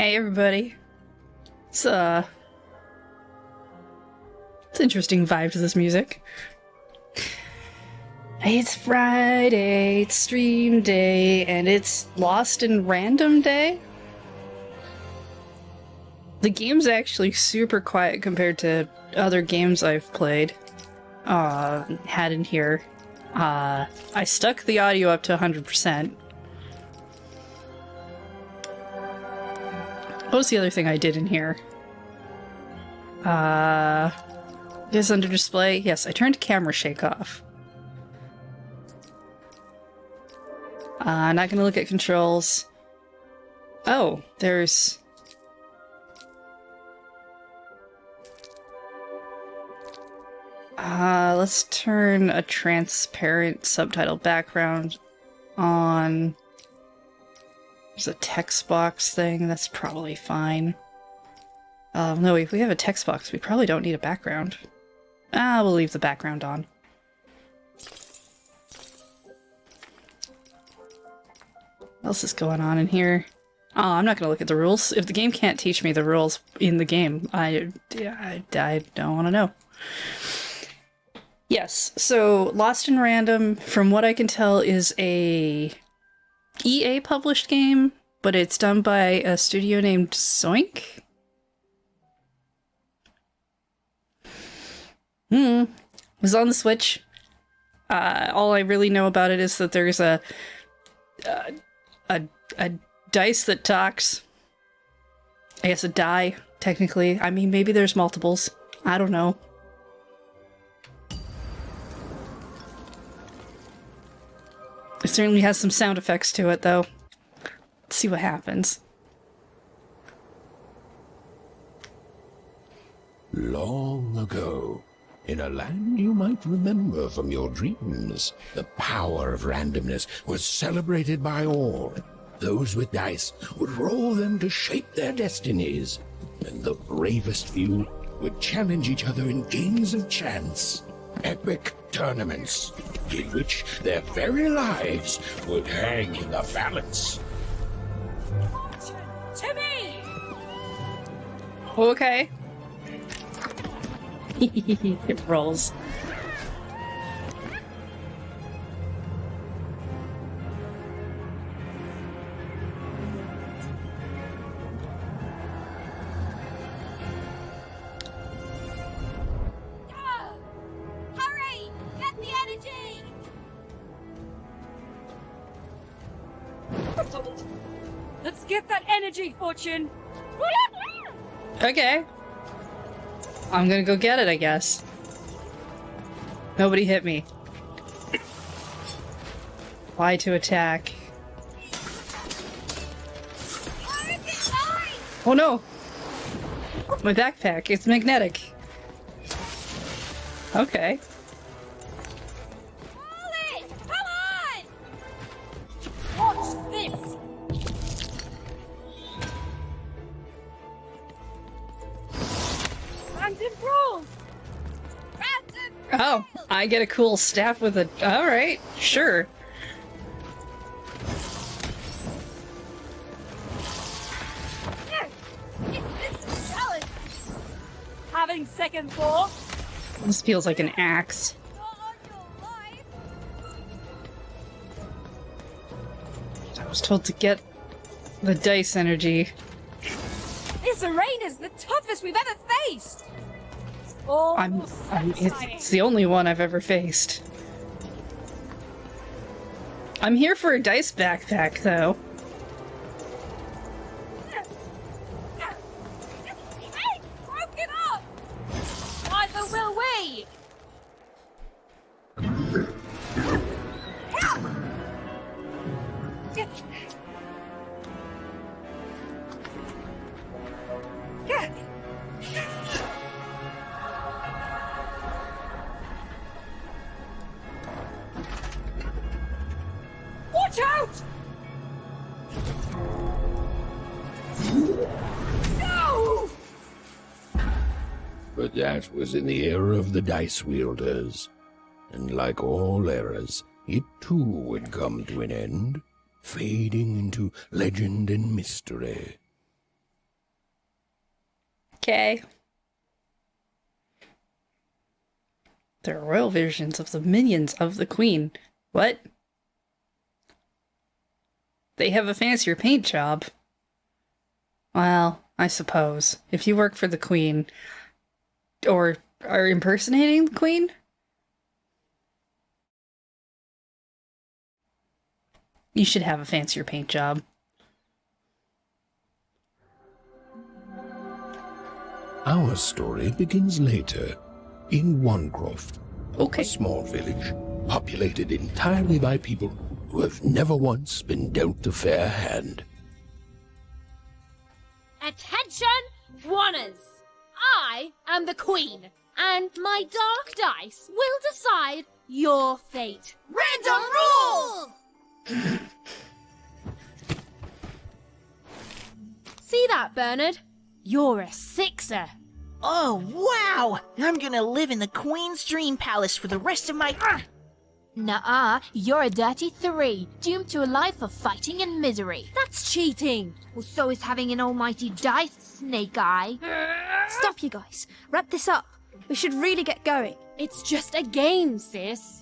Hey everybody. It's interesting vibe to this music. It's Friday, it's stream day, and it's Lost in Random day. The game's actually super quiet compared to other games I've played. Had in here. I stuck the audio up to 100%. What was the other thing I did in here? Is under display? Yes, I turned camera shake off. Not gonna look at controls. Oh, there's... let's turn a transparent subtitle background on. There's a text box thing, that's probably fine. No, if we have a text box, we probably don't need a background. We'll leave the background on. What else is going on in here? Oh, I'm not gonna look at the rules. If the game can't teach me the rules in the game, I don't want to know. Yes, so Lost in Random, from what I can tell, is a EA published game, but it's done by a studio named Zoink. It was on the Switch. All I really know about it is that there's a dice that talks. I guess a die, technically. I mean, maybe there's multiples. I don't know. It certainly has some sound effects to it, though. Let's see what happens. Long ago, in a land you might remember from your dreams, the power of randomness was celebrated by all. Those with dice would roll them to shape their destinies, and the bravest few would challenge each other in games of chance. Epic tournaments, in which their very lives would hang in the balance. To me! Okay. It rolls. Hurry! Get the energy! Let's get that energy, Fortune! Okay. I'm gonna go get it, I guess. Nobody hit me. Why to attack? Oh no! My backpack, it's magnetic. Okay. Pull it! Come on! Watch this! Random rolls! Random Oh, I get a cool staff with a... Alright, sure. Is this a challenge? Having second thought? This feels like an axe. Not on your life! I was told to get the dice energy. This arena's the toughest we've ever faced! Oh, It's the only one I've ever faced. I'm here for a dice backpack, though. Hey! Broke it up! Neither will we! Watch out! No! But that was in the era of the dice wielders. And like all eras, it too would come to an end, fading into legend and mystery. Okay. There are royal versions of the minions of the queen. What? They have a fancier paint job. Well, I suppose. If you work for the queen, or are impersonating the queen? You should have a fancier paint job. Our story begins later, in Onecroft. Okay. A small village, populated entirely by people who have never once been dealt a fair hand. Attention, Wanners! I am the Queen, and my dark dice will decide your fate. Random rules! See that, Bernard? You're a sixer. Oh, wow! I'm gonna live in the Queen's Dream Palace for the rest of my... Nuh-uh, you're a dirty 3, doomed to a life of fighting and misery. That's cheating. Well, so is having an almighty dice, Snake Eye. Stop, you guys. Wrap this up. We should really get going. It's just a game, sis.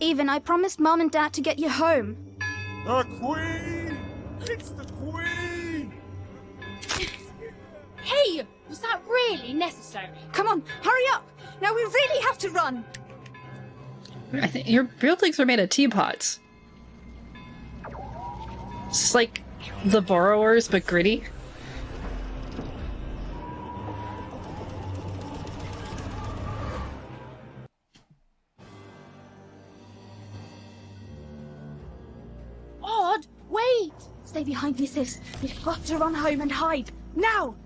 Even, I promised Mom and Dad to get you home. The Queen! It's the Queen! Hey, was that really necessary? Come on, hurry up! Now we really have to run! I think your buildings are made of teapots. It's like the Borrowers, but gritty. Odd, wait! Stay behind me, sis. We've got to run home and hide. Now!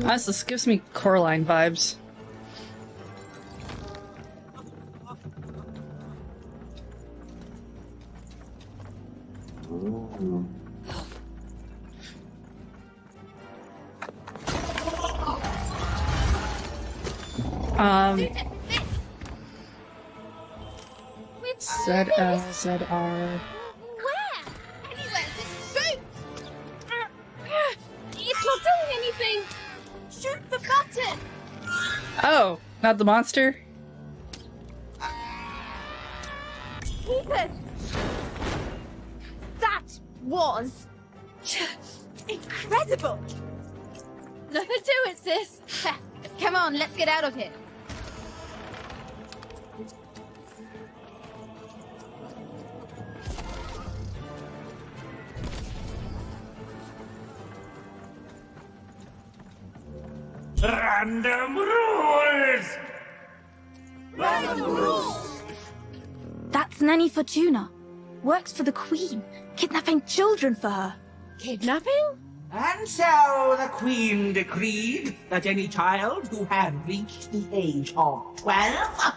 Honestly, this gives me Coraline vibes. ZR. Where? Anywhere, this shoot! It's not doing anything! Shoot the button! Oh, not the monster? Ethan! That was... incredible! Nothing to it, sis. Come on, let's get out of here. Random rules! Random rules! That's Nanny Fortuna. Works for the Queen, kidnapping children for her. Kidnapping? And so the Queen decreed that any child who had reached the age of 12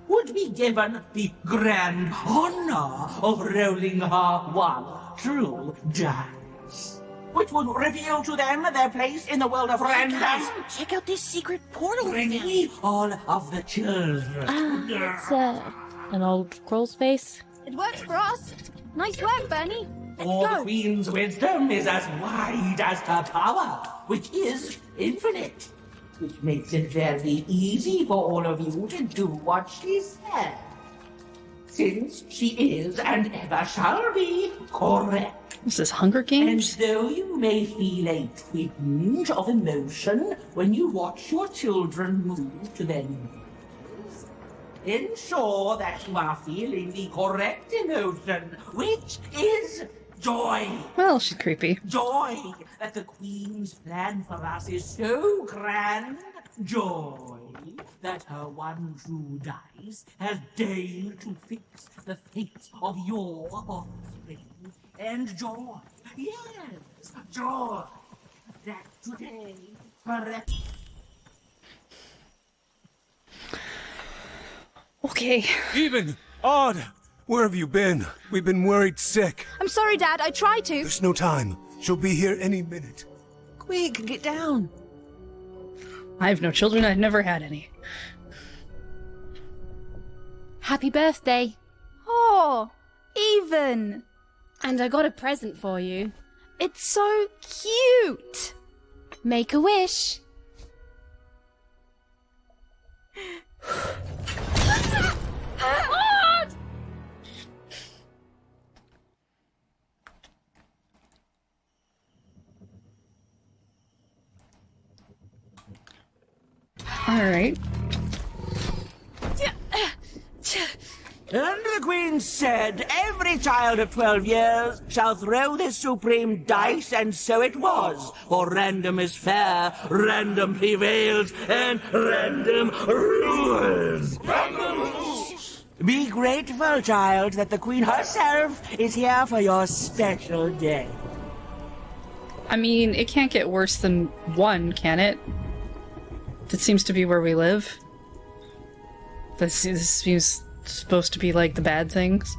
would be given the grand honor of rolling her one true dice, which would reveal to them their place in the world of random. Guys, check out this secret portal. Bring me all of the children. It's, an old crawl space. It works for us. Nice work, Bernie. Let's For the go. Queen's wisdom is as wide as her power, which is infinite, which makes it very easy for all of you to do what she says, since she is and ever shall be correct. Is this Hunger And Games? though you may feel a twinge of emotion when you watch your children move to their new places, ensure that you are feeling the correct emotion, which is joy. Well, she's creepy. Joy that the Queen's plan for us is so grand. Joy that her one true dice has deigned to fix the fate of your offspring. And joy, yes, joy that today forever. Okay. Even! Odd! Where have you been? We've been worried sick. I'm sorry, Dad. I tried to. There's no time. She'll be here any minute. Quick, get down. I have no children. I've never had any. Happy birthday. Oh, even. And I got a present for you. It's so cute. Make a wish. Alright. And the Queen said, every child of 12 years shall throw this supreme dice, and so it was. For random is fair, random prevails, and random rules. Be grateful, child, that the Queen herself is here for your special day. I mean, it can't get worse than 1, can it? That seems to be where we live. This seems supposed to be like the bad things.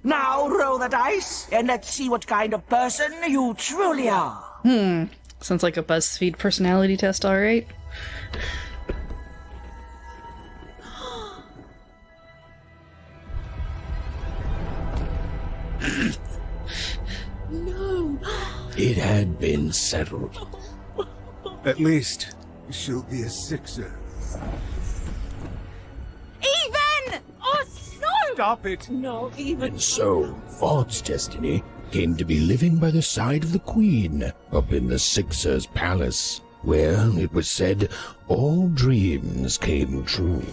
Now roll the dice, and let's see what kind of person you truly are. Sounds like a BuzzFeed personality test, alright. It had been settled. At least, she'll be a Sixer. Even! Oh, no! Stop it! No, even And so, Ford's destiny came to be living by the side of the Queen up in the Sixer's palace, where, it was said, all dreams came true.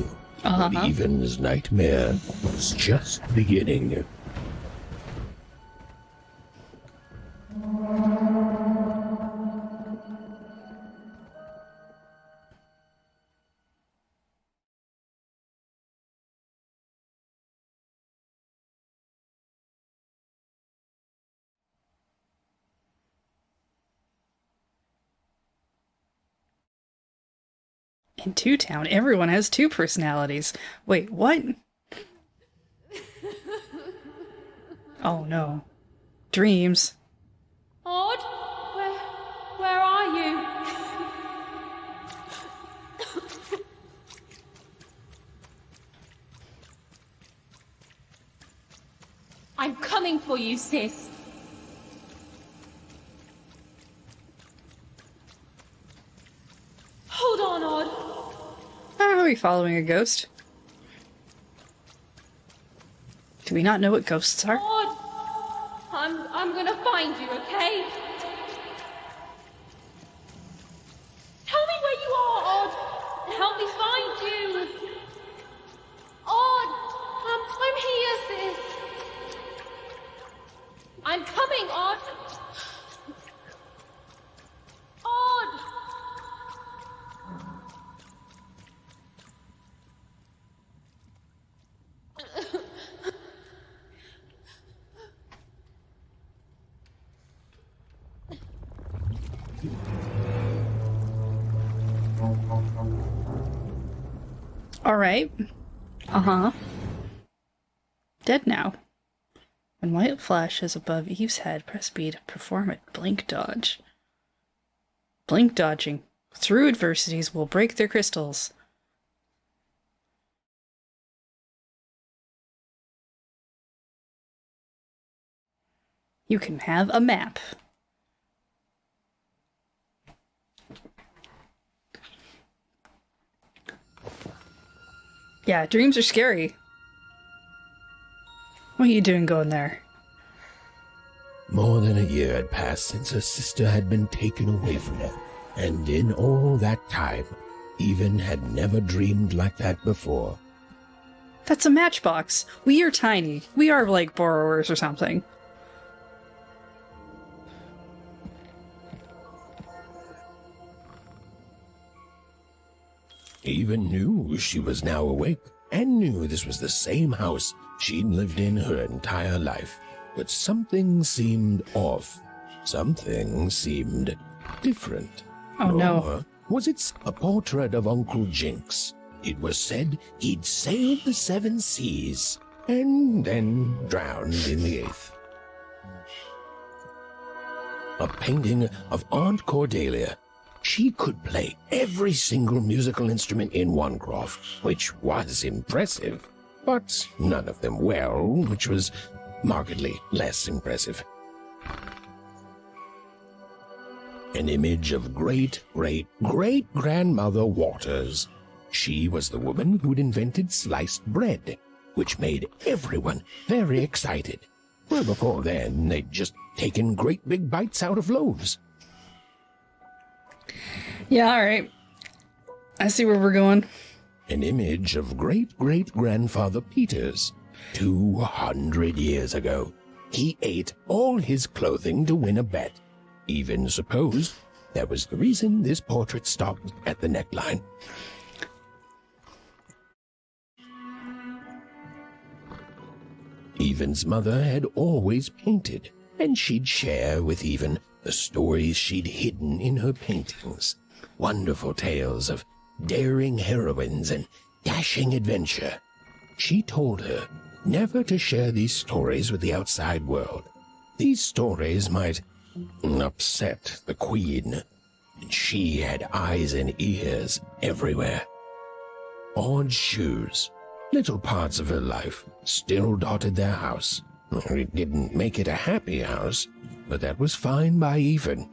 But Even's nightmare was just beginning. In Two Town, everyone has 2 personalities. Wait, what? Oh no. Dreams. Odd? Where are you? I'm coming for you, sis. Hold on, Odd. Are we following a ghost? Do we not know what ghosts are? Odd. I'm gonna find you, okay? Tell me where you are, Odd. Help me find you. Odd, I'm here, sis. I'm coming, Odd. Odd. Alright. Dead now. When white flashes above Eve's head, press B to perform a blink dodge. Blink dodging. Through adversities will break their crystals. You can have a map. Yeah, dreams are scary. What are you doing going there? More than a year had passed since her sister had been taken away from her, and in all that time, Even had never dreamed like that before. That's a matchbox. We are tiny. We are like borrowers or something. Even knew she was now awake, and knew this was the same house she'd lived in her entire life. But something seemed off. Something seemed different. Oh no. Or was it a portrait of Uncle Jinx? It was said he'd sailed the 7 seas. and then drowned in the 8th. A painting of Aunt Cordelia. She could play every single musical instrument in Onecroft, which was impressive, but none of them well, which was markedly less impressive. An image of great-great-great-grandmother Waters. She was the woman who'd invented sliced bread, which made everyone very excited. Well, before then, they'd just taken great big bites out of loaves. Yeah, alright. I see where we're going. An image of great-great-grandfather Peters. 200 years ago, he ate all his clothing to win a bet. Even supposed that was the reason this portrait stopped at the neckline. Even's mother had always painted, and she'd share with Even the stories she'd hidden in her paintings. Wonderful tales of daring heroines and dashing adventure. She told her never to share these stories with the outside world. These stories might upset the Queen, and she had eyes and ears everywhere. Odd shoes, little parts of her life, still dotted their house. It didn't make it a happy house, but that was fine by Even.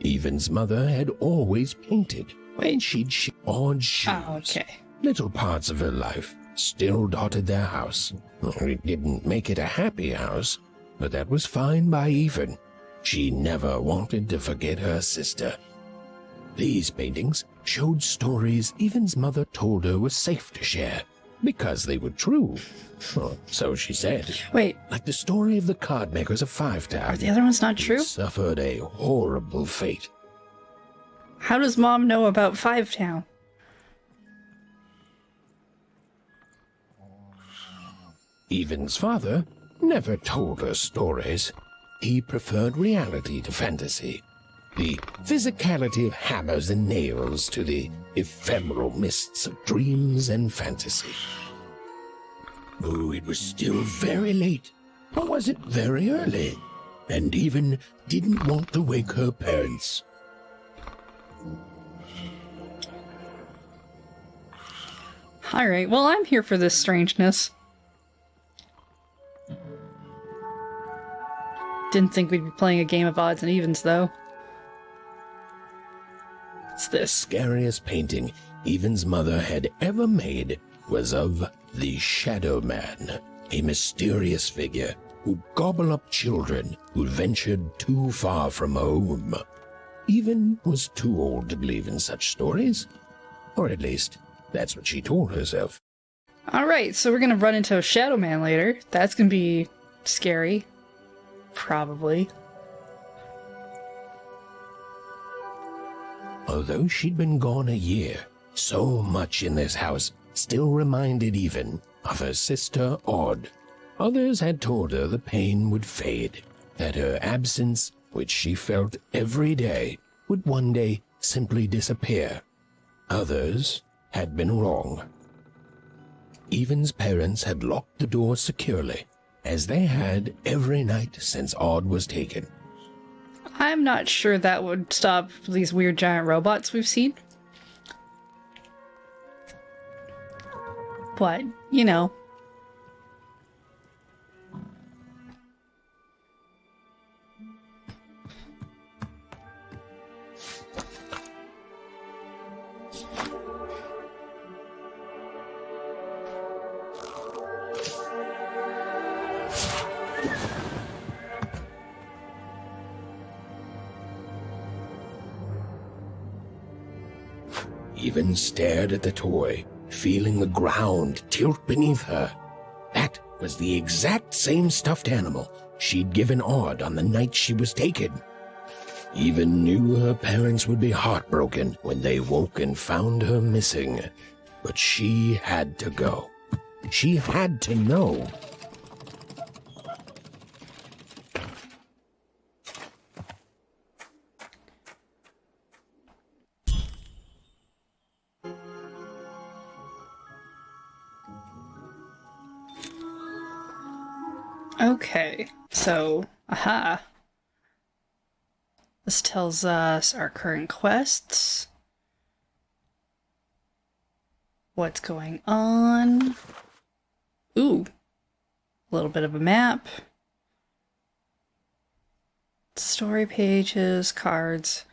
Even's mother had always painted, and she'd odd shoes. Oh, okay. Little parts of her life still dotted their house. It didn't make it a happy house, but that was fine by Even. She never wanted to forget her sister. These paintings showed stories Even's mother told her were safe to share, because they were true. Well, so she said. Wait, Like the story of the card makers of Five Town. are the other ones not who true? suffered a horrible fate. How does Mom know about Five Town? Even's father never told her stories. He preferred reality to fantasy, the physicality of hammers and nails to the ephemeral mists of dreams and fantasy. Oh, it was still very late, or was it very early? And Even didn't want to wake her parents. Alright, well, I'm here for this strangeness. Didn't think we'd be playing a game of odds and evens, though. The scariest painting Even's mother had ever made was of the Shadow Man, a mysterious figure who'd gobble up children who'd ventured too far from home. Even was too old to believe in such stories, or at least that's what she told herself. Alright, so we're gonna run into a Shadow Man later. That's gonna be scary. Probably. Although she'd been gone a year, so much in this house still reminded Even of her sister Odd. Others had told her the pain would fade, that her absence, which she felt every day, would one day simply disappear. Others had been wrong. Even's parents had locked the door securely, as they had every night since Odd was taken. I'm not sure that would stop these weird giant robots we've seen. But, you know. Even stared at the toy, feeling the ground tilt beneath her. That was the exact same stuffed animal she'd given Odd on the night she was taken. Even knew her parents would be heartbroken when they woke and found her missing. But she had to go. She had to know. Okay, so, aha. This tells us our current quests. What's going on? Ooh. A little bit of a map. Story pages, cards,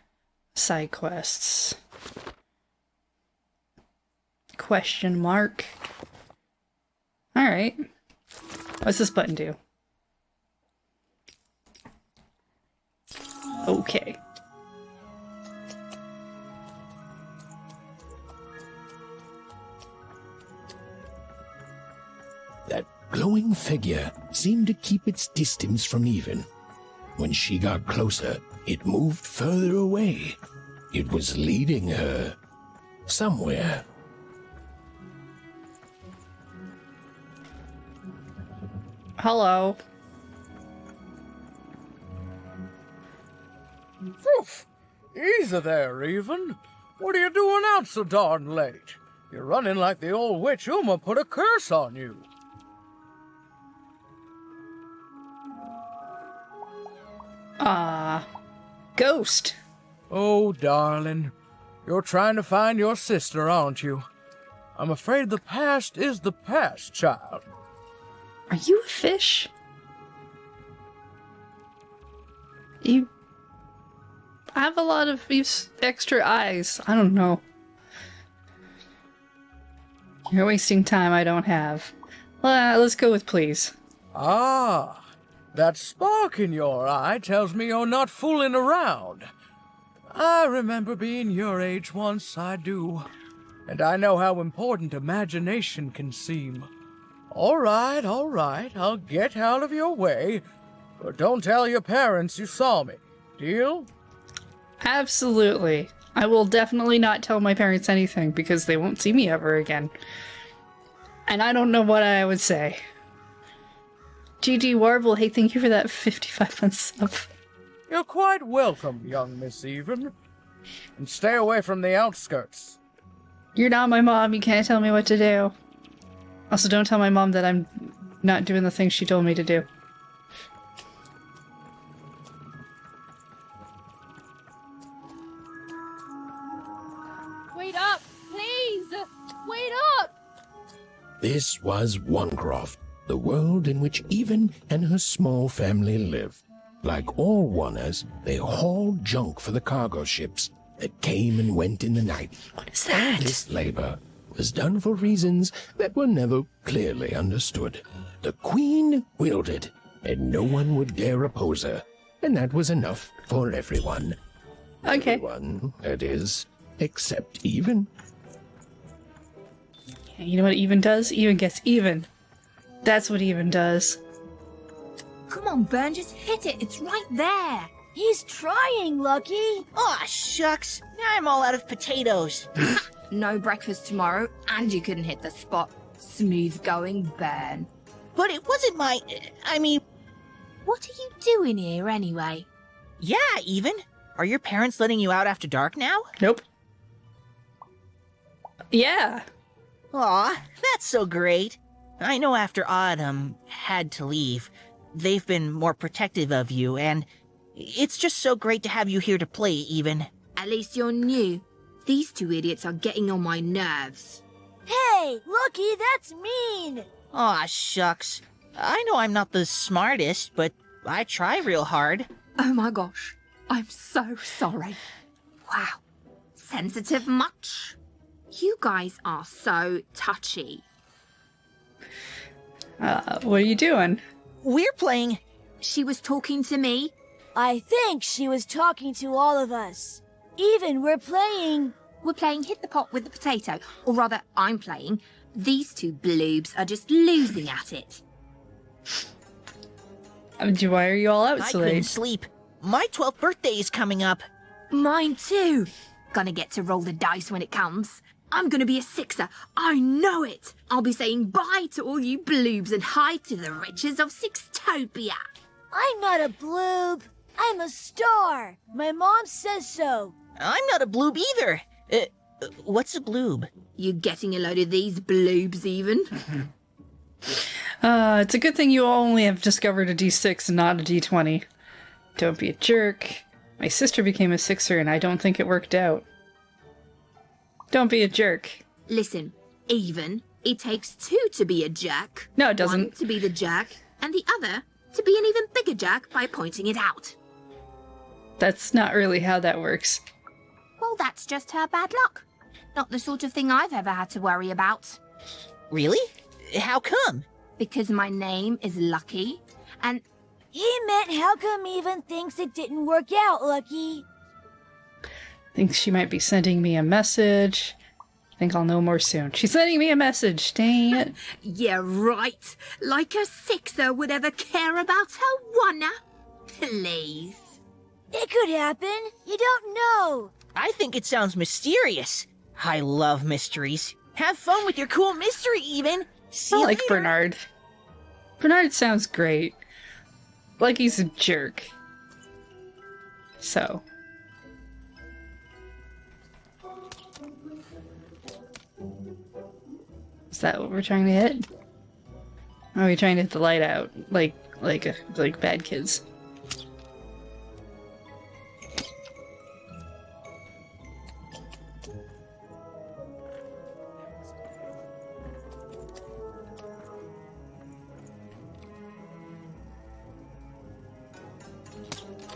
side quests. Question mark. Alright. What's this button do? Okay. That glowing figure seemed to keep its distance from Even. When she got closer, it moved further away. It was leading her somewhere. Hello. Oof! Easy there, Even. What are you doing out so darn late? You're running like the old witch Uma put a curse on you. Ghost. Oh, darling. You're trying to find your sister, aren't you? I'm afraid the past is the past, child. Are you a fish? You have a lot of these extra eyes. I don't know. You're wasting time I don't have. Let's go with please. Ah, that spark in your eye tells me you're not fooling around. I remember being your age once, I do. And I know how important imagination can seem. All right, I'll get out of your way. But don't tell your parents you saw me. Deal? Absolutely. I will definitely not tell my parents anything because they won't see me ever again. And I don't know what I would say. GG Warble, hey, thank you for that 55 month sub. You're quite welcome, young Miss Even. And stay away from the outskirts. You're not my mom, you can't tell me what to do. Also, don't tell my mom that I'm not doing the things she told me to do. Wait up, please! Wait up! This was Onecroft, the world in which Even and her small family lived. Like all Oners, they hauled junk for the cargo ships that came and went in the night. What is that? This labor was done for reasons that were never clearly understood. The Queen willed it, and no one would dare oppose her, and that was enough for everyone. Okay. Everyone, that is, except Even. You know what Even does? Even gets even. That's what Even does. Come on, Burn, just hit it. It's right there. He's trying, Lucky. Aw, shucks. Now I'm all out of potatoes. No breakfast tomorrow, and you couldn't hit the spot. Smooth going, Burn. But it wasn't my... I mean... What are you doing here, anyway? Yeah, Even. Are your parents letting you out after dark now? Nope. Yeah. Aw, that's so great. I know after Autumn had to leave, they've been more protective of you, and it's just so great to have you here to play, Even. At least you're new. These two idiots are getting on my nerves. Hey, Lucky, that's mean. Aw, shucks. I know I'm not the smartest, but I try real hard. Oh my gosh, I'm so sorry. Wow, sensitive much? You guys are so touchy. What are you doing? We're playing... She was talking to me. I think she was talking to all of us. Even we're playing... We're playing Hit the Pot with the Potato. Or rather, I'm playing. These two bloobs are just losing at it. Why are you all out I so couldn't late? sleep. My 12th birthday is coming up. Mine too. Gonna get to roll the dice when it comes. I'm gonna be a sixer. I know it. I'll be saying bye to all you bloobs and hi to the riches of Sixtopia. I'm not a bloob. I'm a star. My mom says so. I'm not a bloob either. What's a bloob? You getting a load of these bloobs even? It's a good thing you only have discovered a D6 and not a D20. Don't be a jerk. My sister became a Sixer and I don't think it worked out. Don't be a jerk. Listen, even, it takes two to be a jerk. No, it doesn't. One to be the jerk, and the other to be an even bigger jerk by pointing it out. That's not really how that works. Well, that's just her bad luck. Not the sort of thing I've ever had to worry about. Really? How come? Because my name is Lucky, and... He meant how come Even thinks it didn't work out, Lucky? Thinks she might be sending me a message. Think I'll know more soon. She's sending me a message, dang it. Yeah, right. Like a Sixer would ever care about her one. Please. It could happen. You don't know. I think it sounds mysterious. I love mysteries. Have fun with your cool mystery, Even. See I you like later. Bernard. Bernard sounds great. Like he's a jerk. So. Is that what we're trying to hit? Or are we trying to hit the light out? Like bad kids.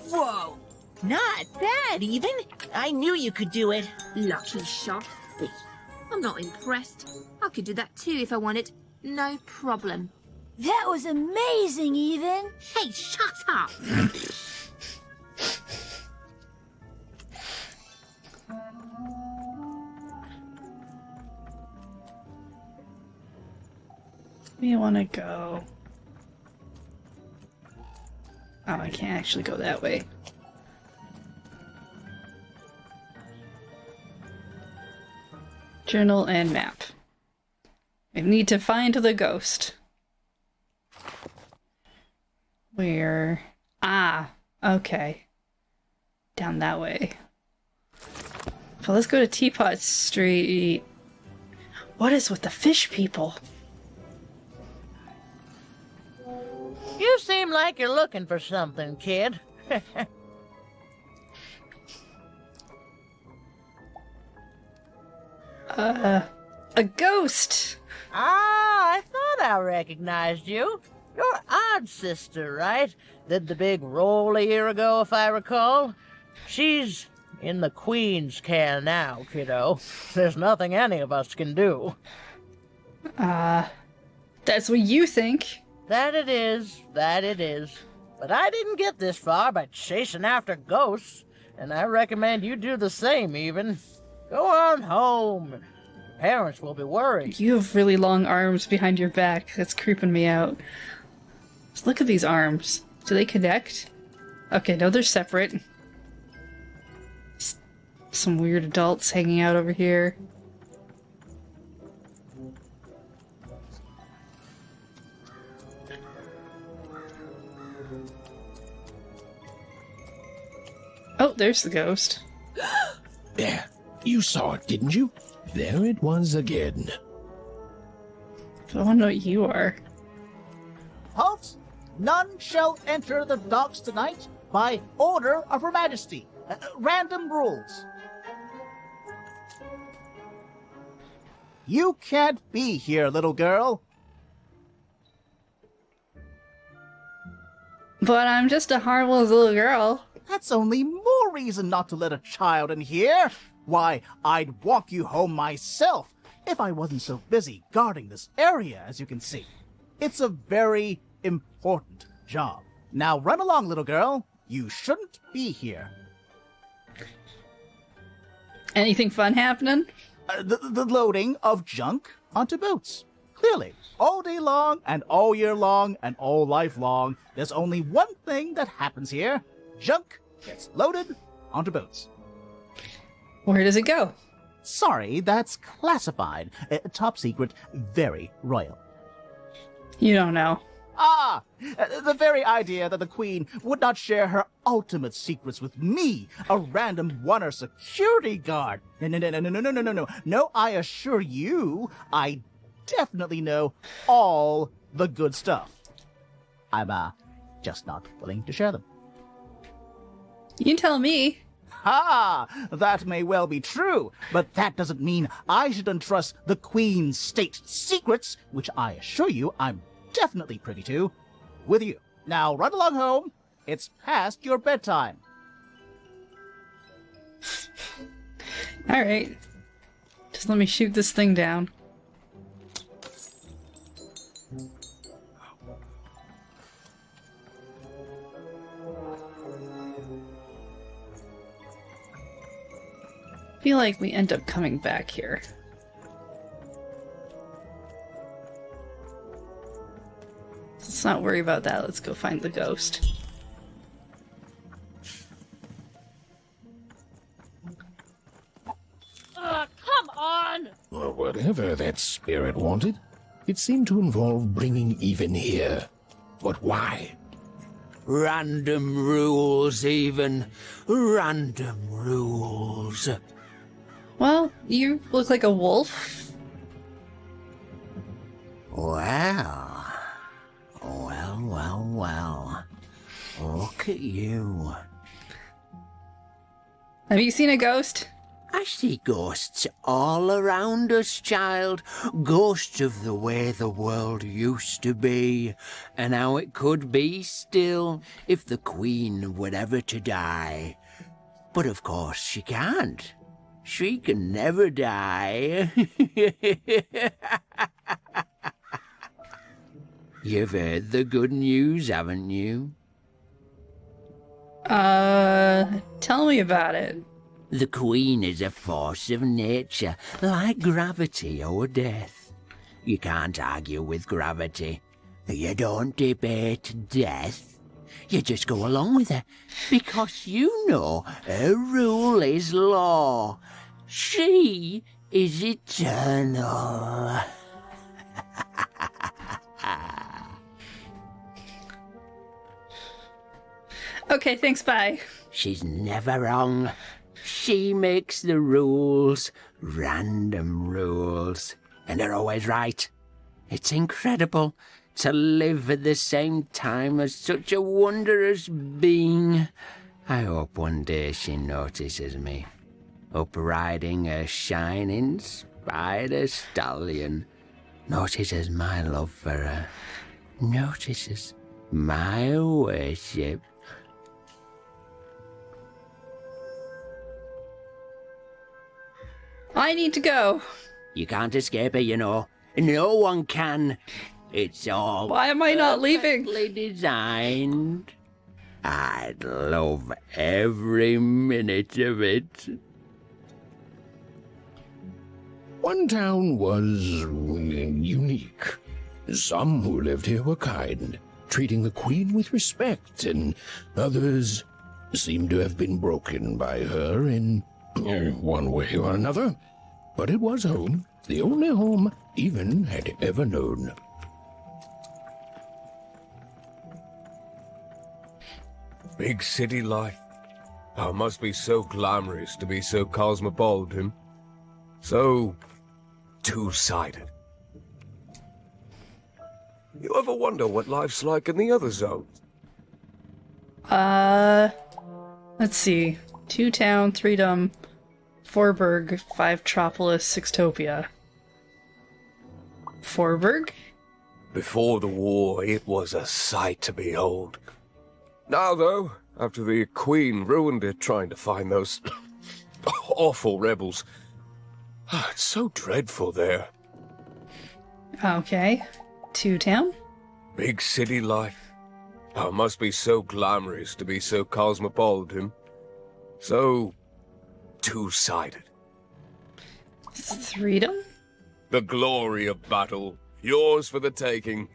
Whoa! Not bad, Even. I knew you could do it. Lucky shot. I'm not impressed. I could do that too if I wanted. No problem. That was amazing, Even. Hey, shut up! Where do you want to go? Oh, I can't actually go that way. Journal and map. I need to find the ghost. Where? Ah, okay. Down that way. So let's go to Teapot Street. What is with the fish people? You seem like you're looking for something, kid. A ghost! Ah, I thought I recognized you. You're Odd Sister, right? Did the big roll a year ago, if I recall. She's in the Queen's care now, kiddo. There's nothing any of us can do. That's what you think. That it is. But I didn't get this far by chasing after ghosts, and I recommend you do the same, Even. Go on home. Parents will be worried. You have really long arms behind your back. That's creeping me out. Just look at these arms. Do they connect? Okay, no, they're separate. Some weird adults hanging out over here. Oh, there's the ghost. There, you saw it, didn't you? There it was again. I want to know what you are. Halt! None shall enter the docks tonight by order of Her Majesty. Random rules. You can't be here, little girl. But I'm just a harmless little girl. That's only more reason not to let a child in here. Why, I'd walk you home myself if I wasn't so busy guarding this area, as you can see. It's a very important job. Now run along, little girl. You shouldn't be here. Anything fun happening? The loading of junk onto boats. Clearly, all day long and all year long and all life long, there's only one thing that happens here. Junk gets loaded onto boats. Where does it go? Sorry, that's classified. Top secret, very royal. You don't know. Ah! The very idea that the Queen would not share her ultimate secrets with me, a random one-er security guard. No, I assure you, I definitely know all the good stuff. I'm, just not willing to share them. You can tell me. Ha! That may well be true, but that doesn't mean I should entrust the Queen's state secrets, which I assure you I'm definitely privy to, with you. Now run along home. It's past your bedtime. Alright. Just let me shoot this thing down. I feel like we end up coming back here. Let's not worry about that. Let's go find the ghost. Come on! Or whatever that spirit wanted, it seemed to involve bringing even here. But why? Random rules, even. Random rules. Well, you look like a wolf. Well. Well. Look at you. Have you seen a ghost? I see ghosts all around us, child. Ghosts of the way the world used to be, and how it could be still if the Queen were ever to die. But of course she can't. She can never die. You've heard the good news, haven't you? Tell me about it. The Queen is a force of nature, like gravity or death. You can't argue with gravity. You don't debate death. You just go along with her, because you know her rule is law. She is eternal. Okay, thanks, bye. She's never wrong. She makes the rules, random rules, and they're always right. It's incredible to live at the same time as such a wondrous being. I hope one day she notices me, up riding a shining spider stallion, notices my love for her, notices my worship. I need to go. You can't escape it, you know. No one can. It's all Why am I not leaving? perfectly designed. I'd love every minute of it. One town was unique. Some who lived here were kind, treating the Queen with respect, and others seemed to have been broken by her in one way or another. But it was home, the only home Even had ever known. Big city life. Oh, it must be so glamorous to be so cosmopolitan. So two-sided. You ever wonder what life's like in the other zones? Let's see. 2 Town, 3 Dom, 4burg, 5 Tropolis, Sixtopia. 4burg? Before the war, it was a sight to behold. Now, though, after the Queen ruined it trying to find those awful rebels, it's so dreadful there. Okay. 2 Town? Big city life. Oh, it must be so glamorous to be so cosmopolitan. So two-sided. 3 Dom? The glory of battle, yours for the taking.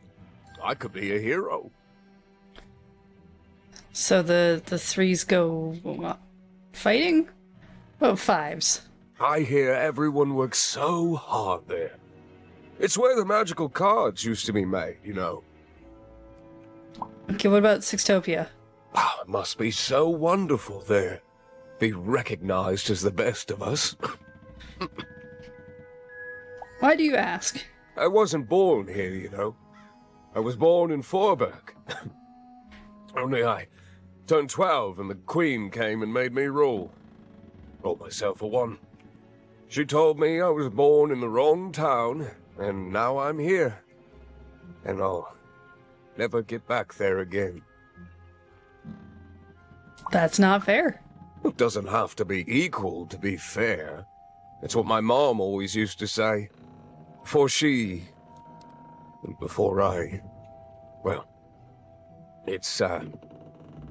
I could be a hero. So the 3s go fighting? Oh, 5s. I hear everyone works so hard there. It's where the magical cards used to be made, you know. Okay, what about Sixtopia? Oh, it must be so wonderful there. Be recognized as the best of us. Why do you ask? I wasn't born here, you know. I was born in Forberg. Only I turned 12 and the Queen came and made me rule. Brought myself a one. She told me I was born in the wrong town, and now I'm here. And I'll never get back there again. That's not fair. It doesn't have to be equal to be fair. It's what my mom always used to say. Before she... and before I... well, it's,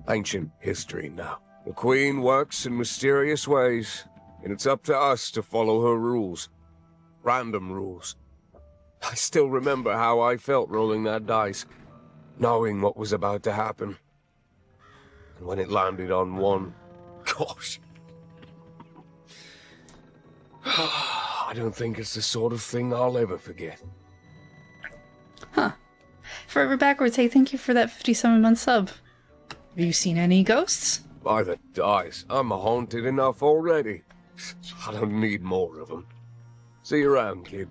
ancient history now. The Queen works in mysterious ways, and it's up to us to follow her rules. Random rules. I still remember how I felt rolling that dice, knowing what was about to happen. And when it landed on one, gosh. I don't think it's the sort of thing I'll ever forget. Huh. Forever Backwards, hey, thank you for that 57-month sub. Have you seen any ghosts? By the dice, I'm haunted enough already. I don't need more of them. See you around, kid.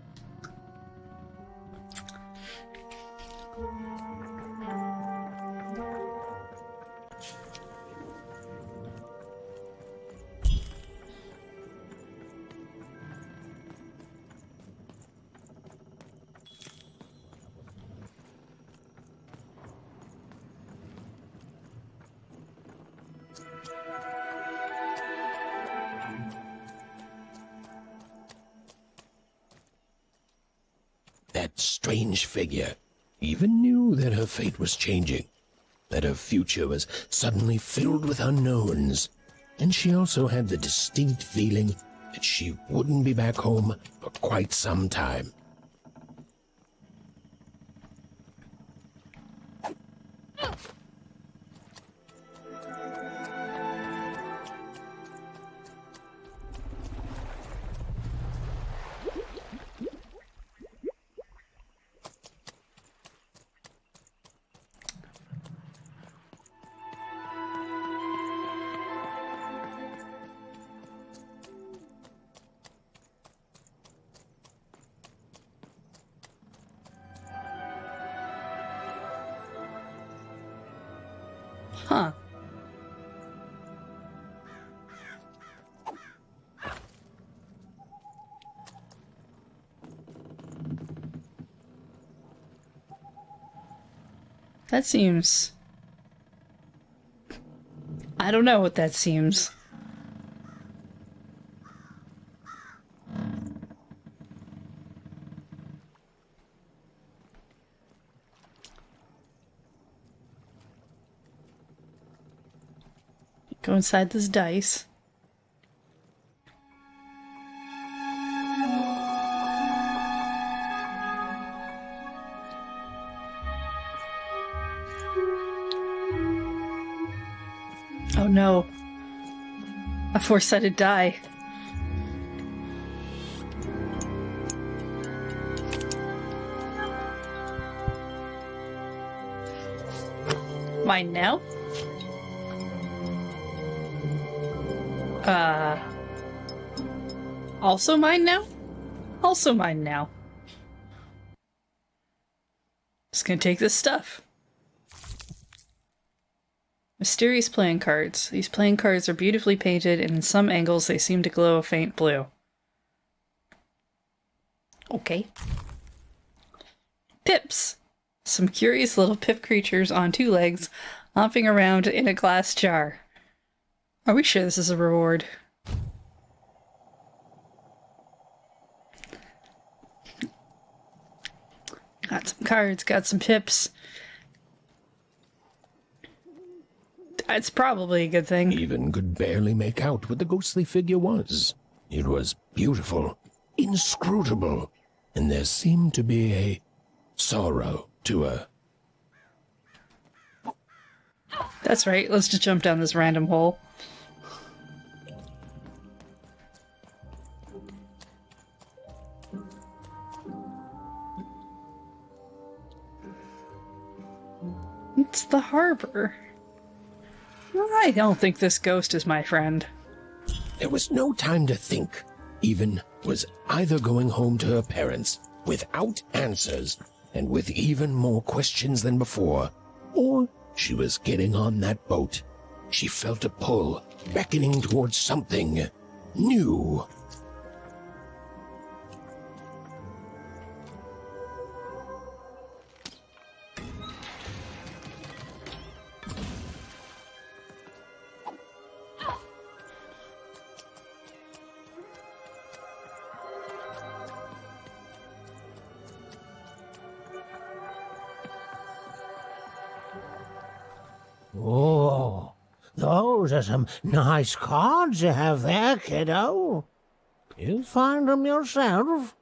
That strange figure even knew that her fate was changing, that her future was suddenly filled with unknowns, and she also had the distinct feeling that she wouldn't be back home for quite some time. Huh. That seems... I don't know what that seems. Go inside this dice. Oh no. A four-sided die. Mine now? Also mine now? Also mine now. Just gonna take this stuff. Mysterious playing cards. These playing cards are beautifully painted, and in some angles they seem to glow a faint blue. Okay. Pips. Some curious little pip creatures on two legs, hopping around in a glass jar. Are we sure this is a reward? Got some cards, got some pips. It's probably a good thing. Even could barely make out what the ghostly figure was. It was beautiful, inscrutable, and there seemed to be a sorrow to her. That's right, let's just jump down this random hole. It's the harbor. I don't think this ghost is my friend. There was no time to think. Even was either going home to her parents without answers, and with even more questions than before. Or she was getting on that boat. She felt a pull, beckoning towards something new. Oh, those are some nice cards you have there, kiddo. You find them yourself?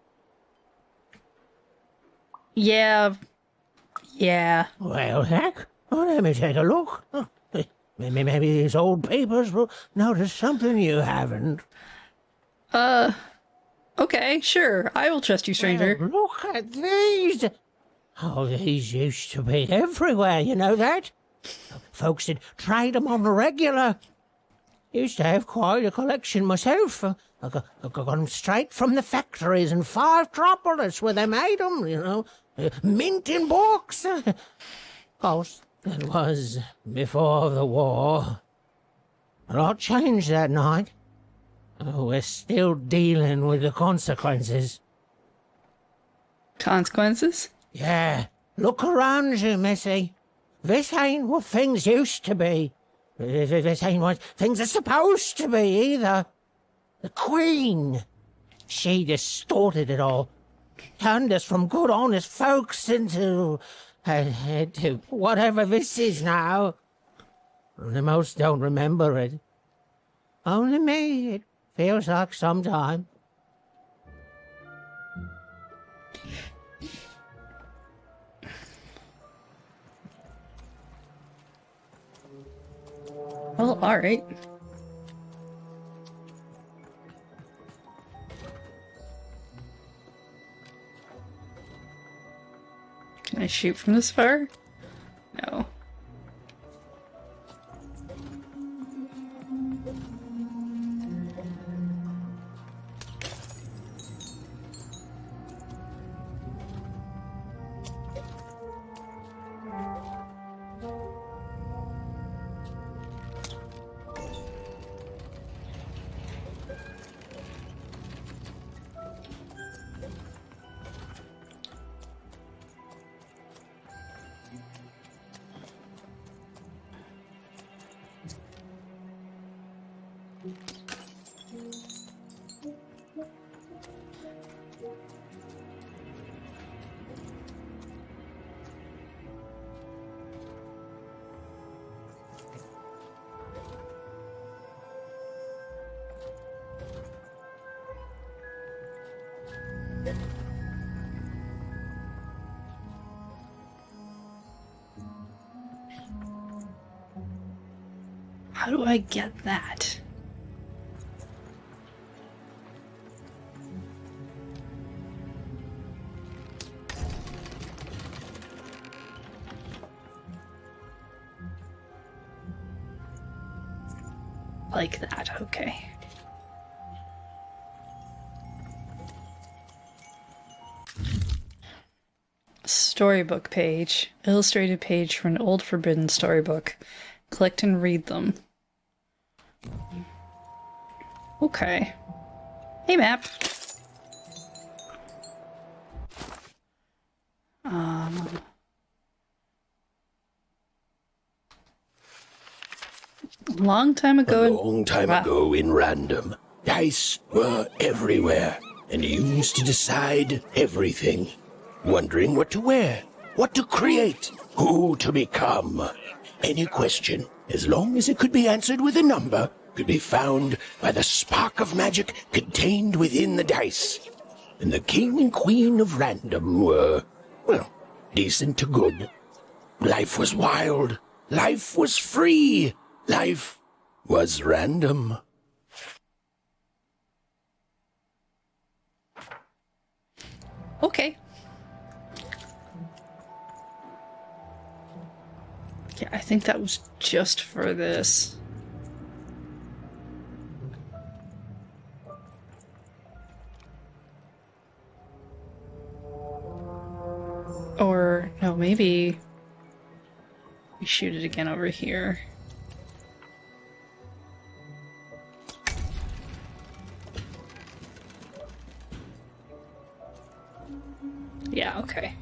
Yeah. Well, heck, let me take a look. Maybe these old papers will notice something you haven't. Okay, sure. I will trust you, stranger. Well, look at these. Oh, these used to be everywhere, you know that? Folks would trade them on the regular. Used to have quite a collection myself. I got them straight from the factories in 5 Tropolis where they made them, you know. Mint in books. Of course, that was before the war. A lot changed that night. We're still dealing with the consequences. Consequences? Yeah. Look around you, Missy. This ain't what things used to be. This ain't what things are supposed to be, either. The Queen. She distorted it all. Turned us from good, honest folks into whatever this is now. The most don't remember it. Only me, it feels like some time. Well, alright. Can I shoot from this far? No. How do I get that? Like that, okay. Storybook page. Illustrated page for an old forbidden storybook. Collect and read them. Okay. Hey, map. Long time ago. A long time ago in Random, dice were everywhere, and you used to decide everything. Wondering what to wear, what to create, who to become. Any question, as long as it could be answered with a number, could be found by the spark of magic contained within the dice. And the king and queen of Random were, well, decent to good. Life was wild. Life was free. Life was random. Okay. Yeah, I think that was just for this. maybe we shoot it again over here. Yeah, okay.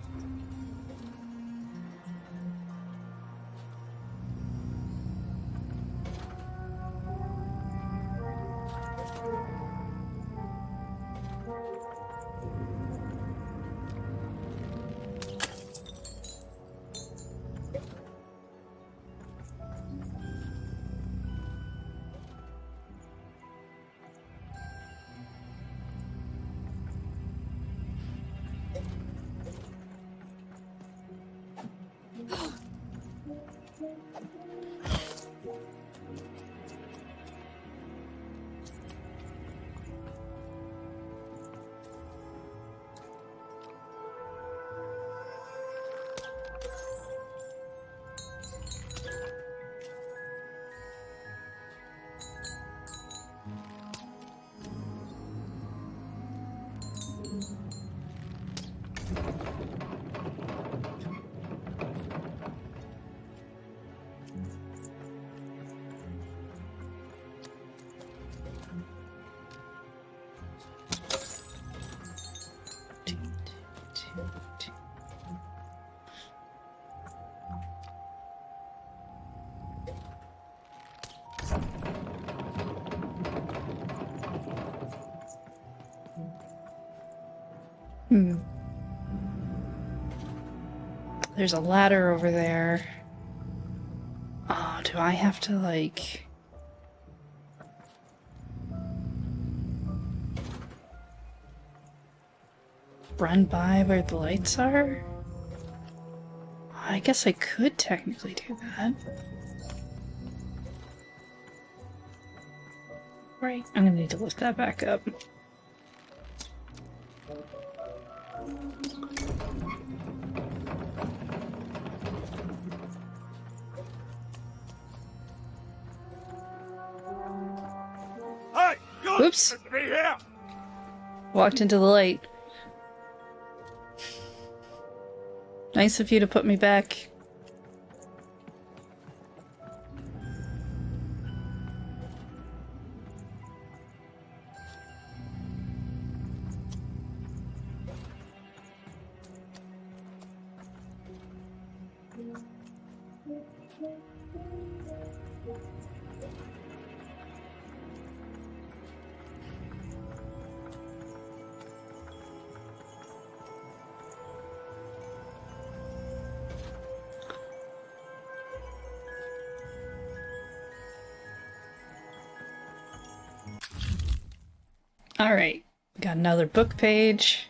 There's a ladder over there. Oh, do I have to, like... run by where the lights are? I guess I could technically do that. Right, I'm gonna need to look that back up. Oops. Walked into the light. Nice of you to put me back. Alright, got another book page.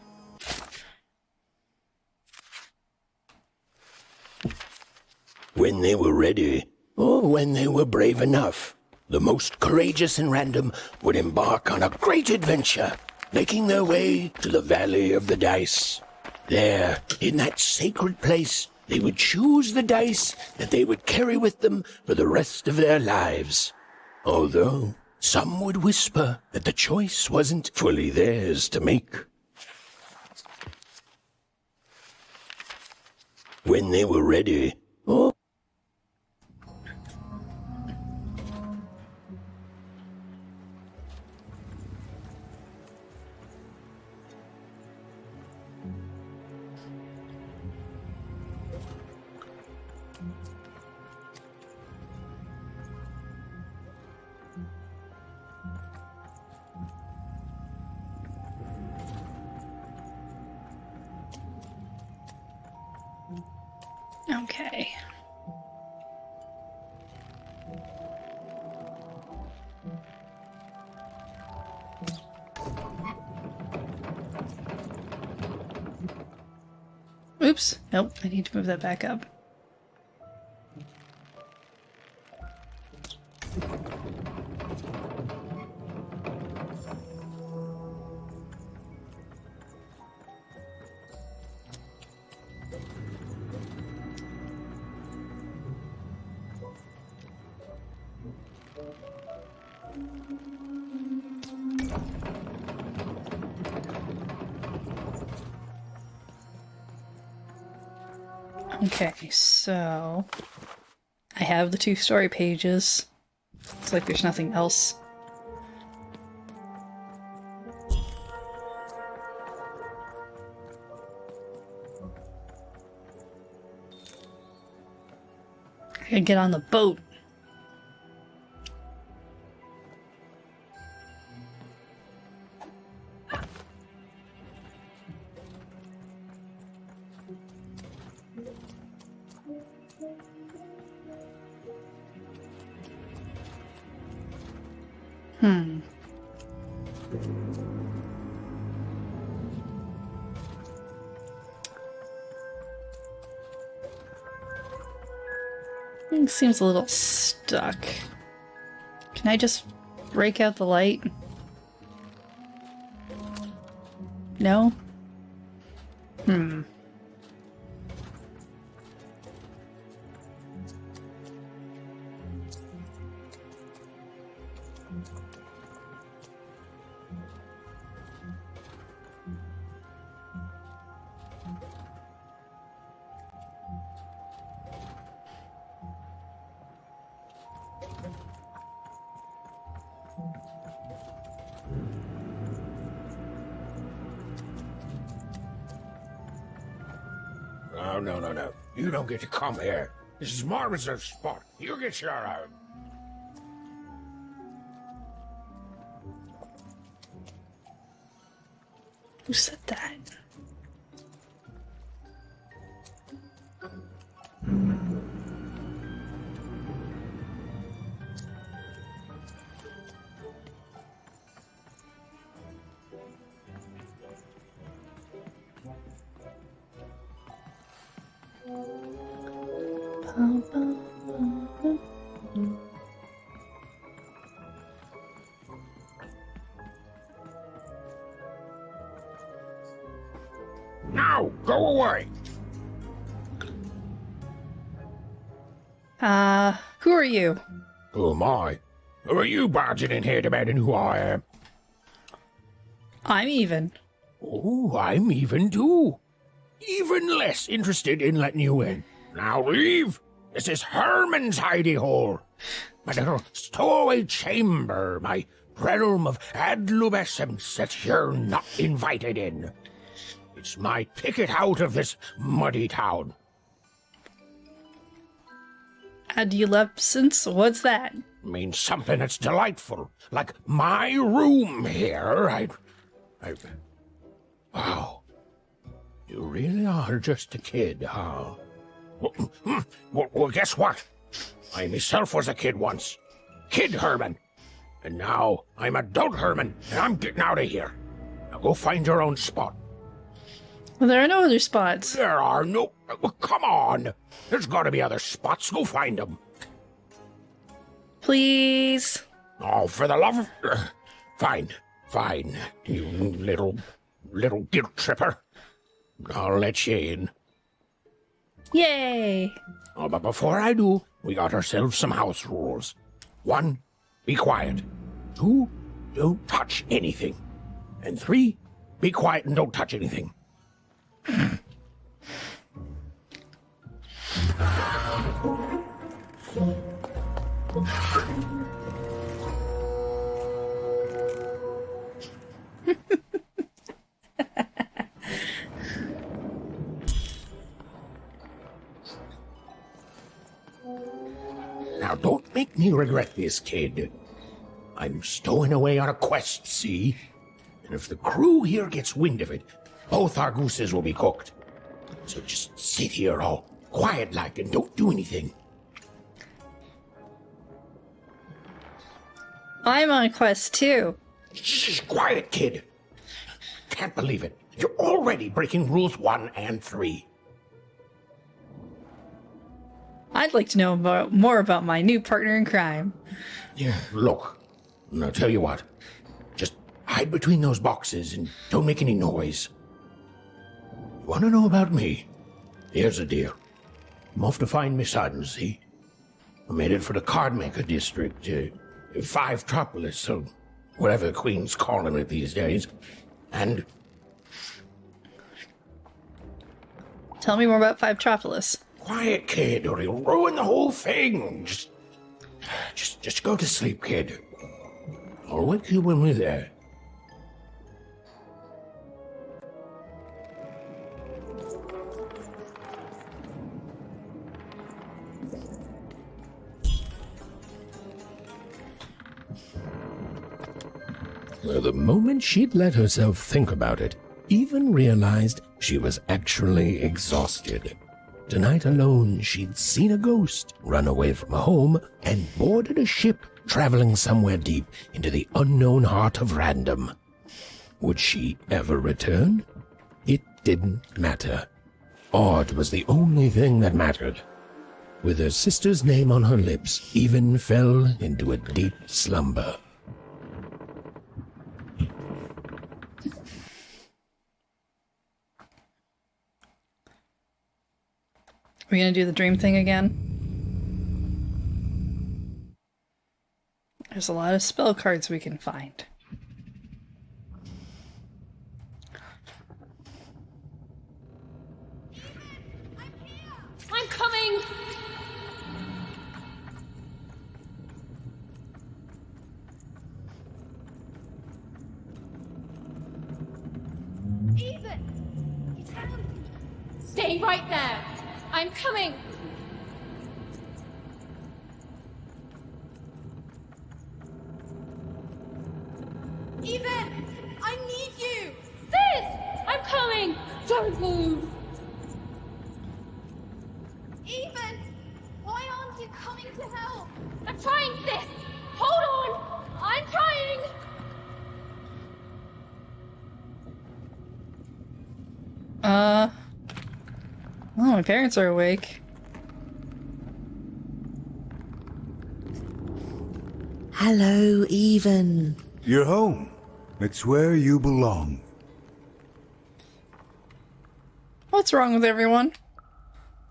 When they were ready, or when they were brave enough, the most courageous and random would embark on a great adventure, making their way to the Valley of the Dice. There, in that sacred place, they would choose the dice that they would carry with them for the rest of their lives. Although some would whisper that the choice wasn't fully theirs to make. When they were ready, oh, Okay. Oops. Nope, I need to move that back up. Okay, so I have the 2 story pages. Looks like there's nothing else. I gotta get on the boat. Thing seems a little stuck. Can I just break out the light? No? Oh, no. You don't get to come here. This is my reserved spot. You get your own. Who said that? Now, go away. Who are you? Who am I? Who are you barging in here demanding who I am? I'm even. Oh, I'm even too. Even less interested in letting you in. Now leave. This is Herman's hidey hole. My little stowaway chamber, my realm of adlubescence that you're not invited in. It's my ticket out of this muddy town. Adolescence? What's that? Means something that's delightful, like my room here. Wow. You really are just a kid, huh? Well, guess what? I myself was a kid once. Kid Herman. And now I'm adult Herman, and I'm getting out of here. Now go find your own spot. Well, there are no other spots. There are no... Well, come on. There's got to be other spots. Go find them. Please. Oh, for the love of... Fine. You little guilt tripper. I'll let you in. Yay. Oh, but before I do, we got ourselves some house rules. 1, be quiet. 2, don't touch anything. And 3, be quiet and don't touch anything. Now, don't make me regret this, kid. I'm stowing away on a quest, see? And if the crew here gets wind of it, both our gooses will be cooked. So just sit here all quiet-like and don't do anything. I'm on a quest too. Shh, quiet, kid. Can't believe it. You're already breaking rules 1 and 3. I'd like to know more about my new partner in crime. Yeah, look. I'll tell you what. Just hide between those boxes and don't make any noise. You want to know about me? Here's the deal. I'm off to find my son, see? I'm headed for the Cardmaker district, 5-tropolis, so whatever the Queen's calling it these days. And... Tell me more about 5-tropolis. Quiet, kid, or he'll ruin the whole thing. Just go to sleep, kid. I'll wake you when we're there. Well, the moment she'd let herself think about it, even realized she was actually exhausted. Tonight alone, she'd seen a ghost, run away from home, and boarded a ship traveling somewhere deep into the unknown heart of random. Would she ever return? It didn't matter. Odd was the only thing that mattered. With her sister's name on her lips, Even fell into a deep slumber. Are we gonna do the dream thing again? There's a lot of spell cards we can find. I'm coming! Even! It's happening! Stay right there! I'm coming! Even! I need you! Sis! I'm coming! Don't move! Even! Why aren't you coming to help? I'm trying, sis! Hold on! I'm trying! Oh, my parents are awake. Hello, Even. You're home. It's where you belong. What's wrong with everyone?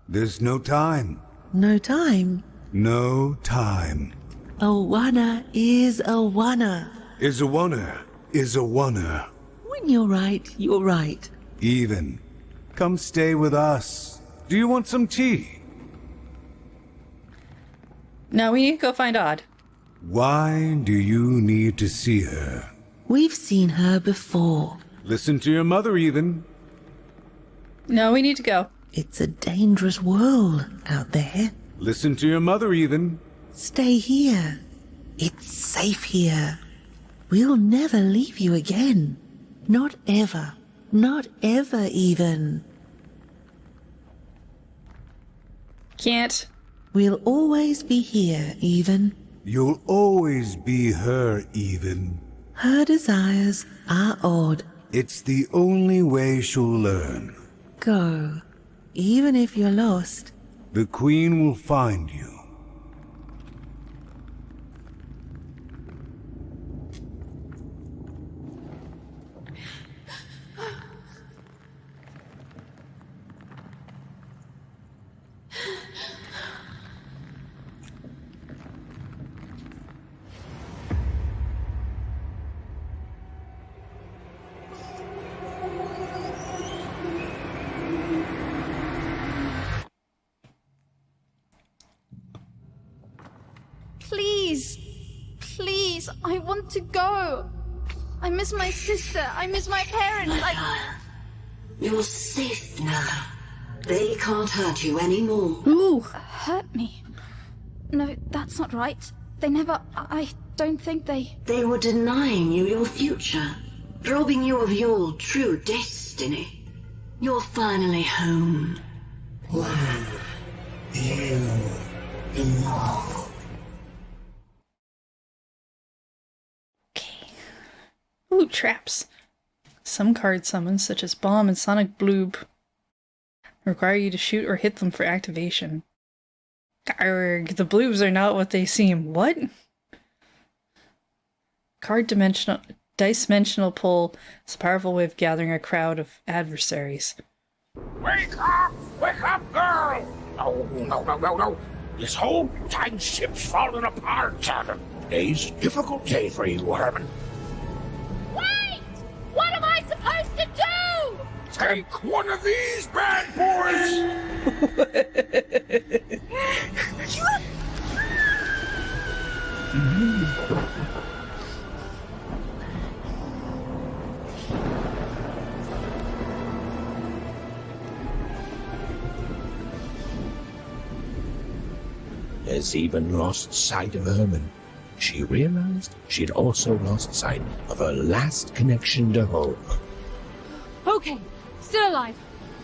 There's no time. No time? No time. A wanna is a wanna. Is a wanna. Is a wanna. When you're right, you're right. Even. Come stay with us. Do you want some tea? No, we need to go find Odd. Why do you need to see her? We've seen her before. Listen to your mother, Even. No, we need to go. It's a dangerous world out there. Listen to your mother, Even. Stay here. It's safe here. We'll never leave you again. Not ever. Not ever, Even. Can't. We'll always be here, Even. You'll always be her, Even. Her desires are odd. It's the only way she'll learn. Go. Even if you're lost. The Queen will find you. Please! Please, I want to go! I miss my sister, I miss my parents, You're safe now. They can't hurt you anymore. Ooh! Hurt me? No, that's not right. They never... I don't think they... They were denying you your future, robbing you of your true destiny. You're finally home. Where you belong. Ooh, traps. Some card summons, such as Bomb and Sonic Bloob, require you to shoot or hit them for activation. Garg, the bloobs are not what they seem. What? Dice dimensional pull is a powerful way of gathering a crowd of adversaries. Wake up, girl! No. This whole time ship's falling apart. Today's a difficult day for you, Herman. Wait! What am I supposed to do? Take one of these bad boys! Has even lost sight of Herman. She realized she'd also lost sight of her last connection to home. Okay, still alive.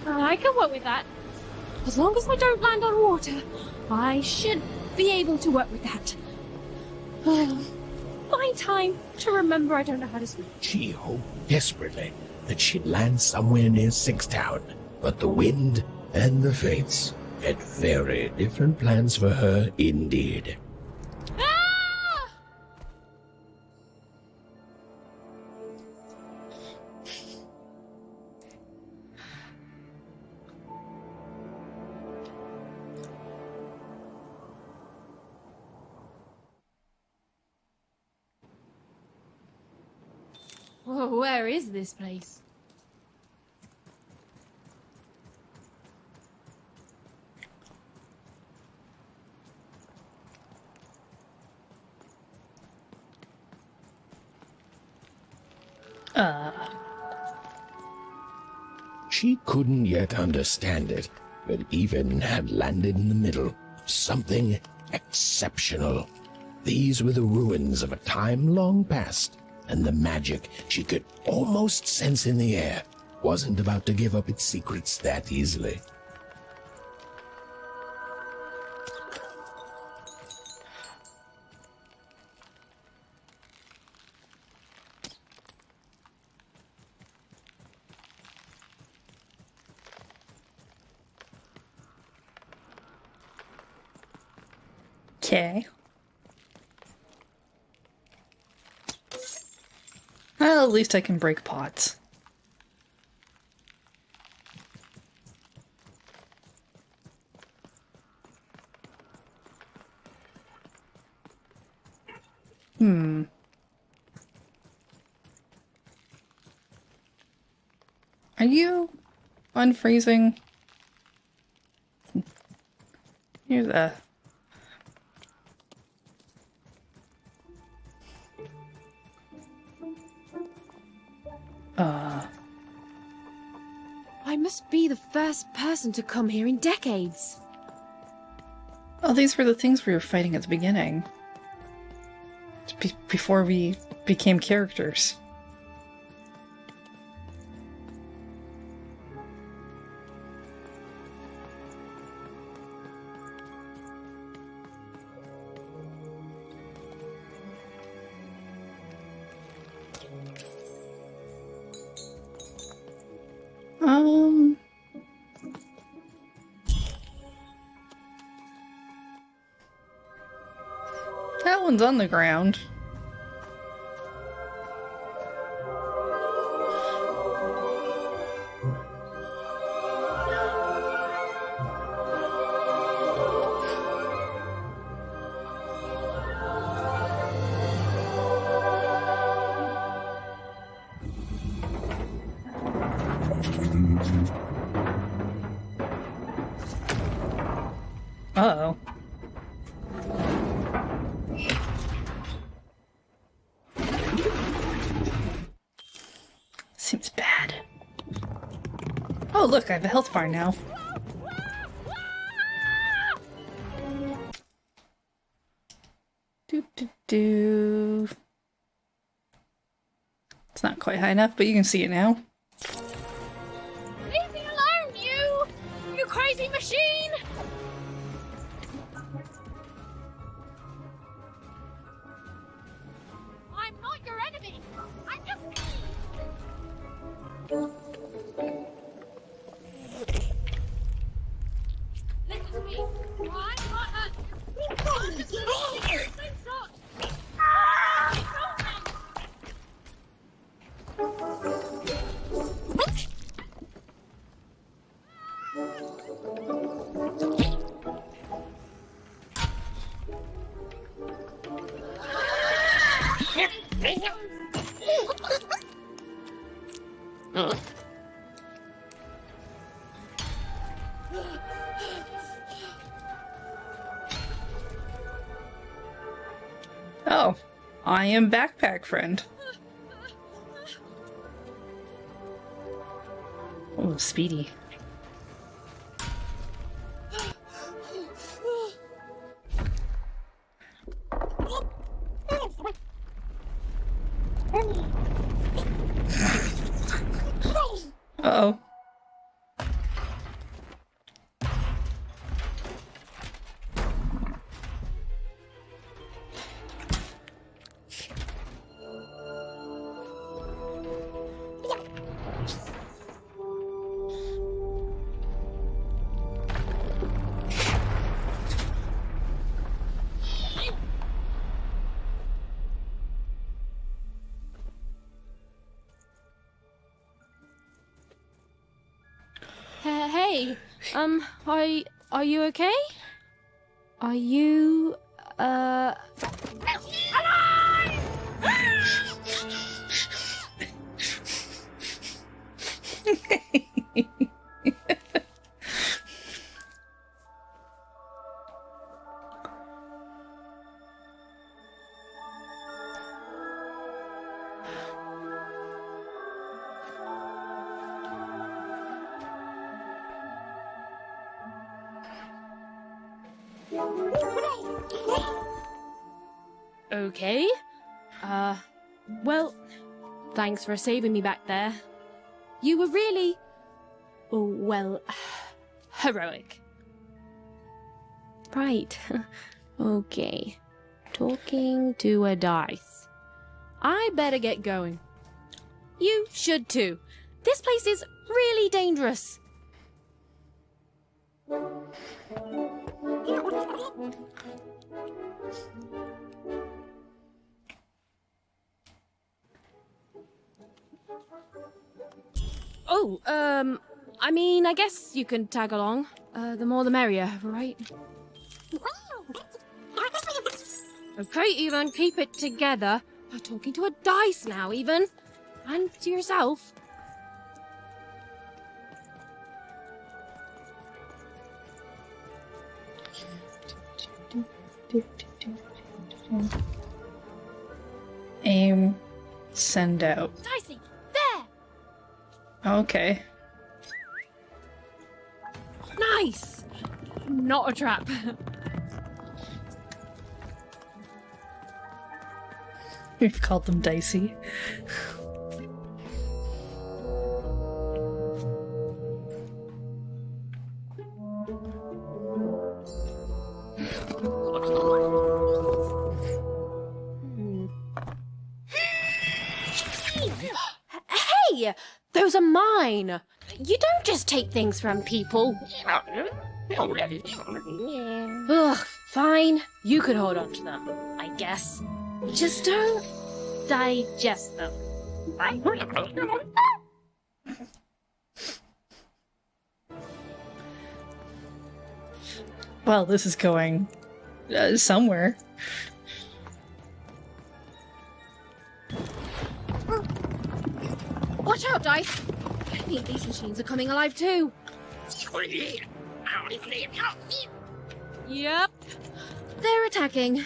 I can work with that. As long as I don't land on water, I should be able to work with that. Find time to remember I don't know how to swim. She hoped desperately that she'd land somewhere near Sixtown, but the wind and the fates had very different plans for her indeed. Whoa, where is this place? She couldn't yet understand it, but even had landed in the middle of something exceptional. These were the ruins of a time long past, and the magic she could almost sense in the air wasn't about to give up its secrets that easily. Okay. Well, at least I can break pots. Are you unfreezing? Here's a... I must be the first person to come here in decades. Oh, these were the things we were fighting at the beginning. Before we became characters. That one's on the ground. Uh-oh. Seems bad. Oh, look, I have a health bar now. Do. It's not quite high enough, but you can see it now. Leave me alone, you crazy machine! I'm not your enemy. I'm just me. Listen to me. I'm not hurt. I'm just Oh, I am backpack friend. Oh, speedy. Uh-oh. Hey, are you okay? Are you, okay? Well, thanks for saving me back there. You were really, well, heroic. Right. Okay. Talking to a dice. I better get going. You should too. This place is really dangerous. Oh, I mean, I guess you can tag along. The more the merrier, right? Okay, Even, keep it together. You're talking to a dice now, Even. And to yourself. Aim, send out. Dicey, there! Okay. Nice! Not a trap. We've called them Dicey. Hey! Those are mine! You don't just take things from people. Ugh, fine. You could hold on to them, I guess. Just don't digest them. Well, this is going somewhere. Watch out, Dice! I think these machines are coming alive too. Yep. They're attacking.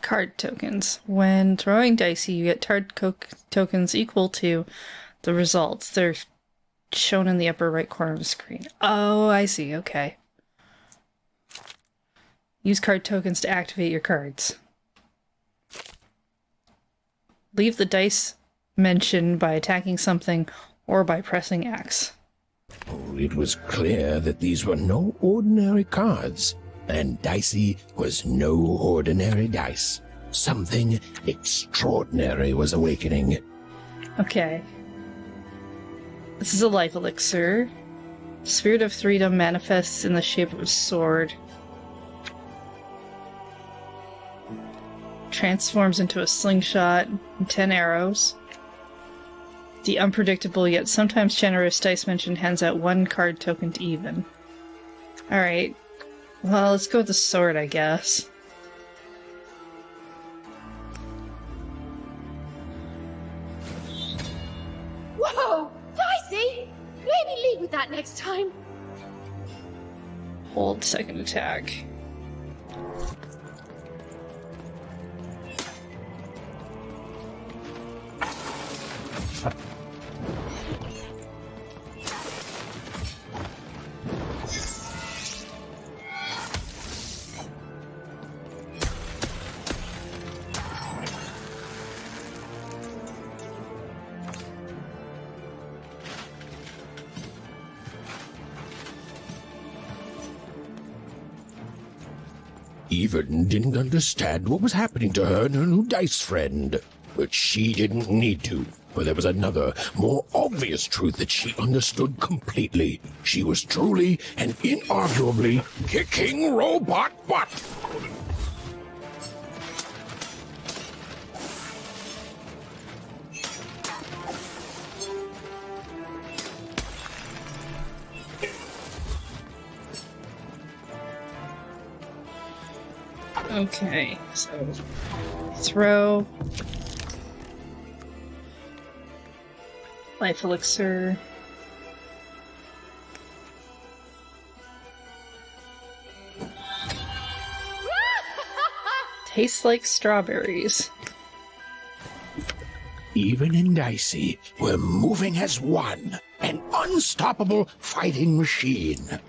Card tokens. When throwing Dicey, you get tokens equal to the results. They're shown in the upper right corner of the screen. Oh, I see. Okay. Use card tokens to activate your cards. Leave the dice mention by attacking something or by pressing X. Oh, it was clear that these were no ordinary cards, and Dicey was no ordinary dice. Something extraordinary was awakening. Okay. This is a life elixir. Spirit of Freedom manifests in the shape of a sword. transforms into a slingshot and 10 arrows. The unpredictable yet sometimes generous dice mention hands out 1 card token to even. Alright. Well, let's go with the sword, I guess. Whoa! Dicey! Maybe lead with that next time. Hold second attack. Even didn't understand what was happening to her and her new dice friend. But she didn't need to, for there was another, more obvious truth that she understood completely. She was truly and inarguably kicking robot butt. Okay, so throw life elixir. Tastes like strawberries. Even in Dicey, we're moving as one, an unstoppable fighting machine.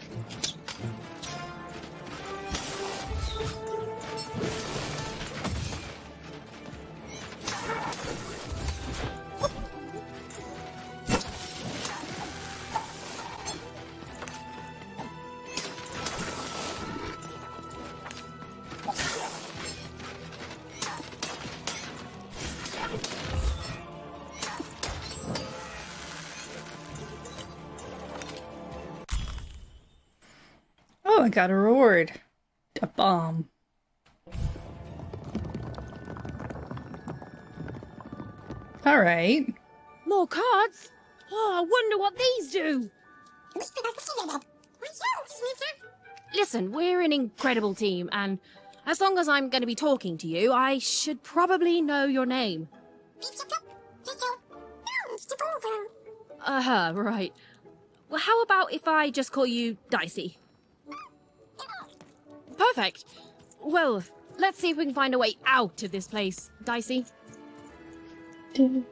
Oh, I got a reward. A bomb. Alright. More cards? Oh, I wonder what these do. Listen, we're an incredible team, and as long as I'm going to be talking to you, I should probably know your name. Right. Well, how about if I just call you Dicey? Perfect. Well, let's see if we can find a way out of this place, Dicey. Oh,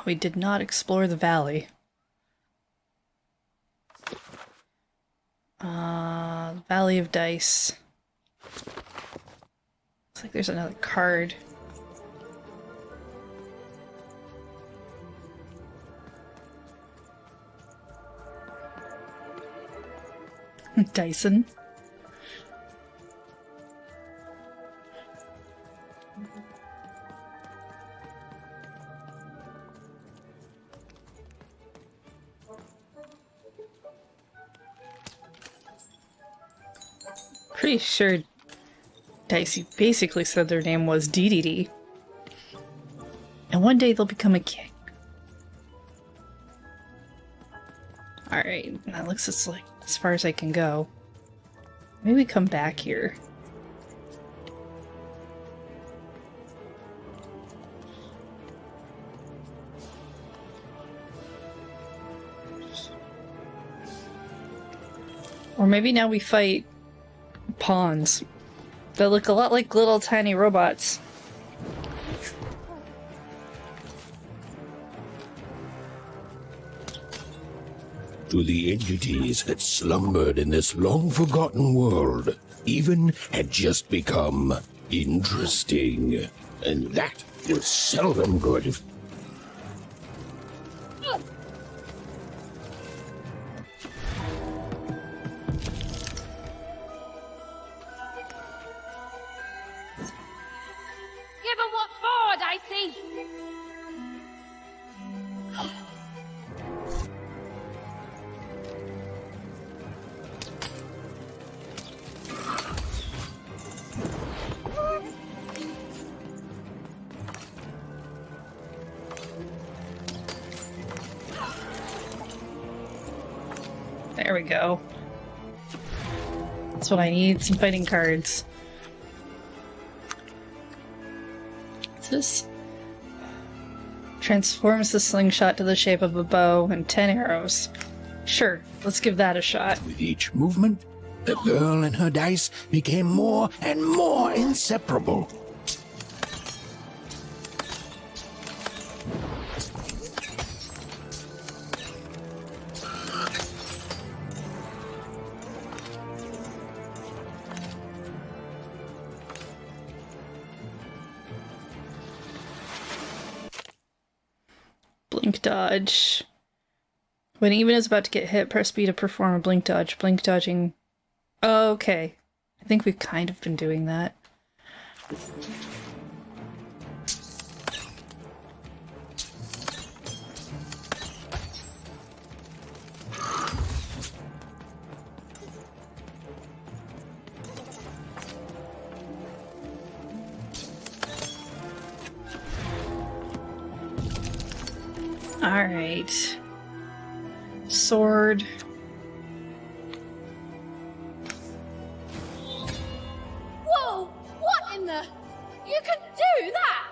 we did not explore the valley. Valley of Dice. Looks like there's another card. Dyson. Pretty sure Dicey basically said their name was DDD. And one day they'll become a king. Alright, that looks like as far as I can go. Maybe we come back here. Or maybe now we fight pawns that look a lot like little tiny robots. To the entities that slumbered in this long-forgotten world, even had just become interesting. And that was seldom good. Dicey! There we go. That's what I need, some fighting cards. What's this? Transforms the slingshot to the shape of a bow and 10 arrows. Sure, let's give that a shot. With each movement, the girl and her dice became more and more inseparable. Blink dodge. When even is about to get hit, press B to perform a blink dodge. Blink dodging. Oh, okay. I think we've kind of been doing that. Alright. Sword. Whoa! What in the... You can do that!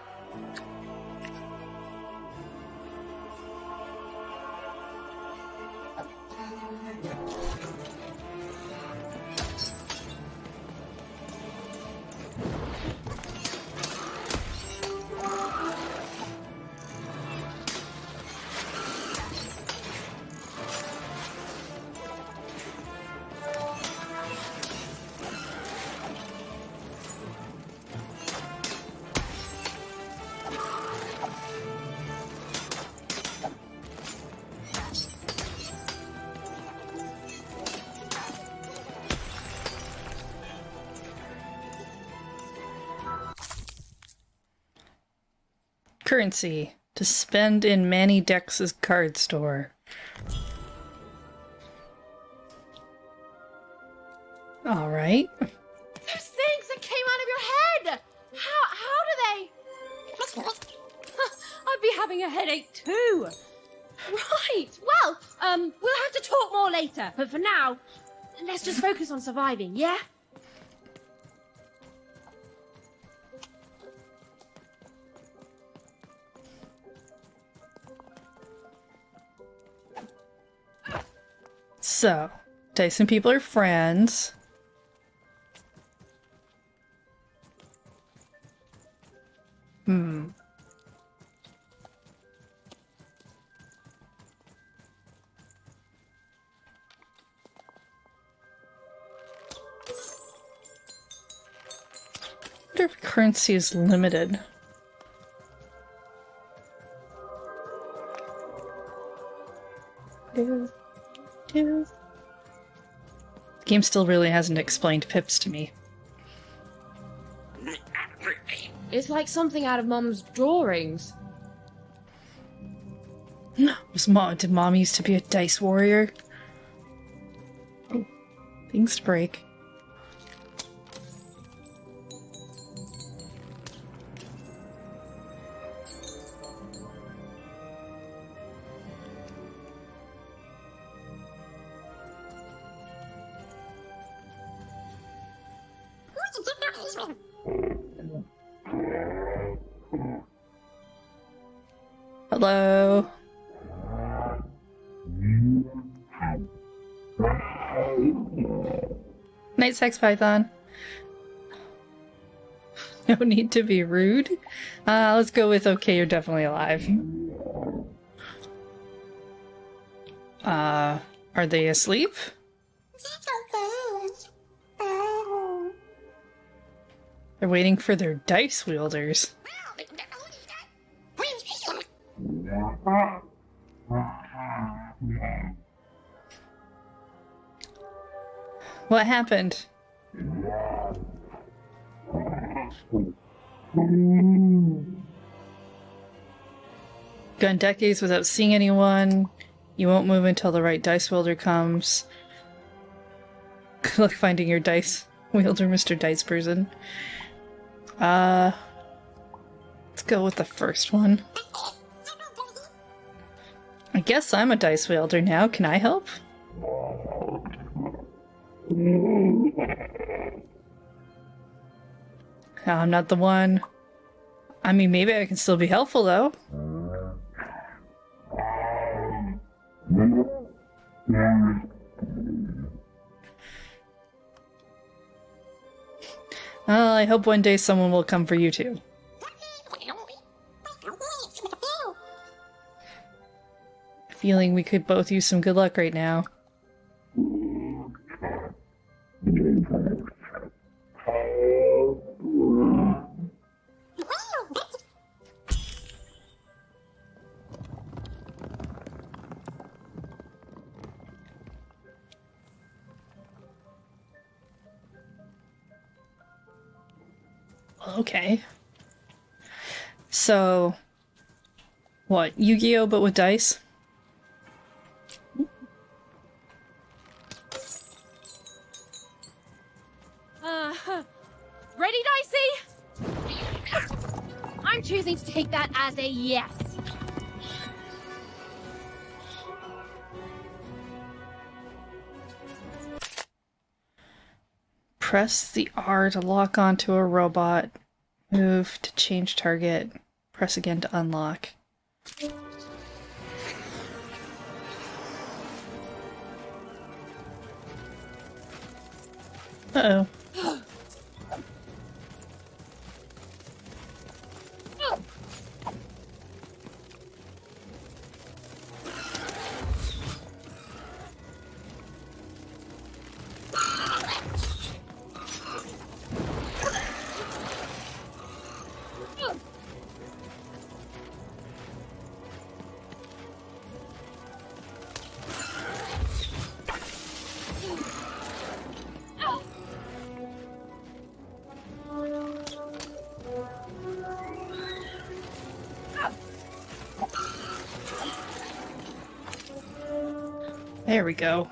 Currency. To spend in Manny Dex's card store. Alright. Those things that came out of your head! How do they... I'd be having a headache too. Right, well, we'll have to talk more later, but for now, let's just focus on surviving, yeah? So, Dyson people are friends. I wonder if currency is limited. The game still really hasn't explained pips to me. It's like something out of Mum's drawings. Did Mom used to be a dice warrior? Oh, things to break. Hello. Night Sex Python. No need to be rude. Let's go with okay, you're definitely alive. Are they asleep? They're waiting for their dice wielders. What happened? Gone decades without seeing anyone. You won't move until the right dice wielder comes. Good luck finding your dice wielder, Mr. Dice Person. Let's go with the first one. I guess I'm a dice wielder now. Can I help? No, I'm not the one. I mean, maybe I can still be helpful, though. Well, I hope one day someone will come for you, too. Feeling we could both use some good luck right now. Okay. So, what, Yu-Gi-Oh but with dice? Ready, Dicey? I'm choosing to take that as a yes. Press the R to lock onto a robot. Move to change target. Press again to unlock. Uh-oh. There we go.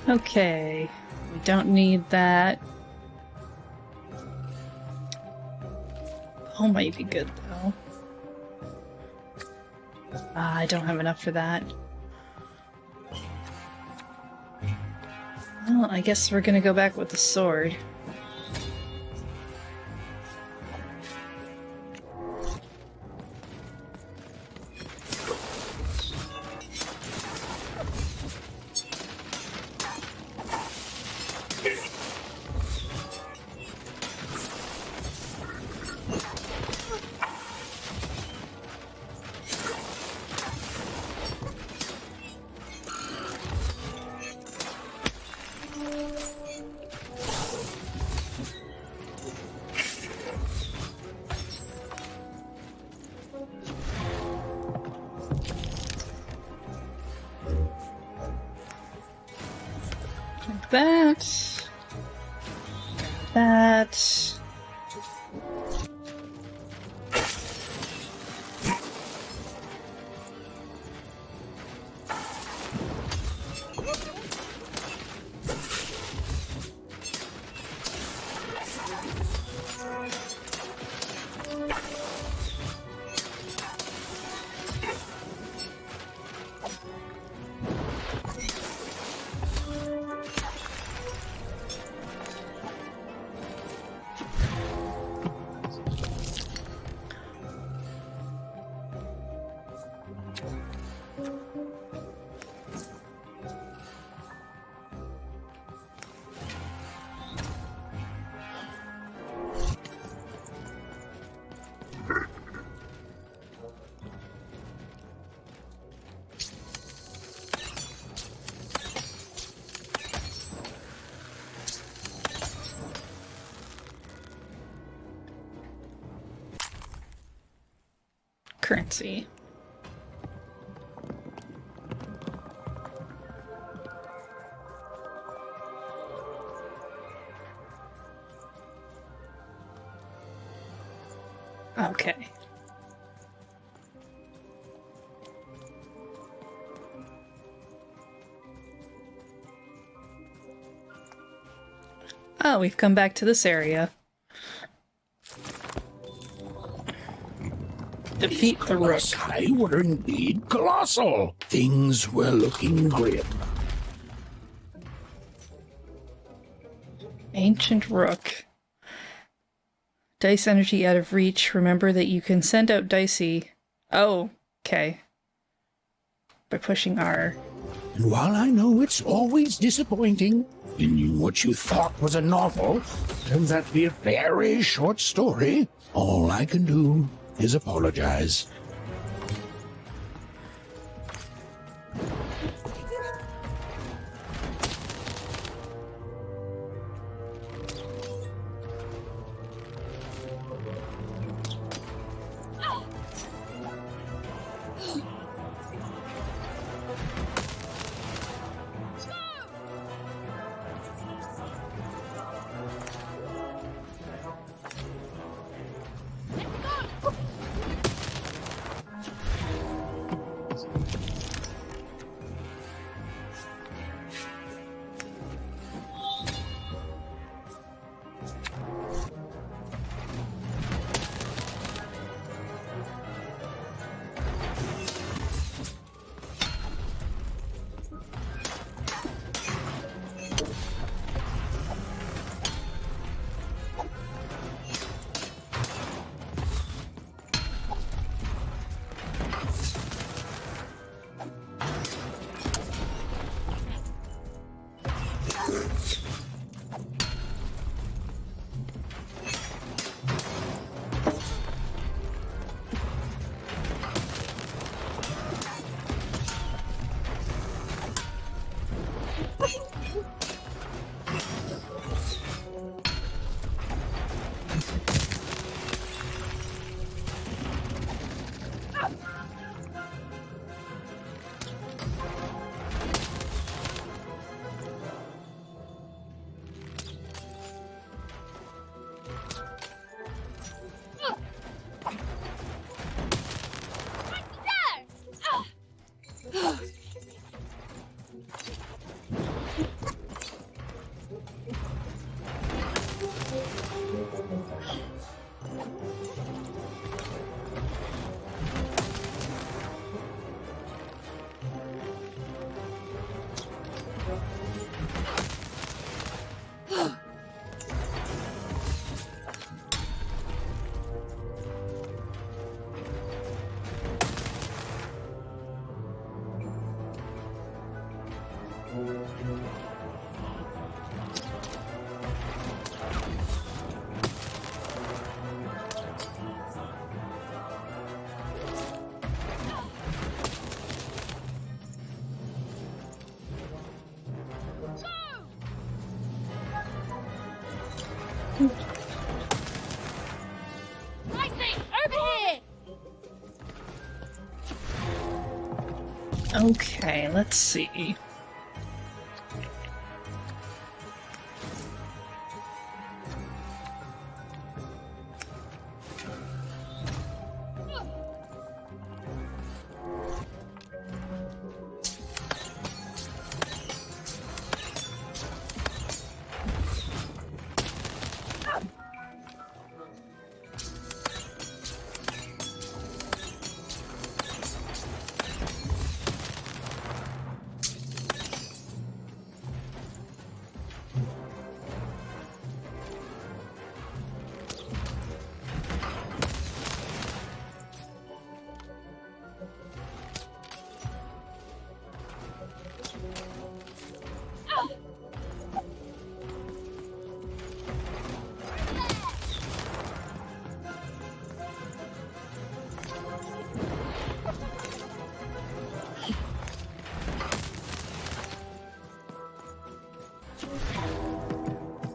Okay, we don't need that. Oh, might be good though. I don't have enough for that. Well, I guess we're gonna go back with the sword. That. That. currency. Okay. Oh, we've come back to this area. Defeat the rook. Colossi were indeed colossal. Things were looking grim. Ancient rook. Dice energy out of reach. Remember that you can send out Dicey. Oh, okay. By pushing R. And while I know it's always disappointing, in what you thought was a novel turns out to be a very short story, all I can do is apologize. Okay, let's see.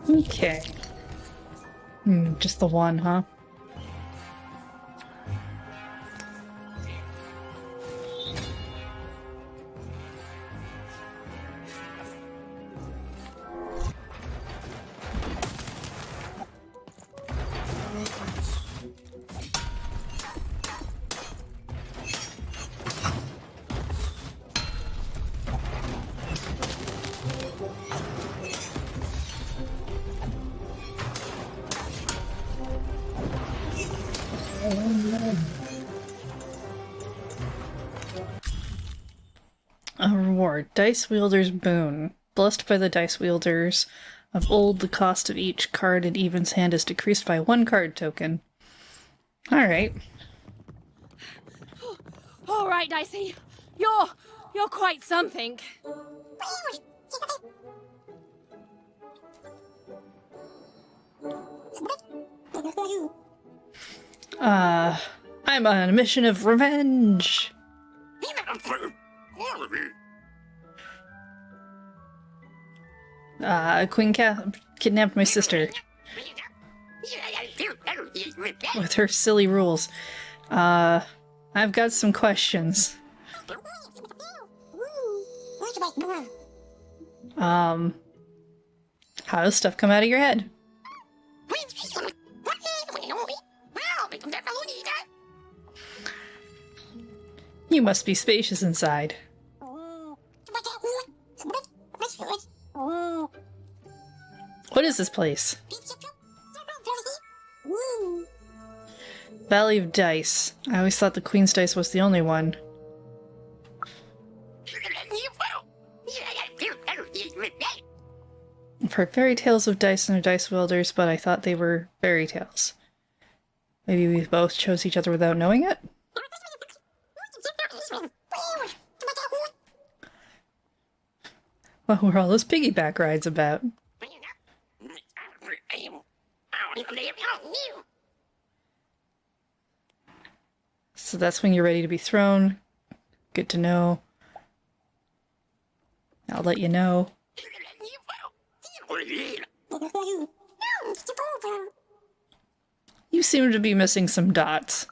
Okay. Just the one, huh? A reward. Dice Wielder's Boon. Blessed by the Dice Wielders of old, the cost of each card in Even's hand is decreased by 1 card token. Alright. All right, Dicey. You're quite something. I'm on a mission of revenge. Queen kidnapped my sister. With her silly rules. I've got some questions. How does stuff come out of your head? You must be spacious inside. What is this place? Valley of Dice. I always thought the Queen's Dice was the only one. I've heard fairy tales of dice and their dice wielders, but I thought they were fairy tales. Maybe we both chose each other without knowing it? What were all those piggyback rides about? So that's when you're ready to be thrown. Good to know. I'll let you know. You seem to be missing some dots.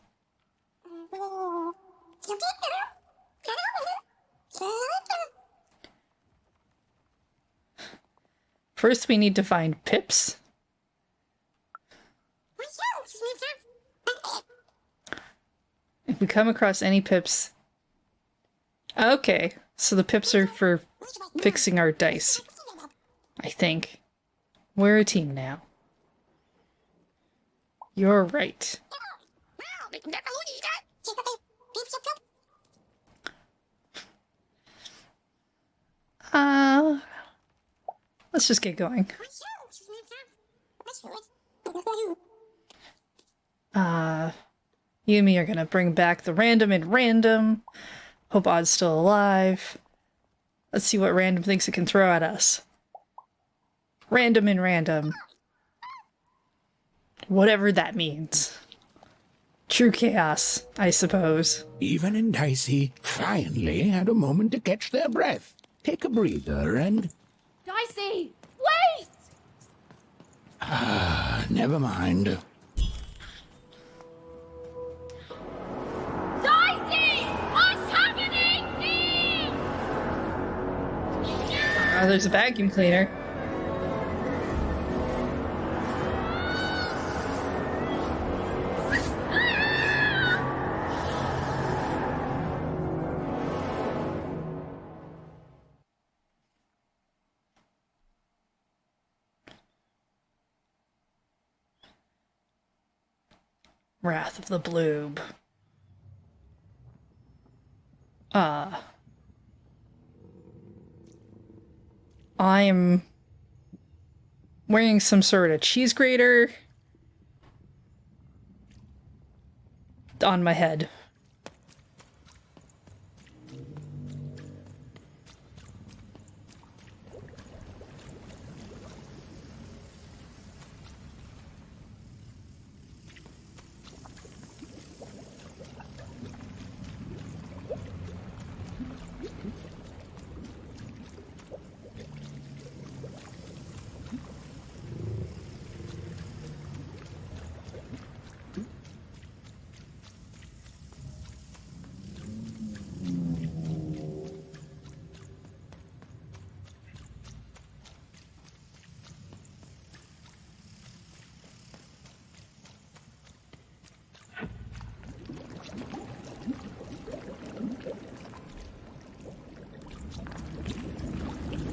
First, we need to find pips. If we come across any pips... Okay, so the pips are for fixing our dice. I think. We're a team now. You're right. Let's just get going. You and me are gonna bring back the random and random. Hope Odd's still alive. Let's see what random thinks it can throw at us. Random and random. Whatever that means. True chaos, I suppose. Even and Dicey finally had a moment to catch their breath. Take a breather and... Dicey! Wait! Never mind. Dicey! What's happening? There's a vacuum cleaner. Wrath of the Bloob. I'm wearing some sort of cheese grater on my head.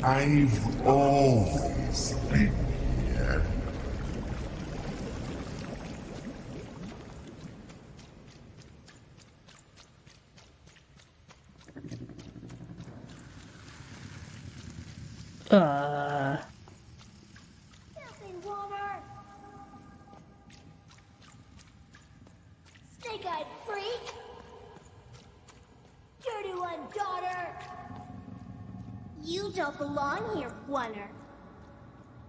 I've always been here. Snake-eyed freak! Dirty one, daughter! You don't belong here, Oner.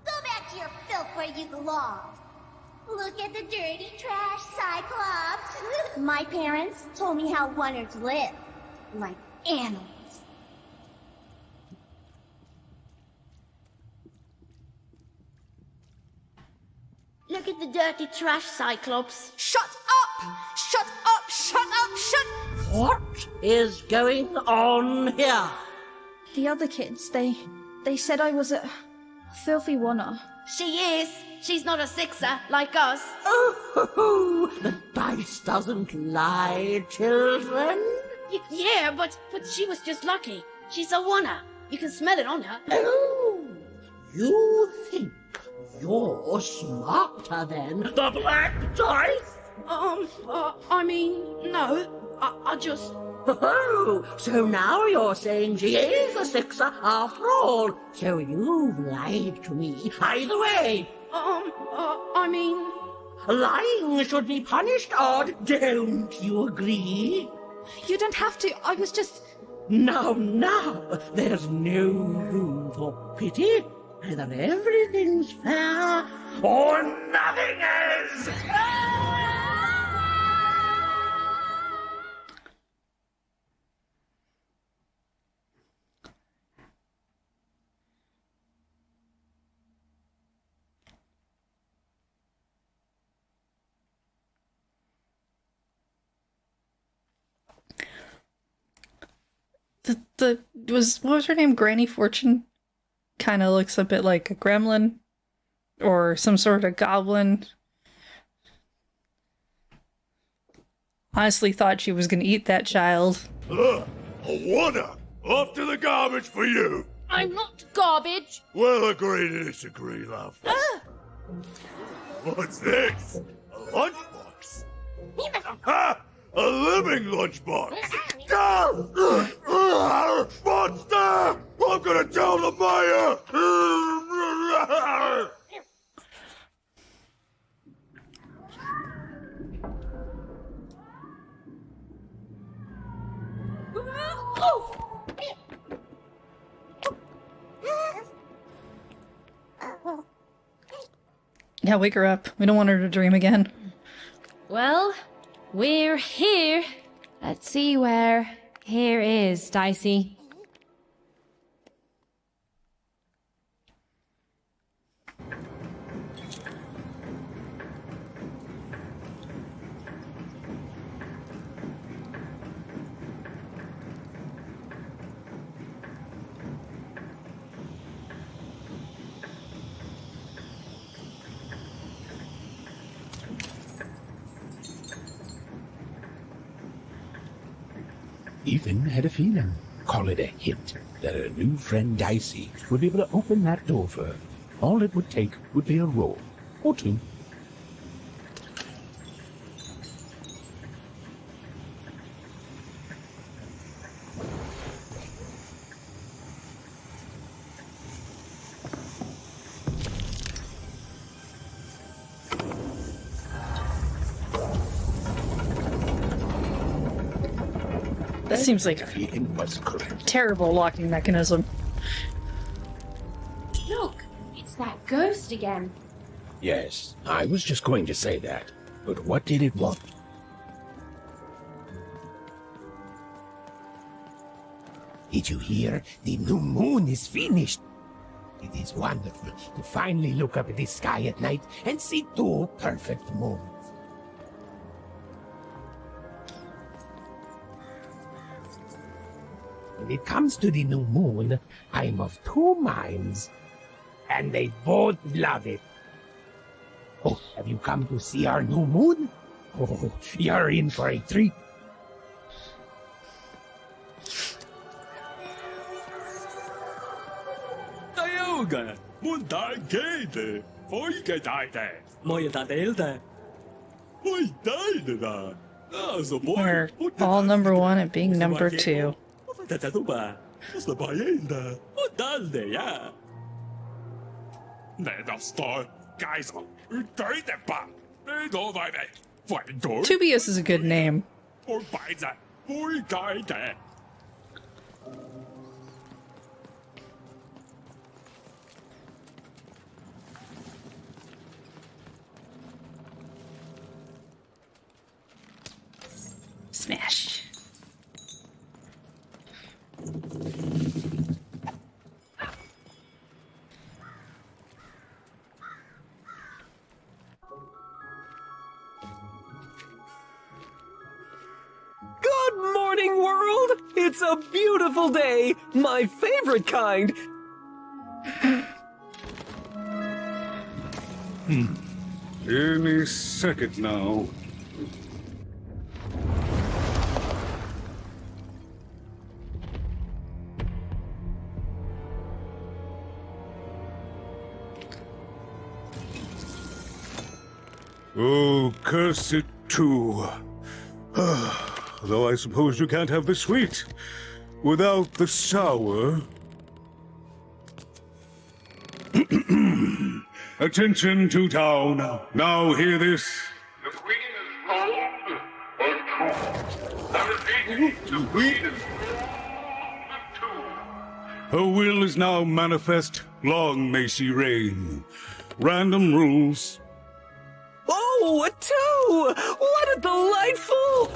Go back to your filth where you belong. Look at the dirty trash, Cyclops. My parents told me how Oners live. Like animals. Look at the dirty trash, Cyclops. Shut up! Shut up! Shut up! Shut... What is going on here? The other kids, they said I was a filthy Oner. She is. She's not a sixer like us. Oh, the dice doesn't lie, children. Yeah, but she was just lucky. She's a Oner. You can smell it on her. Oh, you think you're smarter than the black dice? I mean, no. I just... Oh, so now you're saying she is a sixer after all. So you've lied to me either way. I mean... Lying should be punished, Odd. Don't you agree? You don't have to. I was just... Now, there's no room for pity. Either everything's fair or nothing is. What was her name? Granny Fortune? Kind of looks a bit like a gremlin. Or some sort of goblin. Honestly thought she was gonna eat that child. A Oner! Off to the garbage for you! I'm not garbage. Well, agree to disagree, love. What's this? A lunchbox? Ha! A living lunchbox! Monster! I'm gonna tell the mayor! Yeah, wake her up. We don't want her to dream again. Well, we're here. Let's see where here is, Dicey. Ethan had a feeling, call it a hint, that her new friend Dicey would be able to open that door for her. All it would take would be a roll, or two. That seems like a terrible locking mechanism. Look, it's that ghost again. Yes, I was just going to say that. But what did it want? Did you hear? The new moon is finished. It is wonderful to finally look up at the sky at night and see two perfect moons. When it comes to the new moon, I'm of two minds. And they both love it. Oh, have you come to see our new moon? Oh, you're in for a treat. Tayoga, LunarJade, Folkedide, Moyadadelde, Moidadeda. We're all number one at being number two. Tatuba, Slabayenda, Udalde, ya. Tubius is a good name. Smash. Good morning, world! It's a beautiful day! My favorite kind! Any second now. Oh, curse it too. Though I suppose you can't have the sweet without the sour. Attention to town. Now hear this. The queen is wronged or true. I repeat, the queen is wronged too. Her will is now manifest. Long may she reign. Random rules. Oh, a two! What a delightful...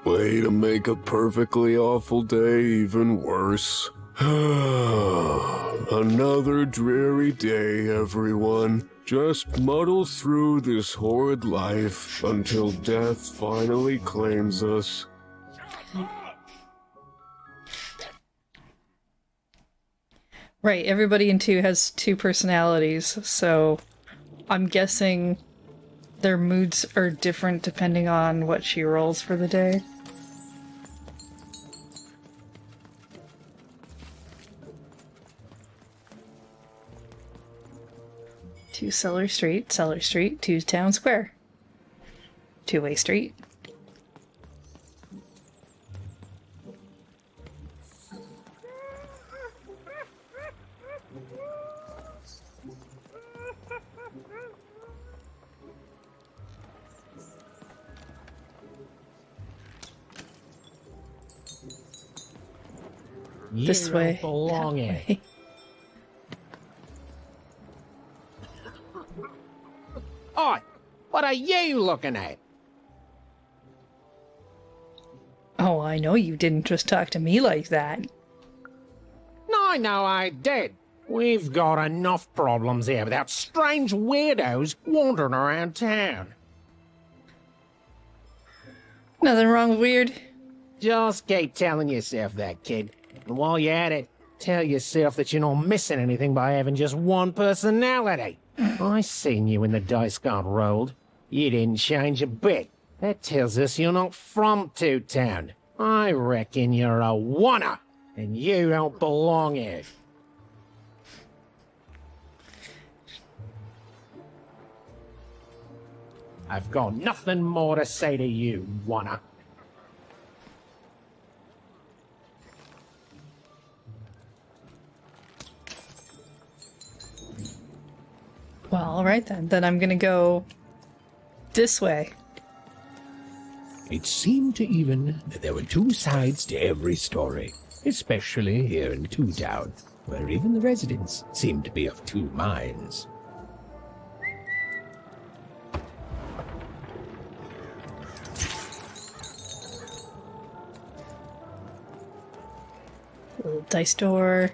Way to make a perfectly awful day even worse. Another dreary day, everyone. Just muddle through this horrid life until death finally claims us. Right, everybody in 2 has 2 personalities, so I'm guessing their moods are different depending on what she rolls for the day. Two Cellar Street, to Town Square. Two-way street. This way. Don't belong here. Oi, what are you looking at? Oh, I know you didn't just talk to me like that. I know I did. We've got enough problems here without strange weirdos wandering around town. Nothing wrong with weird. Just keep telling yourself that, kid. And while you're at it, tell yourself that you're not missing anything by having just one personality. I seen you when the dice got rolled. You didn't change a bit. That tells us you're not from Two Town. I reckon you're a oner, and you don't belong here. I've got nothing more to say to you, oner. Well, alright then. Then I'm gonna go this way. It seemed to even that there were two sides to every story, especially here in Two Town, where even the residents seemed to be of two minds. Little dice door.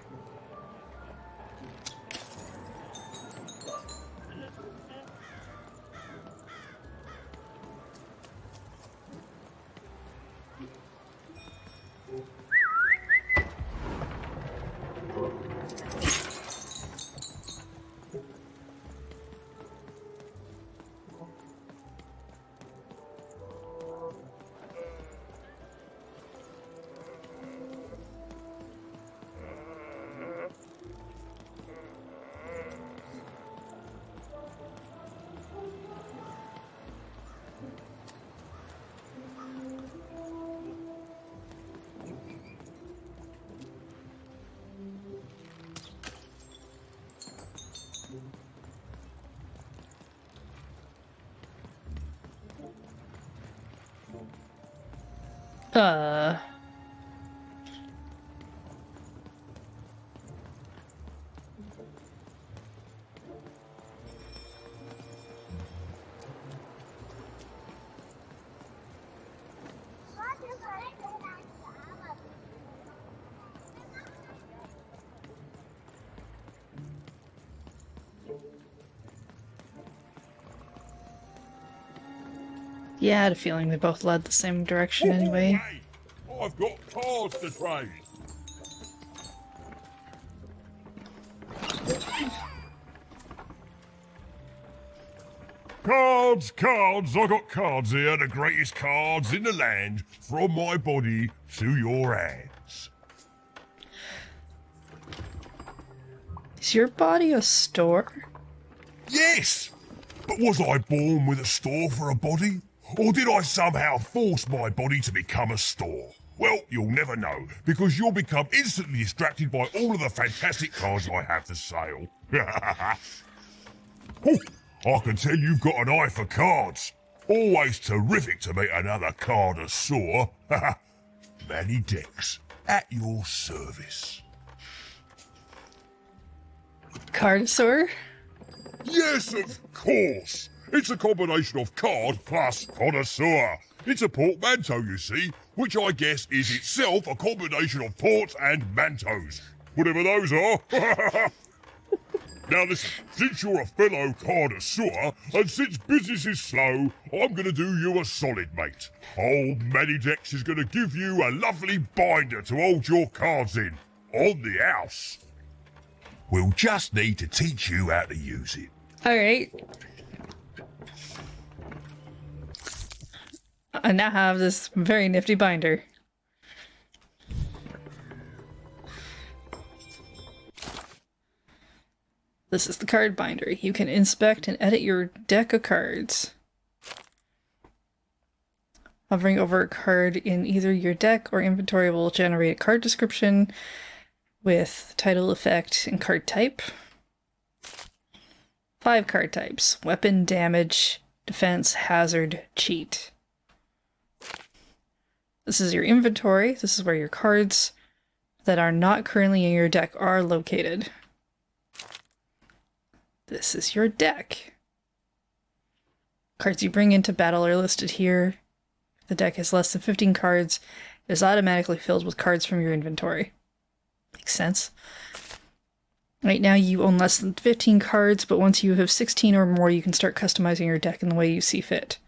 Uh... Yeah, I had a feeling they both led the same direction anyway. I've got cards to trade. Cards, cards, I got cards here, the greatest cards in the land, from my body to your hands. Is your body a store? Yes! But was I born with a store for a body? Or did I somehow force my body to become a store? Well, you'll never know, because you'll become instantly distracted by all of the fantastic cards I have for sale. Oh, I can tell you've got an eye for cards. Always terrific to meet another connoisseur. Manny Dex, at your service. Cardosaur? Yes, of course. It's a combination of card plus connoisseur. It's a portmanteau, you see, which I guess is itself a combination of ports and mantos. Whatever those are. Now listen, since you're a fellow connoisseur, and since business is slow, I'm going to do you a solid, mate. Old Manidex is going to give you a lovely binder to hold your cards in, on the house. We'll just need to teach you how to use it. Alright. I now have this very nifty binder. This is the card binder. You can inspect and edit your deck of cards. Hovering over a card in either your deck or inventory will generate a card description with title, effect, and card type. 5 card types: weapon, damage, defense, hazard, cheat. This is your inventory. This is where your cards that are not currently in your deck are located. This is your deck. Cards you bring into battle are listed here. If the deck has less than 15 cards, it is automatically filled with cards from your inventory. Makes sense. Right now you own less than 15 cards, but once you have 16 or more, you can start customizing your deck in the way you see fit.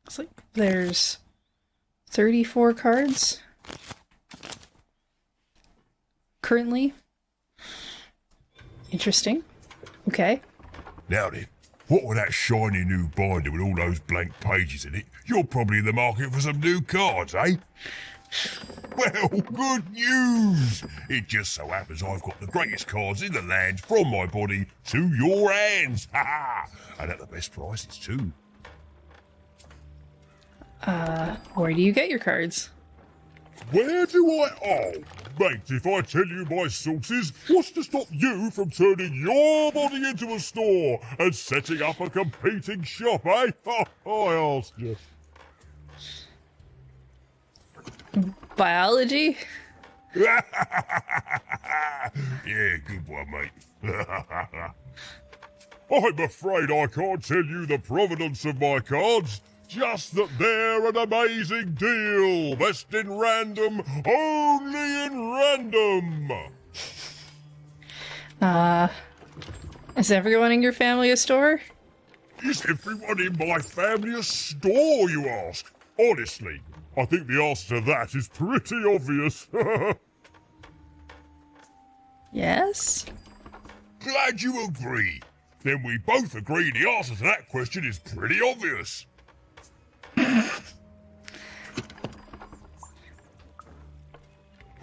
Looks like there's 34 cards currently. Interesting. Okay. Now then, what with that shiny new binder with all those blank pages in it, you're probably in the market for some new cards, eh? Well, good news! It just so happens I've got the greatest cards in the land from my body to your hands. Ha ha! And at the best prices too. Where do you get your cards? Where do I... Oh, mate, if I tell you my sources, what's to stop you from turning your body into a store and setting up a competing shop, eh? Oh, I asked you. Biology? Yeah, good one, mate. I'm afraid I can't tell you the provenance of my cards. Just that they're an amazing deal. Best in random, only in random. Is everyone in your family a store? Is everyone in my family a store, you ask? Honestly, I think the answer to that is pretty obvious. Yes? Glad you agree. Then we both agree the answer to that question is pretty obvious.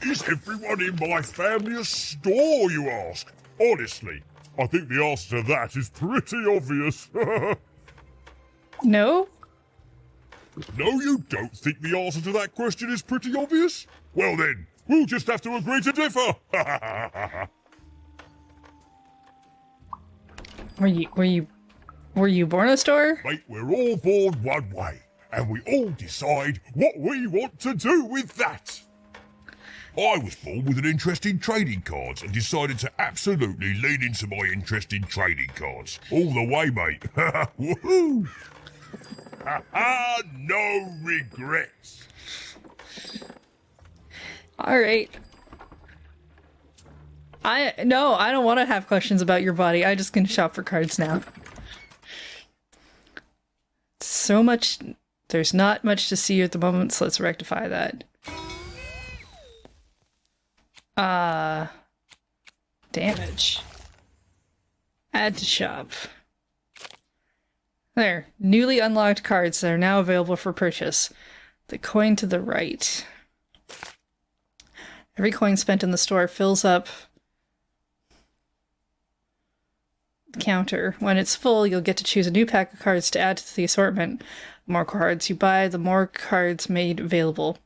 Is everyone in my family a store, you ask? Honestly, I think the answer to that is pretty obvious. No? No, you don't think the answer to that question is pretty obvious? Well then, we'll just have to agree to differ. Were you born a store? Mate, we're all born one way, and we all decide what we want to do with that. I was born with an interest in trading cards and decided to absolutely lean into my interest in trading cards. All the way, mate. Woohoo! No regrets. All right. I don't want to have questions about your body. I just can shop for cards now. So much. There's not much to see at the moment, so let's rectify that. Damage. Add to shop. There. Newly unlocked cards that are now available for purchase. The coin to the right. Every coin spent in the store fills up the counter. When it's full, you'll get to choose a new pack of cards to add to the assortment. The more cards you buy, the more cards made available.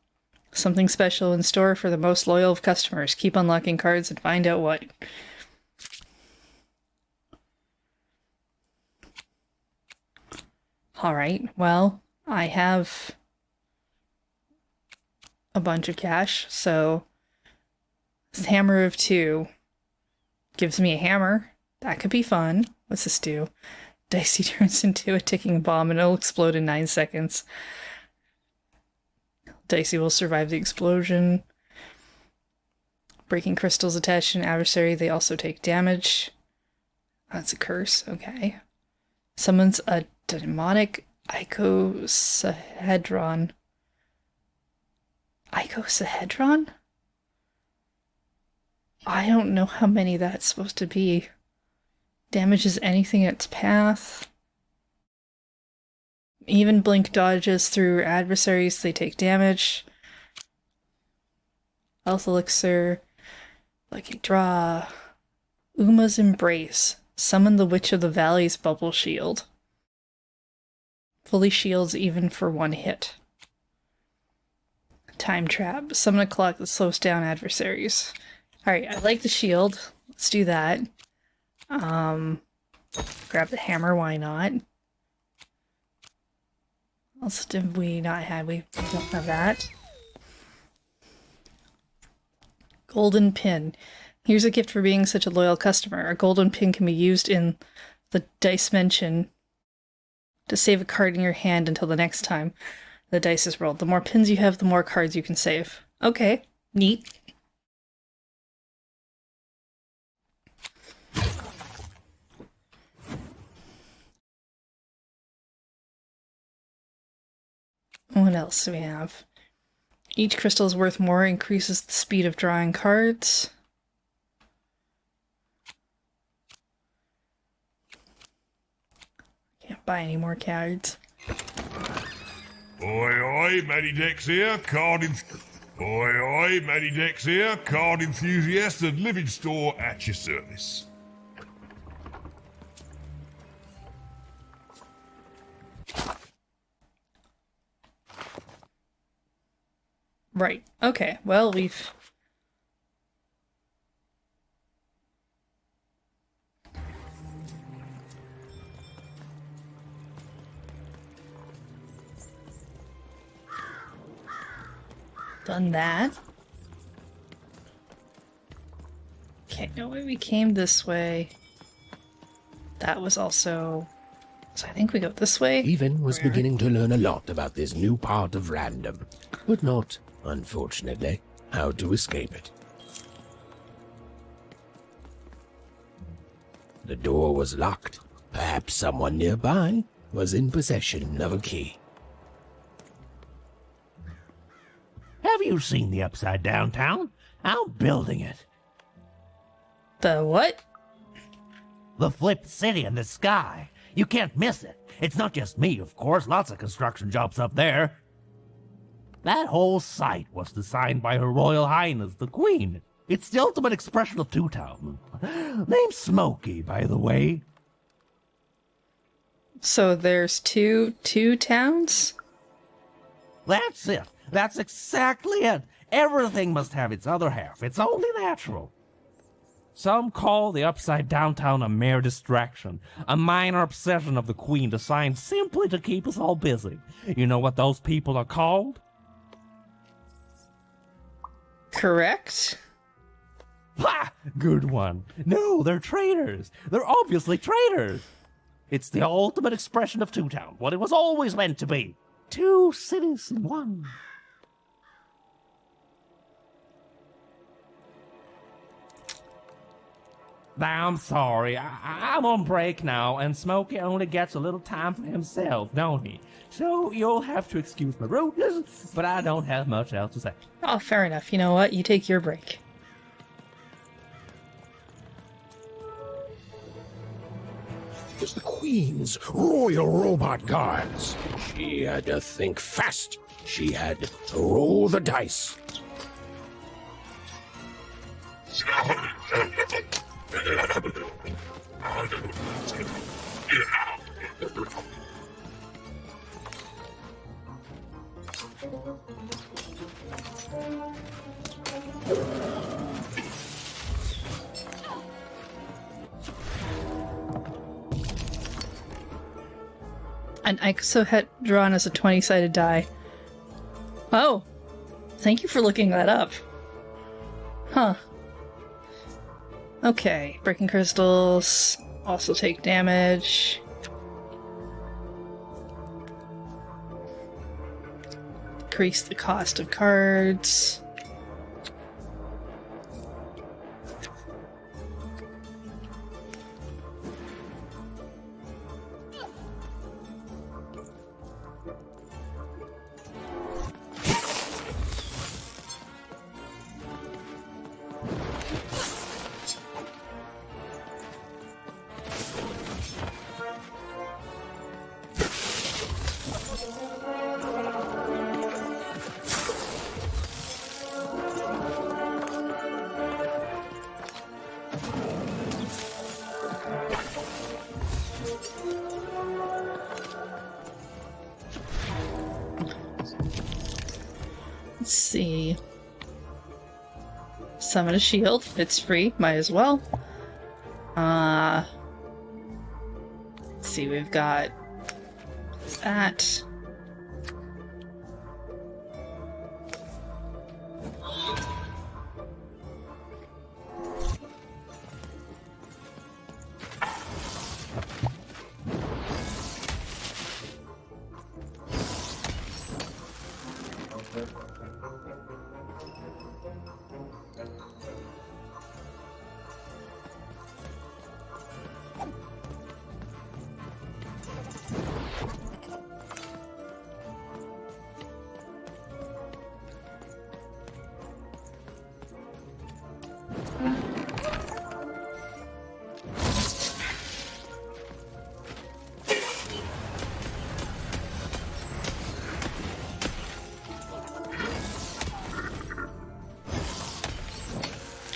Something special in store for the most loyal of customers. Keep unlocking cards and find out what. Alright, well, I have a bunch of cash, so this hammer of 2 gives me a hammer. That could be fun. What's this do? Dicey turns into a ticking bomb and it'll explode in 9 seconds. Dicey will survive the explosion. Breaking crystals attached to an adversary, they also take damage. That's a curse, okay. Summons a demonic icosahedron. Icosahedron? I don't know how many that's supposed to be. Damages anything in its path. Even blink dodges through adversaries, they take damage. Health elixir. Lucky draw. Uma's Embrace. Summon the Witch of the Valley's bubble shield. Fully shields even for 1 hit. Time trap. Summon a clock that slows down adversaries. Alright, I like the shield. Let's do that. Grab the hammer, why not? What else did we not have? We don't have that. Golden pin. Here's a gift for being such a loyal customer. A golden pin can be used in the dice mention to save a card in your hand until the next time the dice is rolled. The more pins you have, the more cards you can save. Okay, neat. What else do we have? Each crystal is worth more, increases the speed of drawing cards. Can't buy any more cards. Oi, oi, Matty Dex here, card enthusiast and living store at your service. Right. Okay. Well, we've... done that. Okay, no way we came this way. That was also... So I think we go this way. Even was beginning to learn a lot about this new part of random, but not, unfortunately, how to escape it. The door was locked. Perhaps someone nearby was in possession of a key. Have you seen the Upside Down Town? I'm building it. The what? The flipped city in the sky. You can't miss it. It's not just me, of course. Lots of construction jobs up there. That whole site was designed by Her Royal Highness, the Queen. It's the ultimate expression of Two Town. Name's Smokey, by the way. So there's two towns? That's it. That's exactly it. Everything must have its other half. It's only natural. Some call the Upside Downtown a mere distraction, a minor obsession of the Queen designed simply to keep us all busy. You know what those people are called? Correct. Ha! Good one. No, they're traitors. They're obviously traitors. It's the ultimate expression of Two Town, what it was always meant to be. Two cities in one. I'm sorry, I'm on break now, and Smokey only gets a little time for himself, don't he? So you'll have to excuse my rudeness, but I don't have much else to say. Oh, fair enough. You know what? You take your break. It's the Queen's Royal Robot Guards. She had to think fast. She had to roll the dice. And I also had drawn as a 20-sided die. Oh, thank you for looking that up. Huh. Okay, breaking crystals also take damage. Decrease the cost of cards. Let's see. Summon a shield. It's free. Might as well. Let's see. We've got that.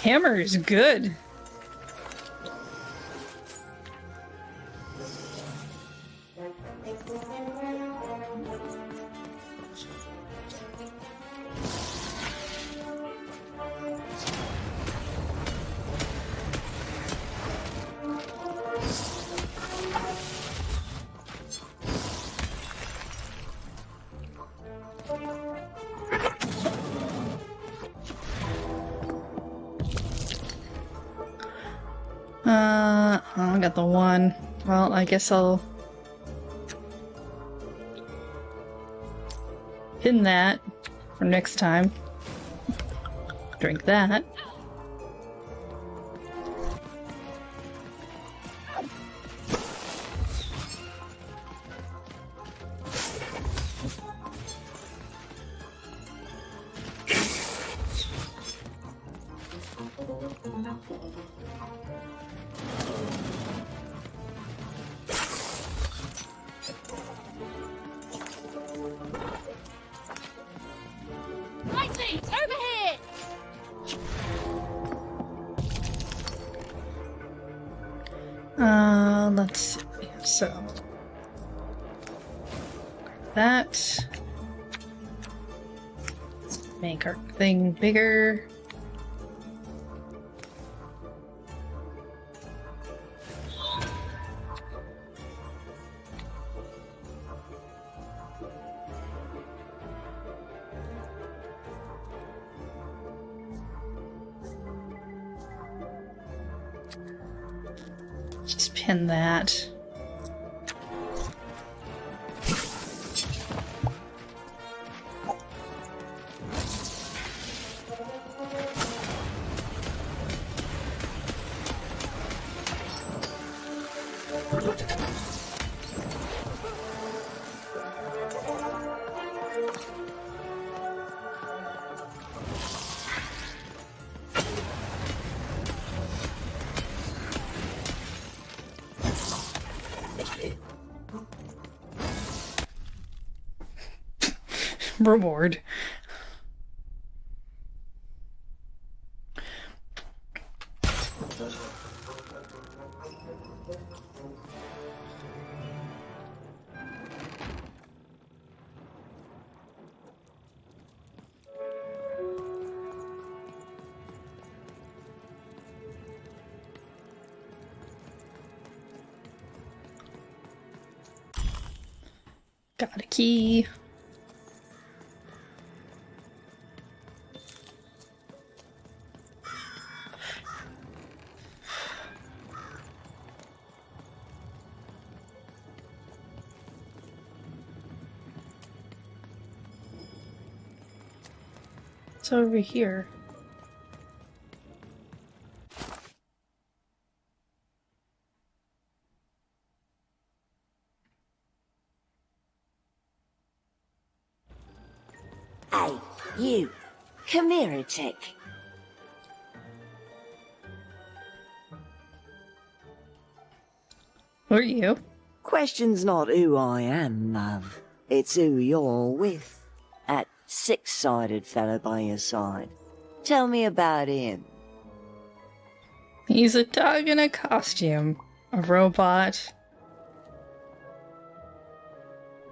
Hammer is good. I got the one. Well, I guess I'll pin that for next time. Drink that. Dicey, over here! Let's see. So that. Make our thing bigger. Just pin that. Reward. Got a key. It's over here. Hey, you. Come here a tick. Who are you? Question's not who I am, love. It's who you're with. That six-sided fellow by your side. Tell me about him. He's a dog in a costume. A robot.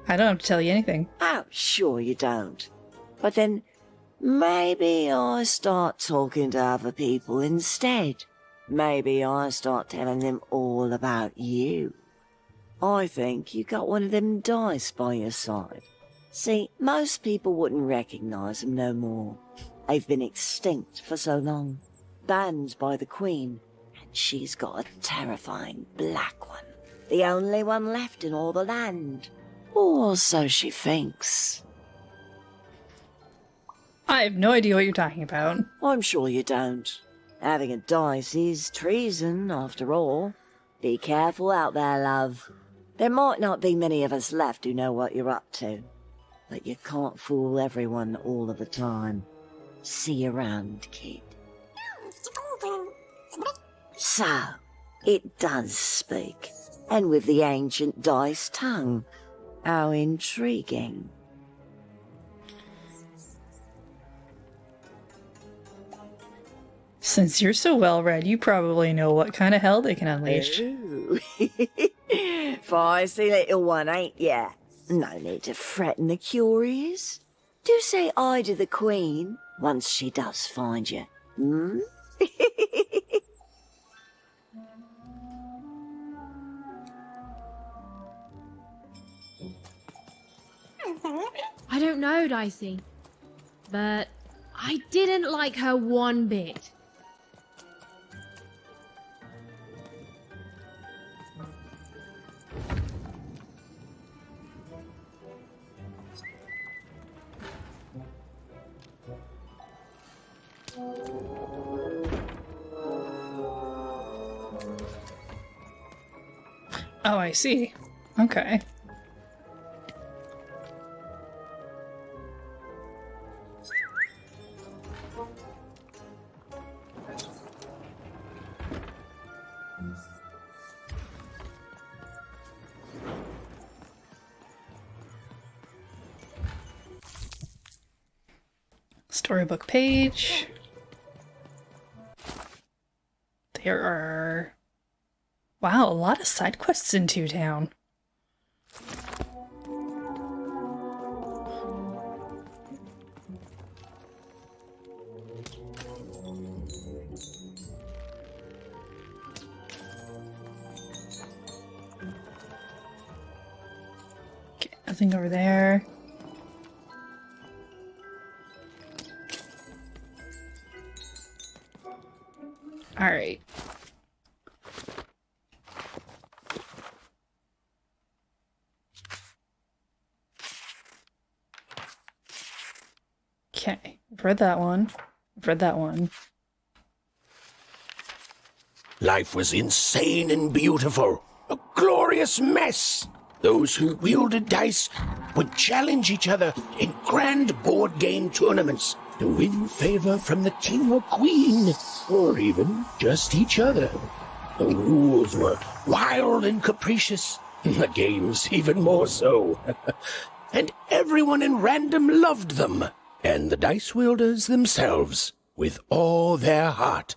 I don't have to tell you anything. Oh, sure you don't. But then, maybe I start talking to other people instead. Maybe I start telling them all about you. I think you got one of them dice by your side. See, most people wouldn't recognize them no more. They've been extinct for so long. Banned by the Queen. And she's got a terrifying black one. The only one left in all the land. Or so she thinks. I have no idea what you're talking about. I'm sure you don't. Having a dice is treason, after all. Be careful out there, love. There might not be many of us left who know what you're up to. But you can't fool everyone all of the time. See you around, kid. So, it does speak. And with the ancient dice tongue. How intriguing. Since you're so well read, you probably know what kind of hell they can unleash. Ooh. Feisty little one, ain't ya? No need to threaten the curious. Do say I to the Queen once she does find you. Hmm? I don't know, Dicey, but I didn't like her one bit. Oh, I see. Okay. Storybook page. There are... Wow, a lot of side quests in Two Town. Nothing over there. Alright. Okay, I've read that one. I've read that one. Life was insane and beautiful. A glorious mess. Those who wielded dice would challenge each other in grand board game tournaments to win favor from the king or queen, or even just each other. The rules were wild and capricious, the games even more so. And everyone in random loved them, and the dice wielders themselves, with all their heart.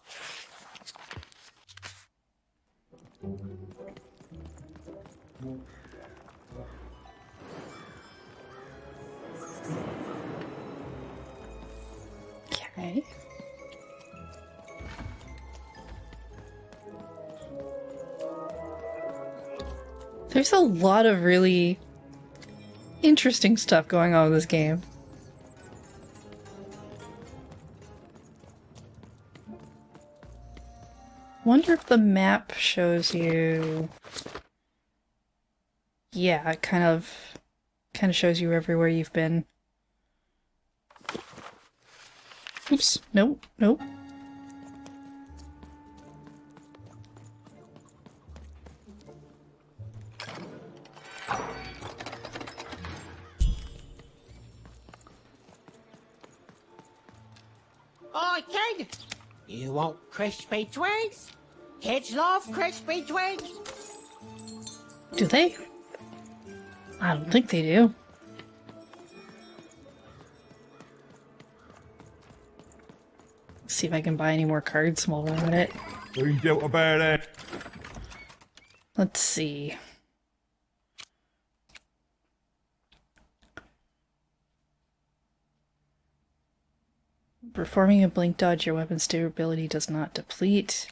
Okay. There's a lot of really interesting stuff going on with this game. Wonder if the map shows you... Yeah, it kind of shows you everywhere you've been. Oops. Nope. Nope. Oi, kid! You want crispy twigs? Kids love crispy twigs. Do they? I don't think they do. See if I can buy any more cards while we're at it. What you do about that? Let's see. Performing a blink dodge, your weapon's durability does not deplete.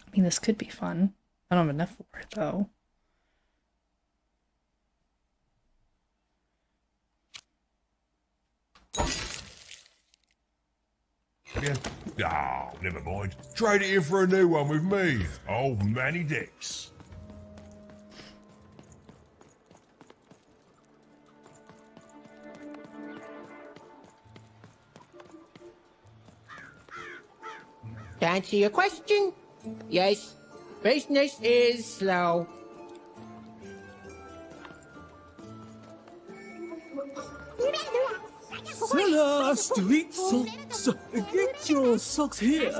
I mean, this could be fun. I don't have enough for it, though. Yeah. Oh, never mind. Trade it in for a new one with me. Old Manny Dix. To answer your question, yes, business is slow. Seller street socks. Get your socks here.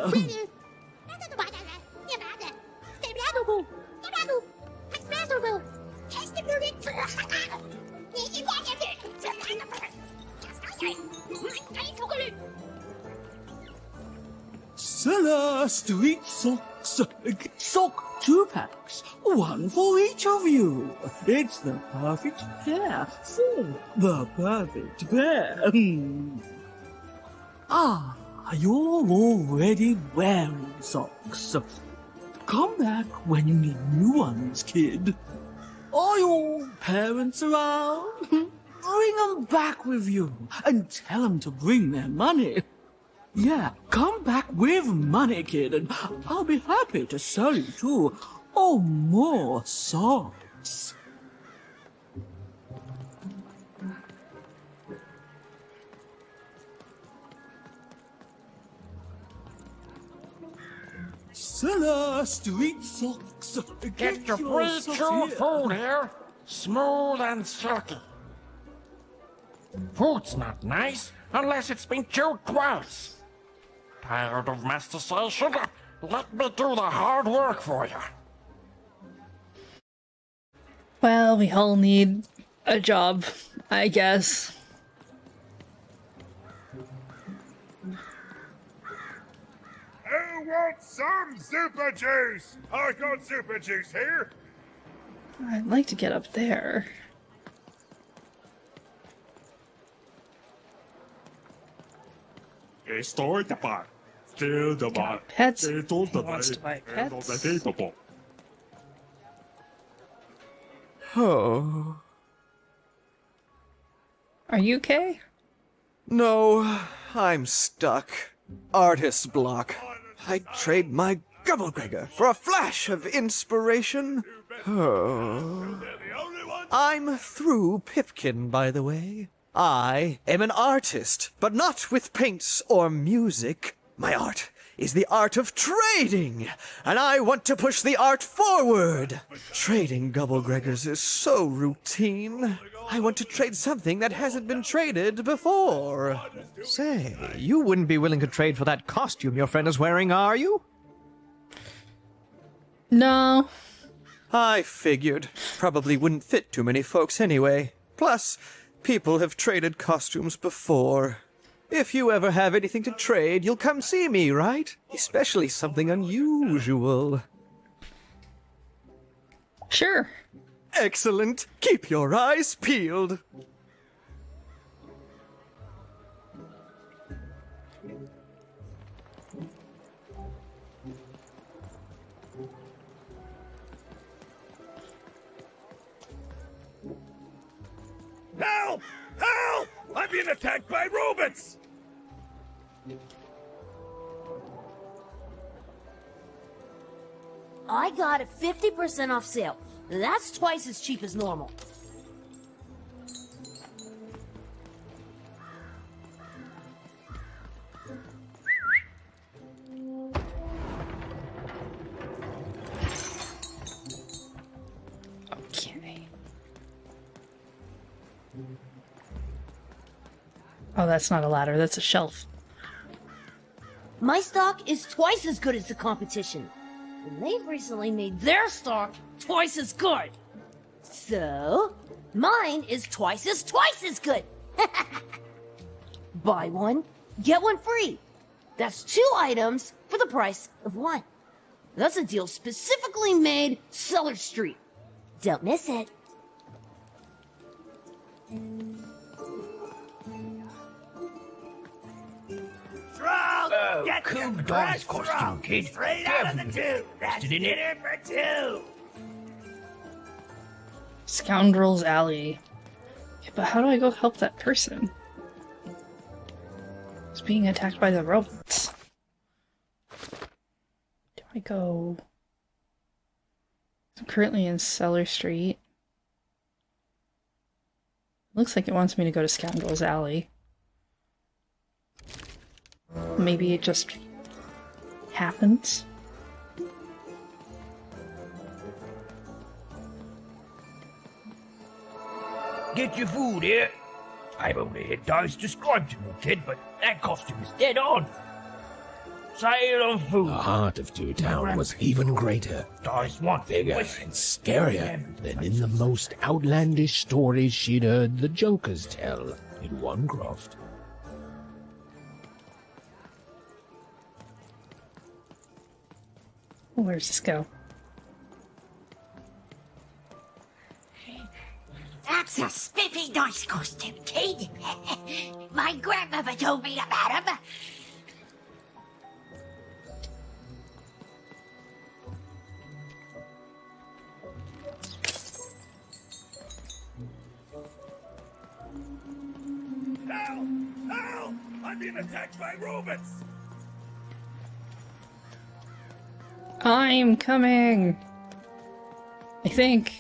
Seller street socks. Sock 2-packs. One for each of you. It's the perfect pair for the perfect pair. Ah, you're already wearing socks. Come back when you need new ones, kid. Are your parents around? Bring them back with you and tell them to bring their money. Yeah, come back with money, kid, and I'll be happy to sell you 2 or more socks. Seller street socks. Get your socks pre-chewed food here, smooth and silky. Food's not nice unless it's been chewed twice. Tired of mastication? Let me do the hard work for you. Well, we all need a job, I guess. Who wants some super juice? I got super juice here. I'd like to get up there. Estoy tapar. Pets? He wants to buy pets? Oh. Are you okay? No, I'm stuck. Artist's block. I'd trade my Gubblegregor for a flash of inspiration. Oh. I'm through Pipkin, by the way. I am an artist, but not with paints or music. My art is the art of trading, and I want to push the art forward. Trading Gubblegregors is so routine. I want to trade something that hasn't been traded before. Say, you wouldn't be willing to trade for that costume your friend is wearing, are you? No. I figured. Probably wouldn't fit too many folks anyway. Plus, people have traded costumes before. If you ever have anything to trade, you'll come see me, right? Especially something unusual. Sure. Excellent. Keep your eyes peeled. Help! Help! I'm being attacked by robots! I got a 50% off sale. That's twice as cheap as normal. Okay. Oh, that's not a ladder, that's a shelf. My stock is twice as good as the competition. And they've recently made their stock twice as good. So, mine is twice as good. Buy one, get one free. That's 2 items for the price of 1. That's a deal specifically made Cellar Street. Don't miss it. Oh, cool dog's costume, kid. Straight out of the tube. That's Interested in it? dinner for 2. Scoundrel's Alley. Yeah, but how do I go help that person? It's being attacked by the robots. Do I go... I'm currently in Cellar Street. Looks like it wants me to go to Scoundrel's Alley. Maybe it just happens. Get your food here. I've only had Dice described to me, kid, but that costume is dead on. Sale of food. The heart of Two Town was even greater, Dice want bigger, whisked. and scarier than in the most outlandish stories she'd heard the Junkers tell in Onecroft. Where's this go? That's a spiffy nice costume, kid. My grandmother told me about him. Help! Help! I'm being attacked by robots! I'm coming! I think.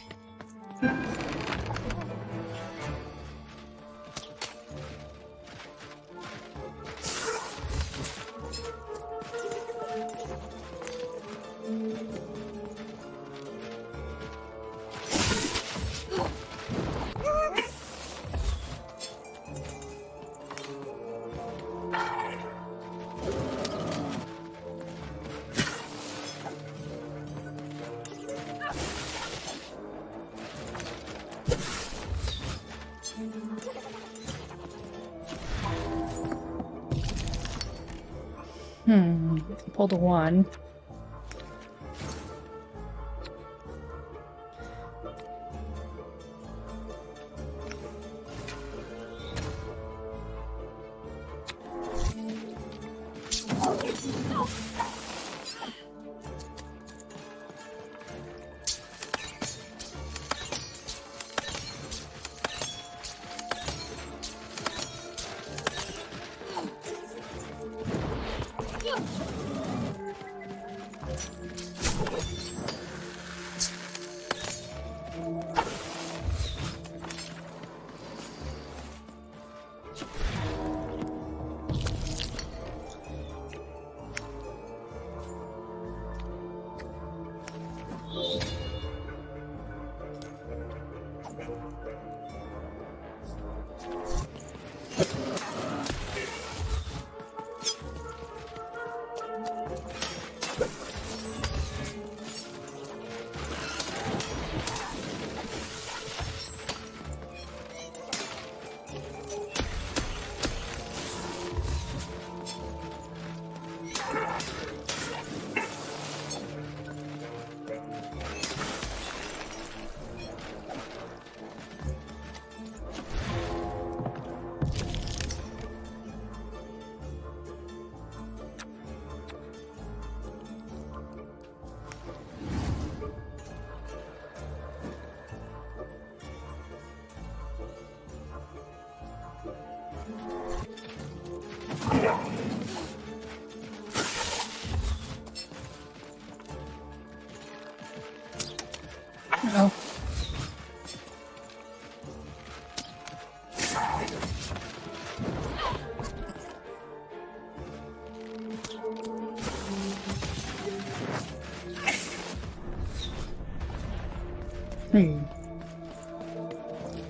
Pulled a 1. No.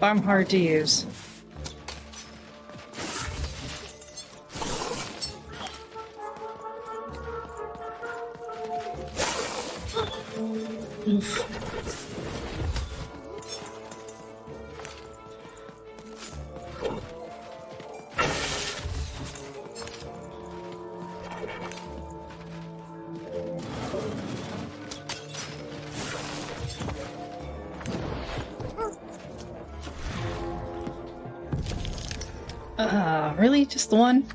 I'm hard to use. Oof. Really? Just the one?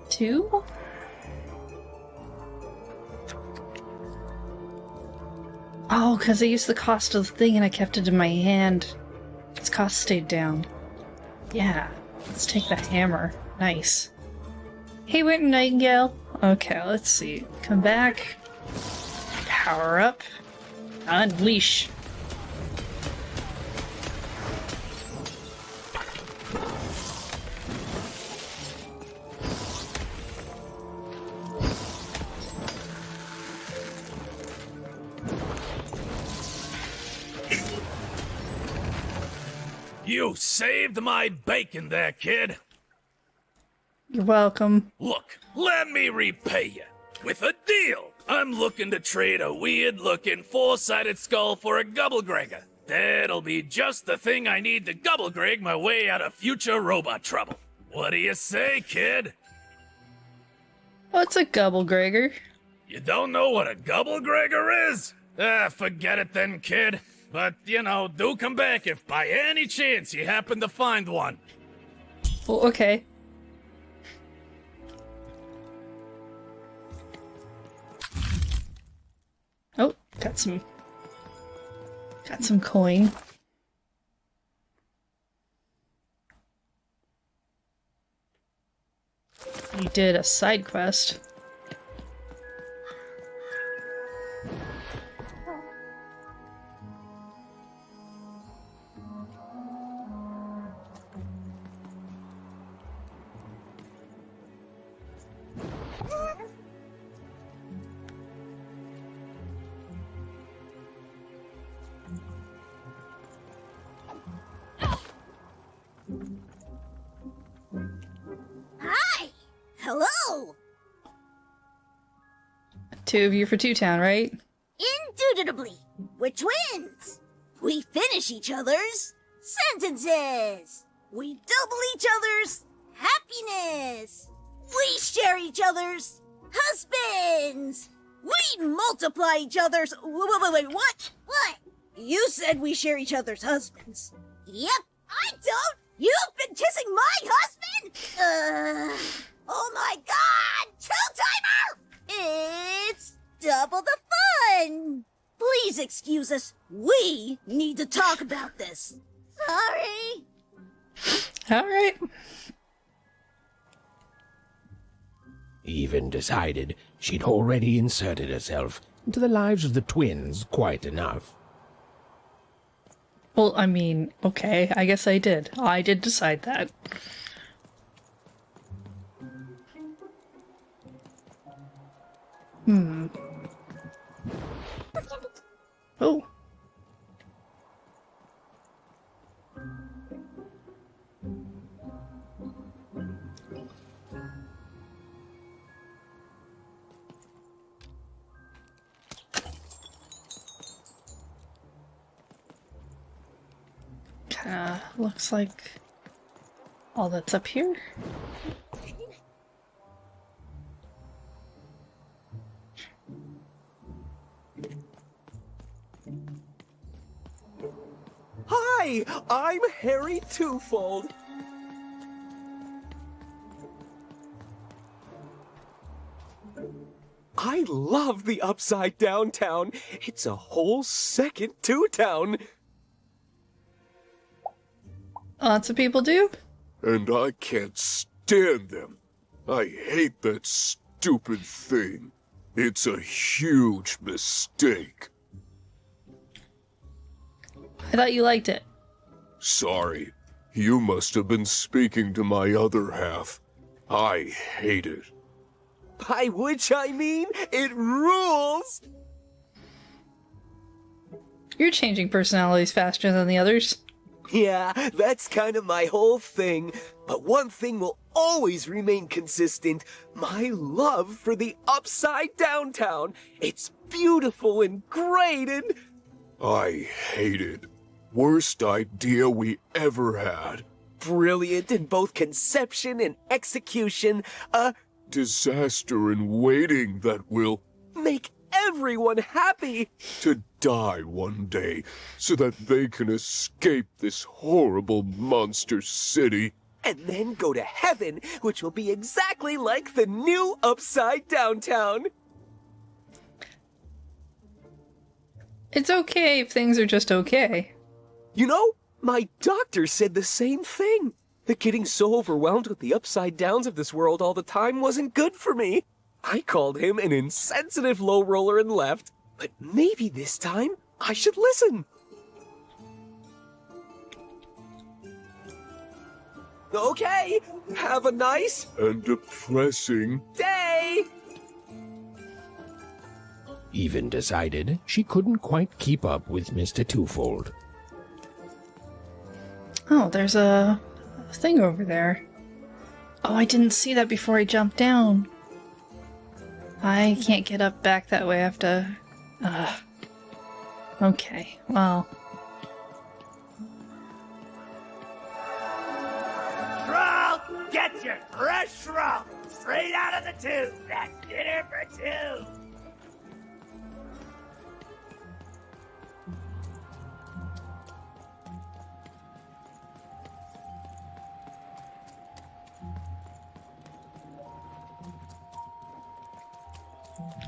Two? Oh, because I used the cost of the thing and I kept it in my hand. Its cost stayed down. Yeah, let's take the hammer. Nice. Hey, Winter Nightingale. Okay, let's see. Come back. Power up. Unleash. You saved my bacon there, kid. You're welcome. Look, let me repay you with a deal. I'm looking to trade a weird-looking four-sided skull for a Gubblegregger. That'll be just the thing I need to Gubblegreg my way out of future robot trouble. What do you say, kid? What's a Gubblegregger? You don't know what a Gubblegregger is? Forget it then, kid. But, you know, do come back if by any chance you happen to find one. Well, okay. Oh, got some coin. You did a side quest. Hi! Hello! Two of you for Two Town, right? Indubitably, we're twins. We finish each other's sentences. We double each other's happiness. We share each other's husbands. We multiply each other's... Wait, what? What? You said we share each other's husbands. Yep. I don't. You've been kissing my husband? Oh my god! Two-timer! It's double the fun! Please excuse us. We need to talk about this. Sorry. Alright. Even decided she'd already inserted herself into the lives of the twins quite enough. Well, I mean, okay, I guess I did. I did decide that. Oh. Kinda looks like all that's up here. Hi, I'm Harry Twofold. I love the Upside Down Town. It's a whole second Two Town. Lots of people do? And I can't stand them. I hate that stupid thing. It's a huge mistake. I thought you liked it. Sorry, you must have been speaking to my other half. I hate it. By which I mean, it rules! You're changing personalities faster than the others. Yeah, that's kind of my whole thing. But one thing will always remain consistent. My love for the Upside Down Town. It's beautiful and great and... I hate it. Worst idea we ever had. Brilliant in both conception and execution. A disaster in waiting that will make everyone happy. To die one day so that they can escape this horrible monster city. And then go to heaven, which will be exactly like the new Upside Down Town. It's okay if things are just okay. You know, my doctor said the same thing. That getting so overwhelmed with the upside downs of this world all the time wasn't good for me. I called him an insensitive low roller and left. But maybe this time I should listen. Okay, have a nice and depressing day. Even decided she couldn't quite keep up with Mr. Twofold. Oh, there's a thing over there. Oh, I didn't see that before I jumped down. I can't get up back that way. I have to... Okay, well... Shroud, get your fresh shroud straight out of the tube. That's dinner for two.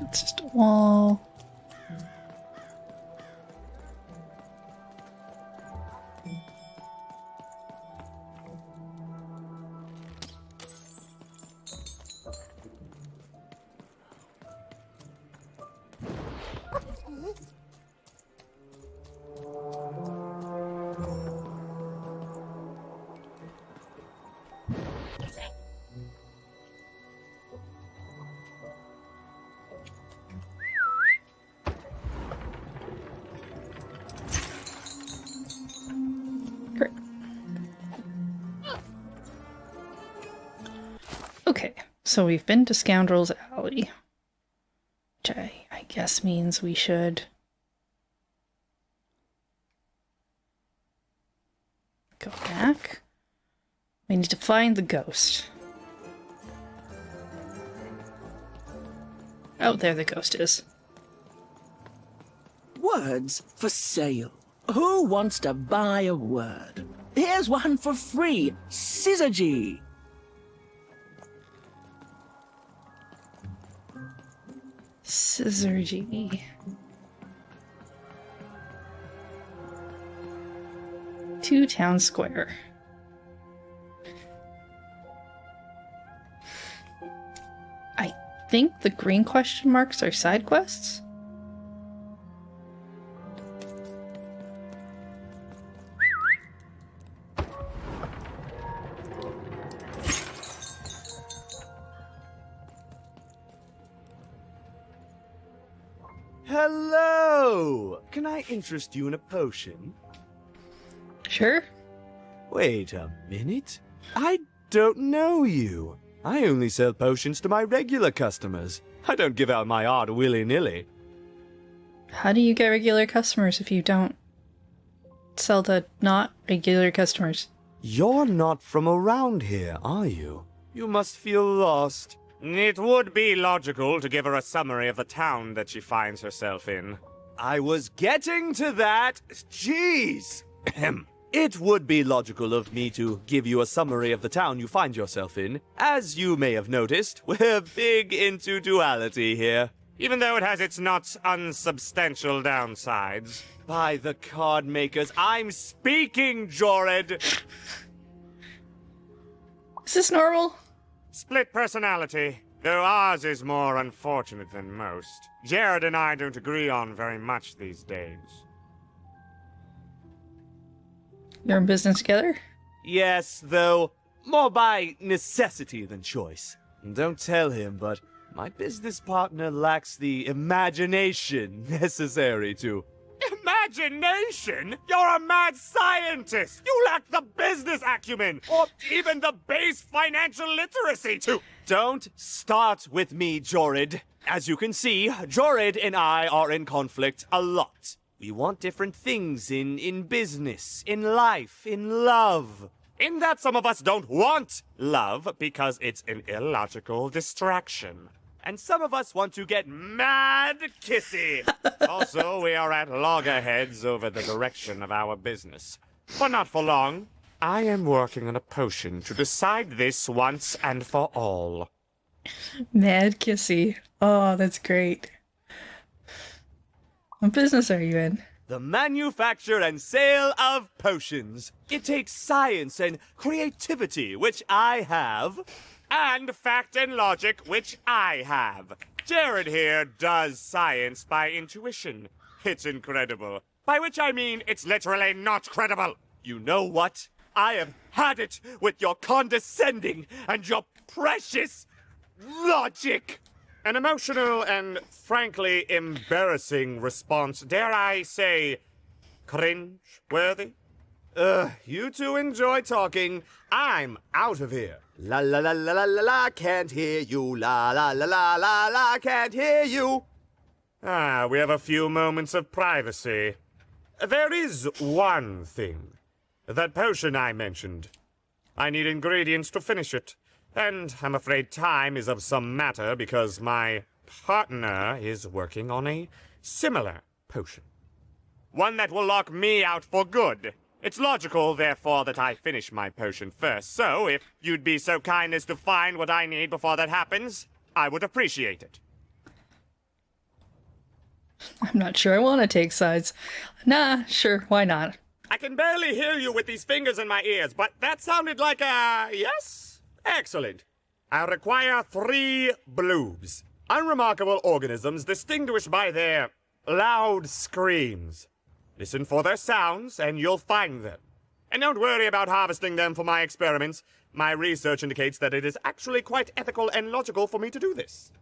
It's just a wall. Okay, so we've been to Scoundrel's Alley, which I guess means we should go back. We need to find the ghost. Oh, there the ghost is. Words for sale. Who wants to buy a word? Here's one for free. Syzygy. Syzygy. To Town Square. I think the green question marks are side quests? Hello! Can I interest you in a potion? Sure. Wait a minute. I don't know you. I only sell potions to my regular customers. I don't give out my art willy-nilly. How do you get regular customers if you don't sell to not regular customers? You're not from around here, are you? You must feel lost. It would be logical to give her a summary of the town that she finds herself in. I was getting to that. Jeez! It would be logical of me to give you a summary of the town you find yourself in. As you may have noticed, we're big into duality here. Even though it has its not unsubstantial downsides. By the card makers, I'm speaking, Jorid! Is this normal? Split personality, though ours is more unfortunate than most. Jared and I don't agree on very much these days. You're in business together? Yes, though more by necessity than choice. Don't tell him, but my business partner lacks the imagination necessary to... Imagination? You're a mad scientist! You lack the business acumen, or even the base financial literacy to... Don't start with me, Jorid. As you can see, Jorid and I are in conflict a lot. We want different things in business, in life, in love. In that some of us don't want love because it's an illogical distraction. And some of us want to get mad kissy. Also, we are at loggerheads over the direction of our business. But not for long. I am working on a potion to decide this once and for all. Mad kissy. Oh, that's great. What business are you in? The manufacture and sale of potions. It takes science and creativity, which I have, and fact and logic, which I have. Jared here does science by intuition. It's incredible. By which I mean it's literally not credible. You know what? I have had it with your condescending and your precious logic. An emotional and, frankly, embarrassing response, dare I say, cringe-worthy? You two enjoy talking. I'm out of here. La la la la la la la, can't hear you. La la la la la la, can't hear you. Ah, we have a few moments of privacy. There is one thing. That potion I mentioned. I need ingredients to finish it. And I'm afraid time is of some matter because my partner is working on a similar potion. One that will lock me out for good. It's logical, therefore, that I finish my potion first. So, if you'd be so kind as to find what I need before that happens, I would appreciate it. I'm not sure I want to take sides. Nah, sure, why not? I can barely hear you with these fingers in my ears, but that sounded like a yes? Excellent. I require 3 bloobs. Unremarkable organisms distinguished by their loud screams. Listen for their sounds, and you'll find them. And don't worry about harvesting them for my experiments. My research indicates that it is actually quite ethical and logical for me to do this.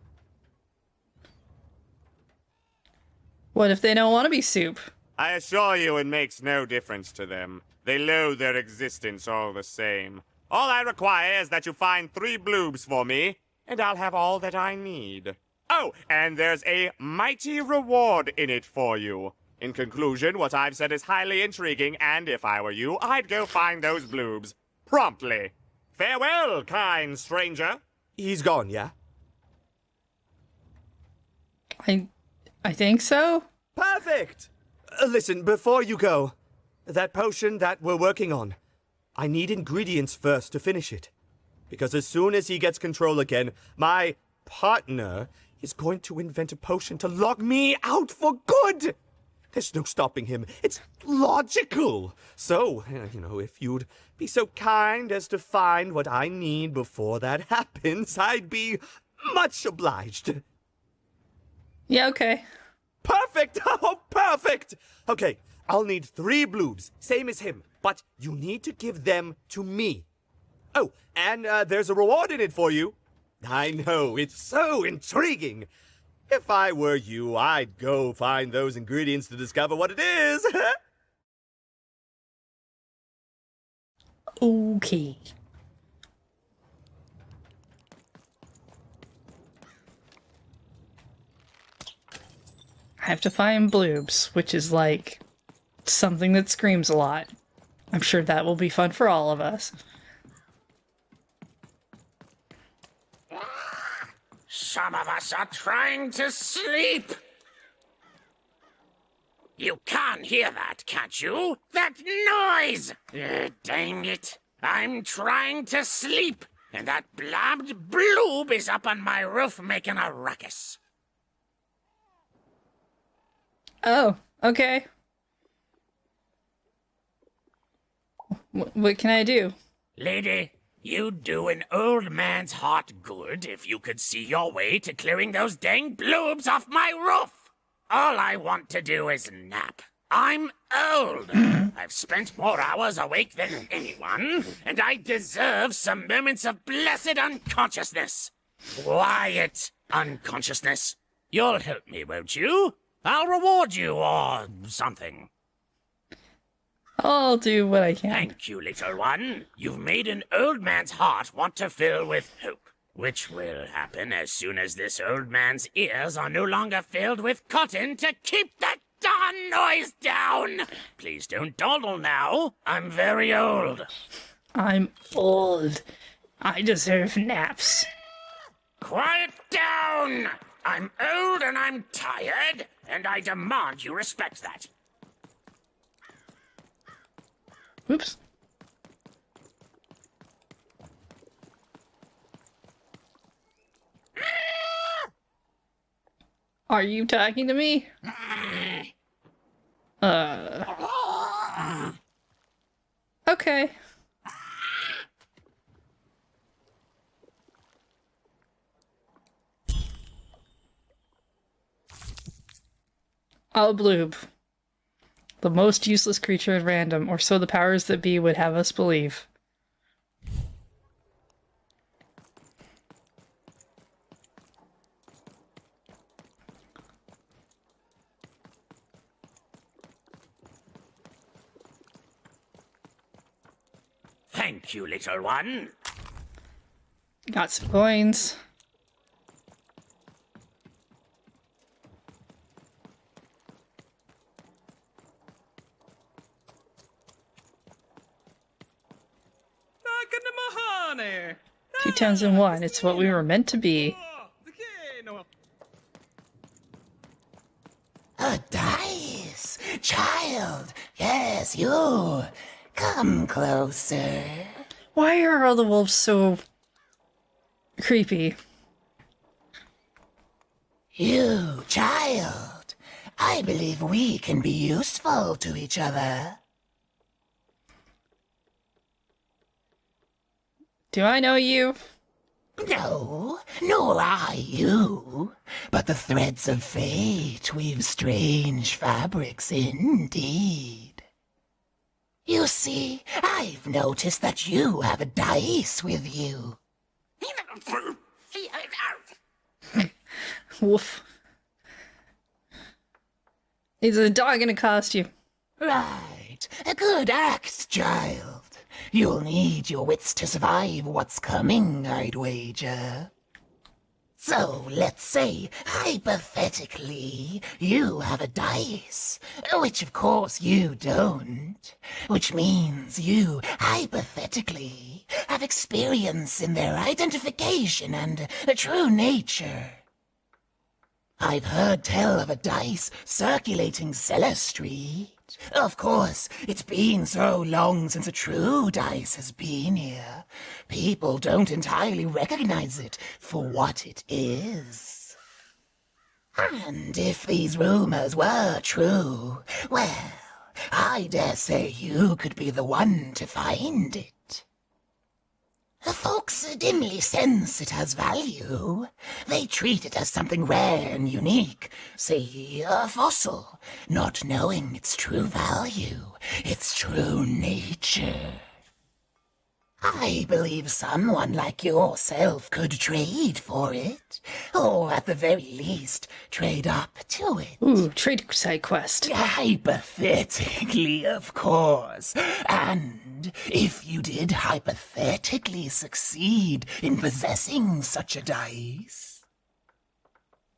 What if they don't want to be soup? I assure you it makes no difference to them. They loathe their existence all the same. All I require is that you find 3 bloobs for me, and I'll have all that I need. Oh, and there's a mighty reward in it for you. In conclusion, what I've said is highly intriguing, and if I were you, I'd go find those bloobs. Promptly. Farewell, kind stranger. He's gone, yeah? I think so. Perfect! Listen, before you go, that potion that we're working on, I need ingredients first to finish it. Because as soon as he gets control again, my partner is going to invent a potion to lock me out for good! There's no stopping him. It's logical. So, if you'd be so kind as to find what I need before that happens, I'd be much obliged. Yeah, okay. Perfect! Oh, perfect! Okay, I'll need 3 bloobs, same as him, but you need to give them to me. Oh, and there's a reward in it for you. I know, it's so intriguing. If I were you, I'd go find those ingredients to discover what it is. Okay. I have to find bloobs, which is like something that screams a lot. I'm sure that will be fun for all of us. Some of us are trying to sleep. You can't hear that, can't you? That noise! Dang it. I'm trying to sleep, and that blabbed bloob is up on my roof making a ruckus. Oh, okay. What can I do? Lady, you'd do an old man's heart good if you could see your way to clearing those dang bloobs off my roof. All I want to do is nap. I'm old. I've spent more hours awake than anyone, and I deserve some moments of blessed unconsciousness. Quiet unconsciousness. You'll help me, won't you? I'll reward you or something. I'll do what I can. Thank you, little one. You've made an old man's heart want to fill with hope, which will happen as soon as this old man's ears are no longer filled with cotton to keep that darn noise down. Please don't dawdle now. I'm very old. I'm old. I deserve naps. Quiet down! I'm old and I'm tired, and I demand you respect that. Oops. Are you talking to me? Okay. I'll bloob. The most useless creature in random, or so the powers that be would have us believe. Thank you, little one. Got some coins. Two towns in one. It's what we were meant to be. A dice! Child! Yes, you! Come closer. Why are all the wolves so creepy? You, child! I believe we can be useful to each other. Do I know you? No, nor I you. But the threads of fate weave strange fabrics indeed. You see, I've noticed that you have a dice with you. Woof. He's a dog in a costume. Right. A good act, child. You'll need your wits to survive what's coming, I'd wager. So, let's say, hypothetically, you have a dice, which of course you don't, which means you, hypothetically, have experience in their identification and true nature. I've heard tell of a dice circulating Cellar Street. Of course, it's been so long since a true dice has been here. People don't entirely recognize it for what it is. And if these rumors were true, well, I dare say you could be the one to find it. Folks dimly sense it has value. They treat it as something rare and unique, say a fossil, not knowing its true value, its true nature. I believe someone like yourself could trade for it. Or at the very least, trade up to it. Ooh, trade side quest. Hypothetically, of course. And if you did hypothetically succeed in possessing such a dice,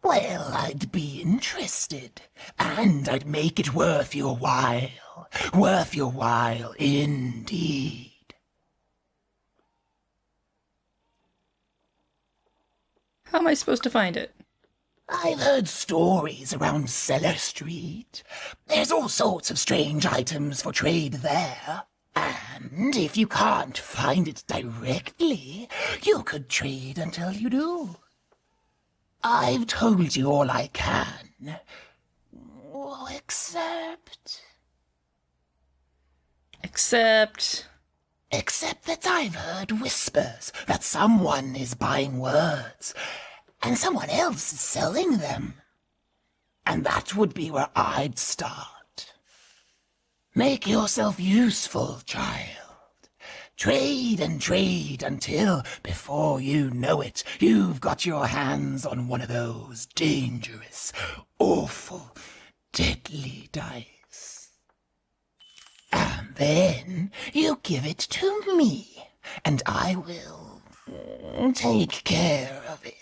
well, I'd be interested. And I'd make it worth your while. Worth your while indeed. How am I supposed to find it? I've heard stories around Cellar Street. There's all sorts of strange items for trade there. And if you can't find it directly, you could trade until you do. I've told you all I can. Except that I've heard whispers that someone is buying words, and someone else is selling them. And that would be where I'd start. Make yourself useful, child. Trade and trade until, before you know it, you've got your hands on one of those dangerous, awful, deadly dice. And then you give it to me, and I will take care of it.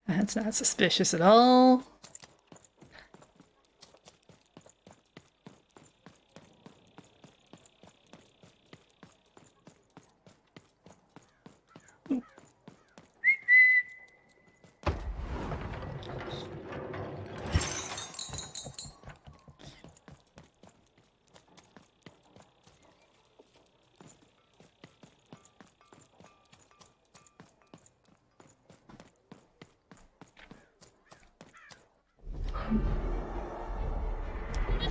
That's not suspicious at all.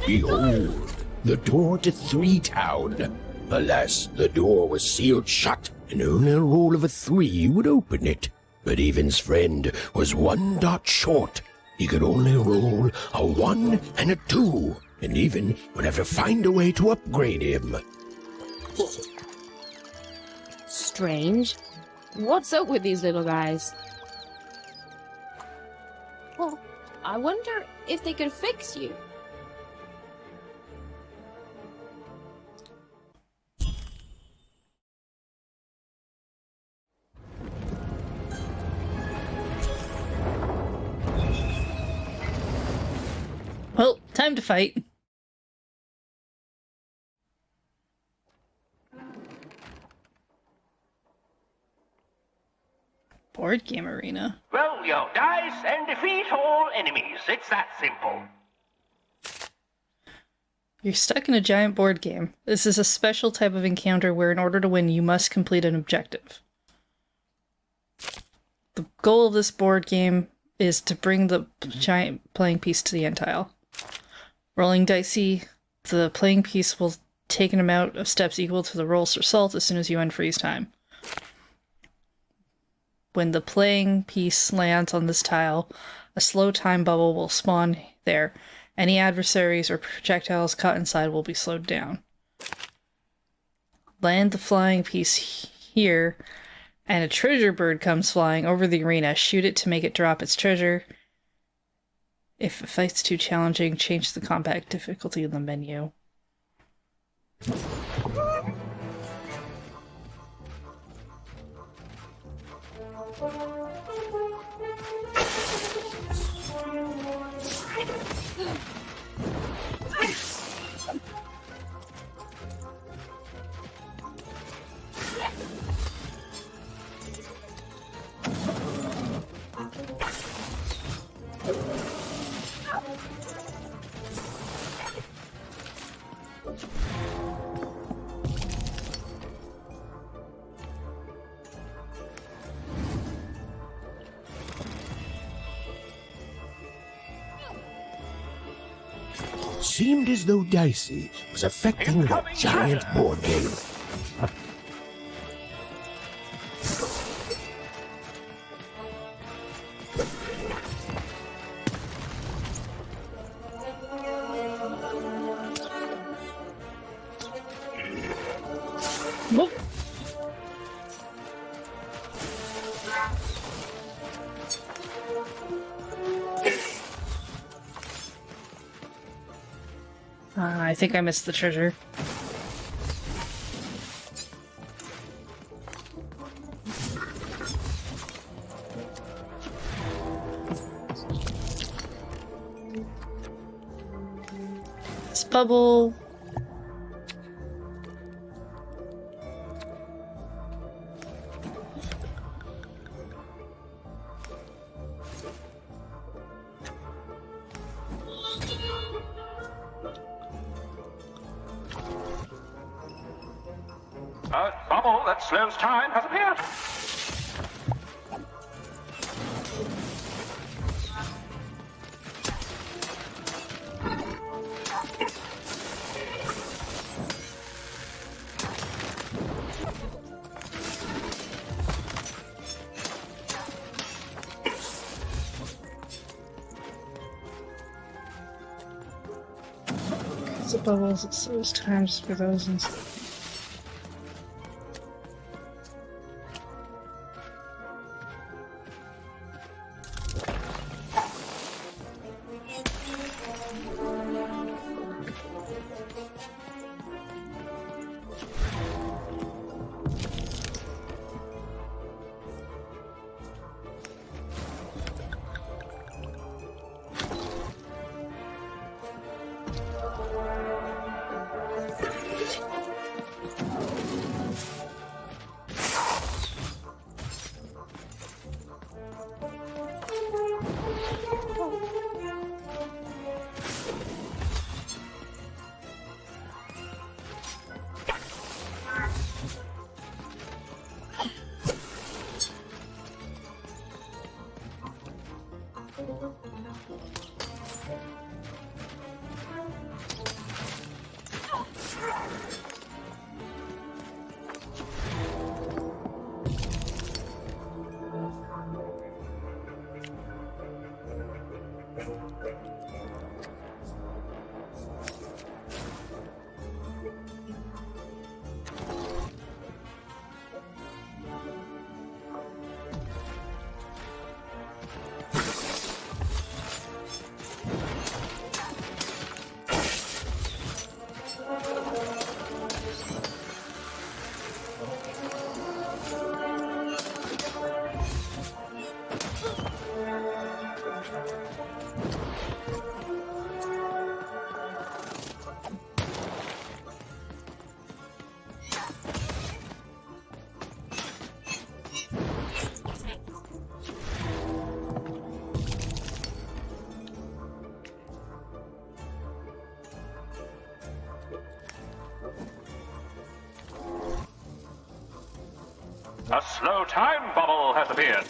Behold, the door to Three Town. Alas, the door was sealed shut, and only a roll of a 3 would open it. But Evan's friend was 1 dot short. He could only roll a 1 and a 2, and Even would have to find a way to upgrade him. Strange. What's up with these little guys? Well, I wonder if they could fix you. Well, time to fight. Board game arena. Roll your dice and defeat all enemies. It's that simple. You're stuck in a giant board game. This is a special type of encounter where in order to win, you must complete an objective. The goal of this board game is to bring the giant playing piece to the end tile. Rolling Dicey, the playing piece will take an amount of steps equal to the roll's result as soon as you unfreeze time. When the playing piece lands on this tile, a slow time bubble will spawn there. Any adversaries or projectiles caught inside will be slowed down. Land the flying piece here, and a treasure bird comes flying over the arena. Shoot it to make it drop its treasure. If a fight's too challenging, change the combat difficulty in the menu. Seemed as though Dicey was affecting the giant board game. think I missed the treasure. This bubble. A bubble that slows time has appeared. The bubbles, it slows times for those and A slow time bubble has appeared.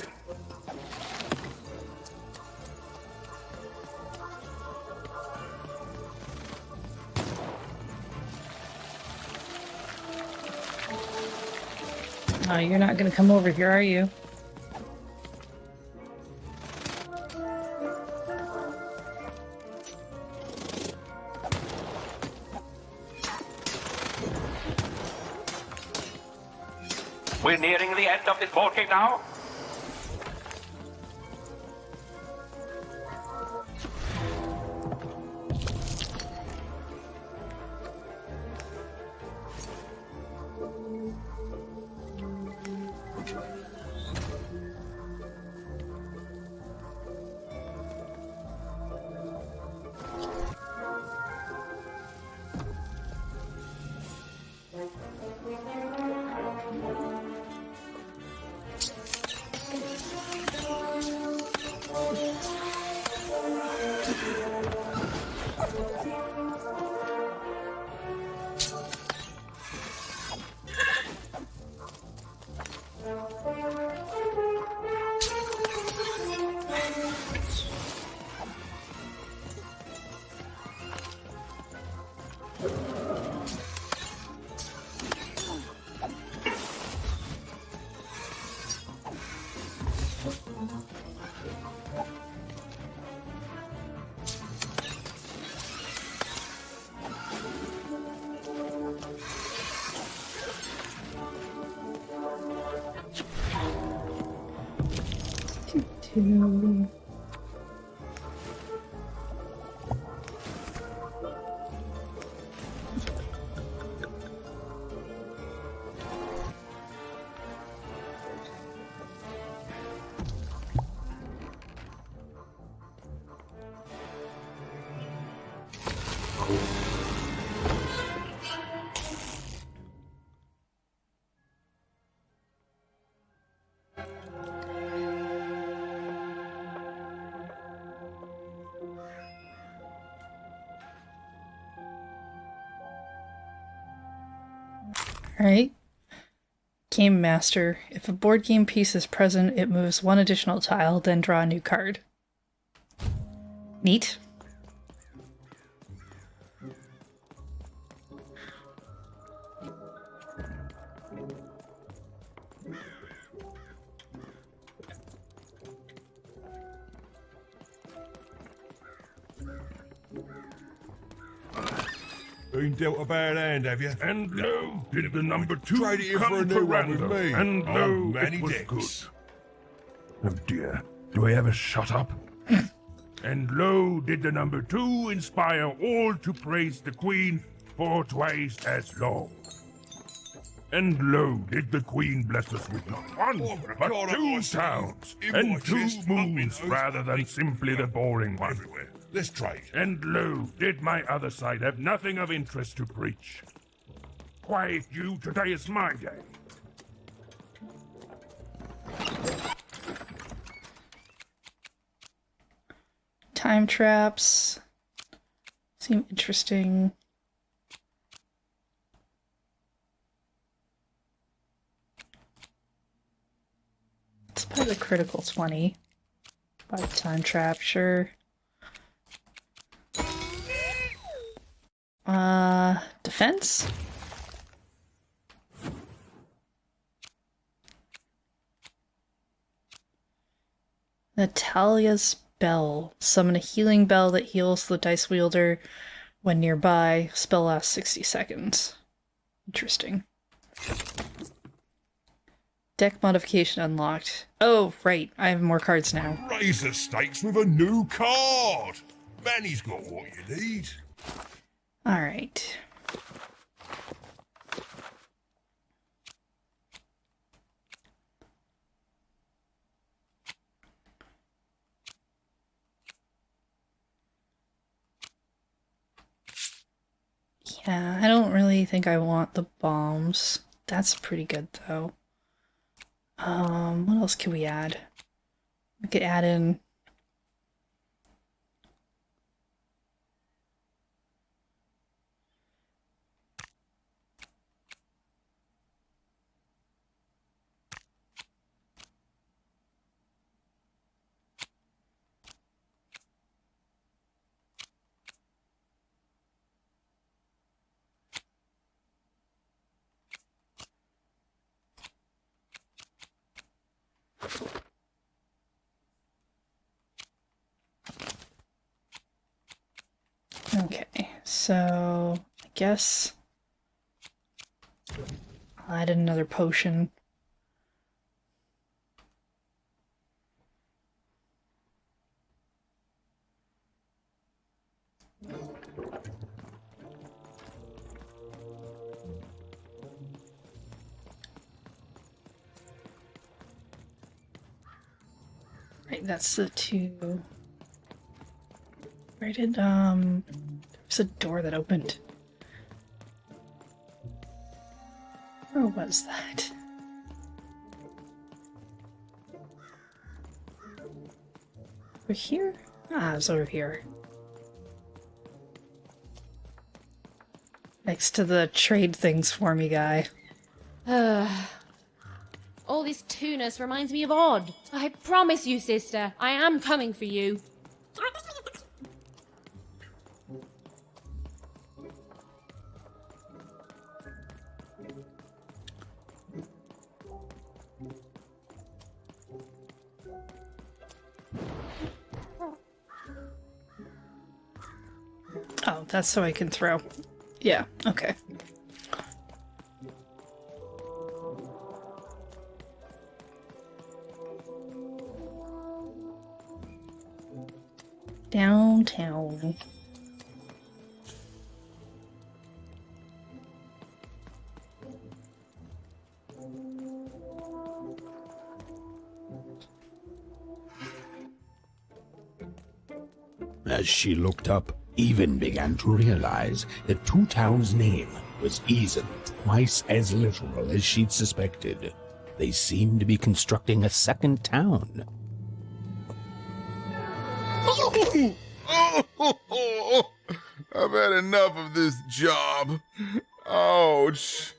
Oh, you're not gonna come over here, are you? We're nearing the end of this board game now. Alright. Game Master. If a board game piece is present, it moves one additional tile, then draw a new card. Neat. Been dealt a bad hand, have you? And lo, did the number 2 Trade it in for come a to new one with random, me. and lo, I'm Manny it was Dix. good. Oh dear, do I ever shut up? And lo, did the number 2 inspire all to praise the Queen for twice as long. And lo, did the Queen bless us with not one, but God, 2 I towns, in my and 2 chest, up in moons those rather than simply the boring one. Everywhere. Let's trade. And lo, did my other side have nothing of interest to preach? Quiet you, today is my day. Time traps seem interesting. Let's buy the critical 20. Buy the time trap, sure. Defense? Natalia's Bell. Summon a healing bell that heals the dice wielder when nearby. Spell lasts 60 seconds. Interesting. Deck modification unlocked. Oh, right. I have more cards now. Raise the stakes with a new card. Manny's got what you need. Alright. Yeah, I don't really think I want the bombs. That's pretty good, though. What else can we add? We could add in... Okay, so I guess I'll add another potion. Right, that's the 2. Where did, there's a door that opened. Where was that? Over here? Ah, it's over here. Next to the trade things for me guy. All this tunus reminds me of Odd. I promise you, sister, I am coming for you. Oh, that's so I can throw. Yeah, okay. Downtown. As she looked up, even began to realize that Two Town's name was easily twice as literal as she'd suspected. They seemed to be constructing a second town. I've had enough of this job. Ouch.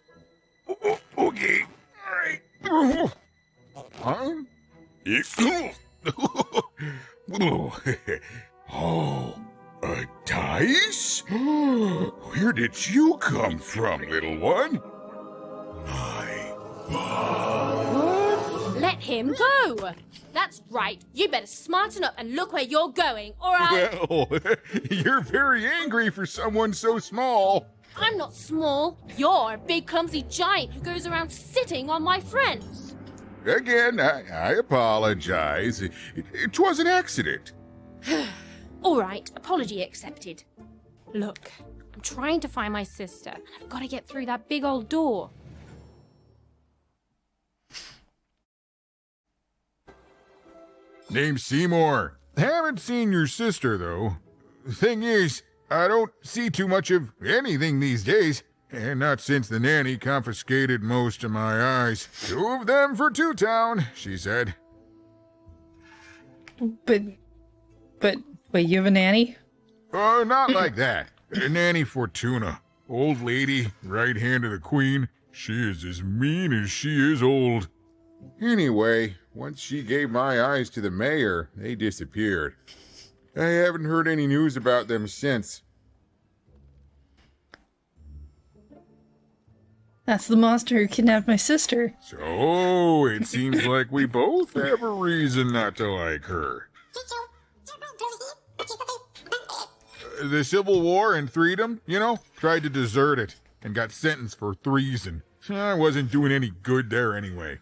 Okay. All right. Huh? Oh, a dice? Where did you come from, little one? Let him go! That's right. You better smarten up and look where you're going, or I'll... Well, you're very angry for someone so small. I'm not small. You're a big, clumsy giant who goes around sitting on my friends. Again, I apologize. It was an accident. All right, apology accepted. Look, I'm trying to find my sister, and I've got to get through that big old door. Name's Seymour. Haven't seen your sister, though. Thing is, I don't see too much of anything these days. And not since the nanny confiscated most of my eyes. 2 of them for Two Town, she said. But, wait, you have a nanny? Not like that. Nanny Fortuna. Old lady, right hand of the queen. She is as mean as she is old. Anyway, once she gave my eyes to the mayor, they disappeared. I haven't heard any news about them since. That's the monster who kidnapped my sister. So, it seems like we both have a reason not to like her. The Civil War and Freedom, tried to desert it and got sentenced for treason. I wasn't doing any good there anyway.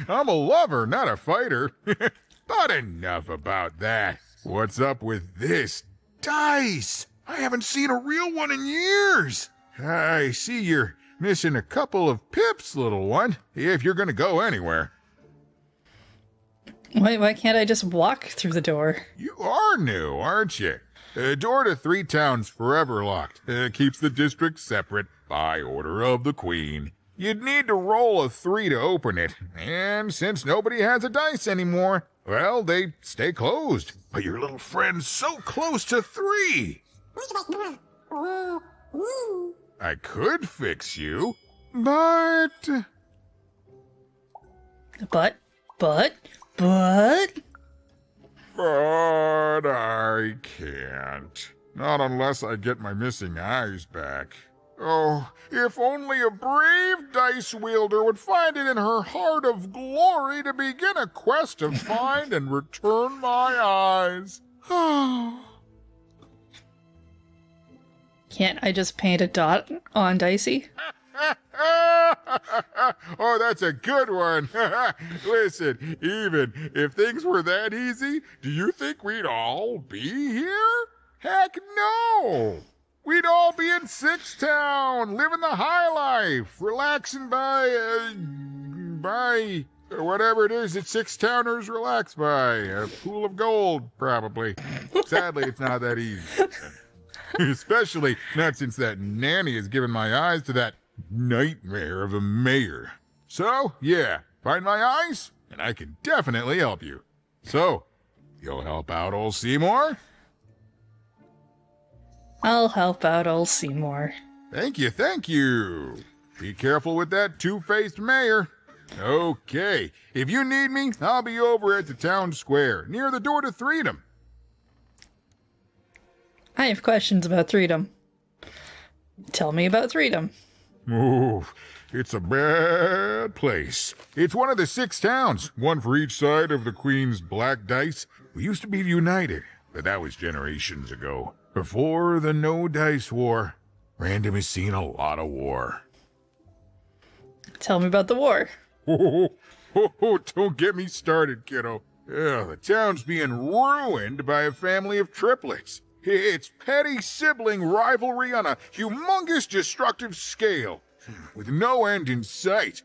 I'm a lover, not a fighter. But enough about that. What's up with this? Dice! I haven't seen a real one in years. I see you're missing a couple of pips, little one, if you're gonna go anywhere. Why can't I just walk through the door? You are new, aren't you? Door to Three Towns forever locked. Keeps the district separate by order of the Queen. You'd need to roll a 3 to open it, and since nobody has a dice anymore, well, they stay closed. But your little friend's so close to 3! I could fix you, but... But... But I can't. Not unless I get my missing eyes back. Oh, if only a brave dice wielder would find it in her heart of glory to begin a quest to find and return my eyes. Can't I just paint a dot on Dicey? Oh, that's a good one. Listen, even if things were that easy, do you think we'd all be here? Heck no! We'd all be in Sixtown, living the high life, relaxing by whatever it is that Sixtowners relax by. A pool of gold, probably. Sadly, it's not that easy. Especially not since that nanny has given my eyes to that nightmare of a mayor. So, yeah, find my eyes, and I can definitely help you. So, you'll help out old Seymour? I'll help out old Seymour. Thank you, thank you. Be careful with that two-faced mayor. Okay, if you need me, I'll be over at the town square, near the door to Threedom. I have questions about Threedom. Tell me about Threedom. Oh, it's a bad place. It's one of the 6 towns, one for each side of the Queen's black dice. We used to be united, but that was generations ago. Before the No Dice War. Random has seen a lot of war. Tell me about the war. Don't get me started, kiddo. Yeah, the town's being ruined by a family of triplets. It's petty sibling rivalry on a humongous destructive scale, with no end in sight.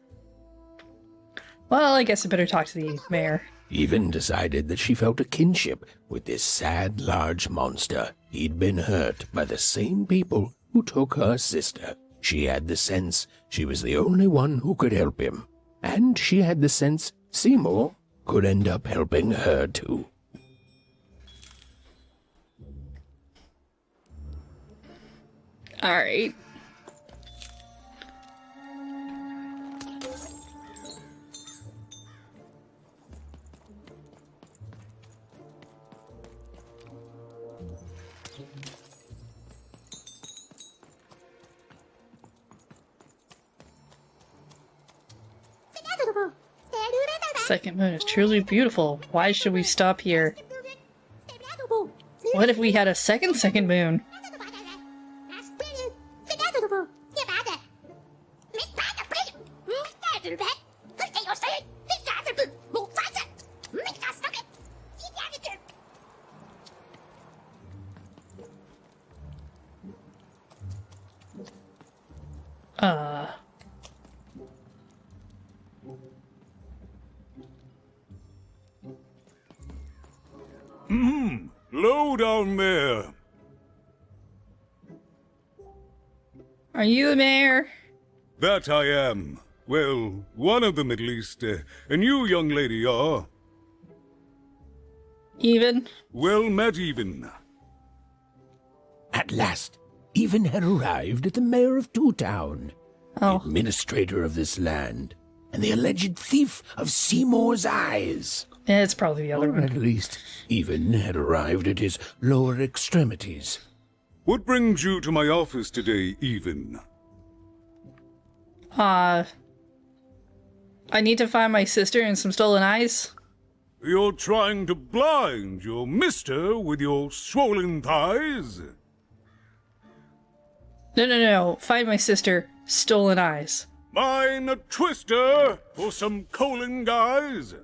Well, I guess I better talk to the mayor. Even decided that she felt a kinship with this sad, large monster. He'd been hurt by the same people who took her sister. She had the sense she was the only one who could help him. And she had the sense Seymour could end up helping her too. Alright. Second moon is truly beautiful. Why should we stop here? What if we had a second moon? Low down there. Are you the mayor? That I am. Well, one of them at least. And you, young lady, are? Even? Well met, Even. At last, Even had arrived at the mayor of Two Town, the administrator of this land, and the alleged thief of Seymour's eyes. Yeah, it's probably the other or one. At least, Even had arrived at his lower extremities. What brings you to my office today, Even? I need to find my sister and some stolen eyes. You're trying to blind your mister with your swollen thighs? No. Find my sister, stolen eyes. Mine a twister for some colon guys?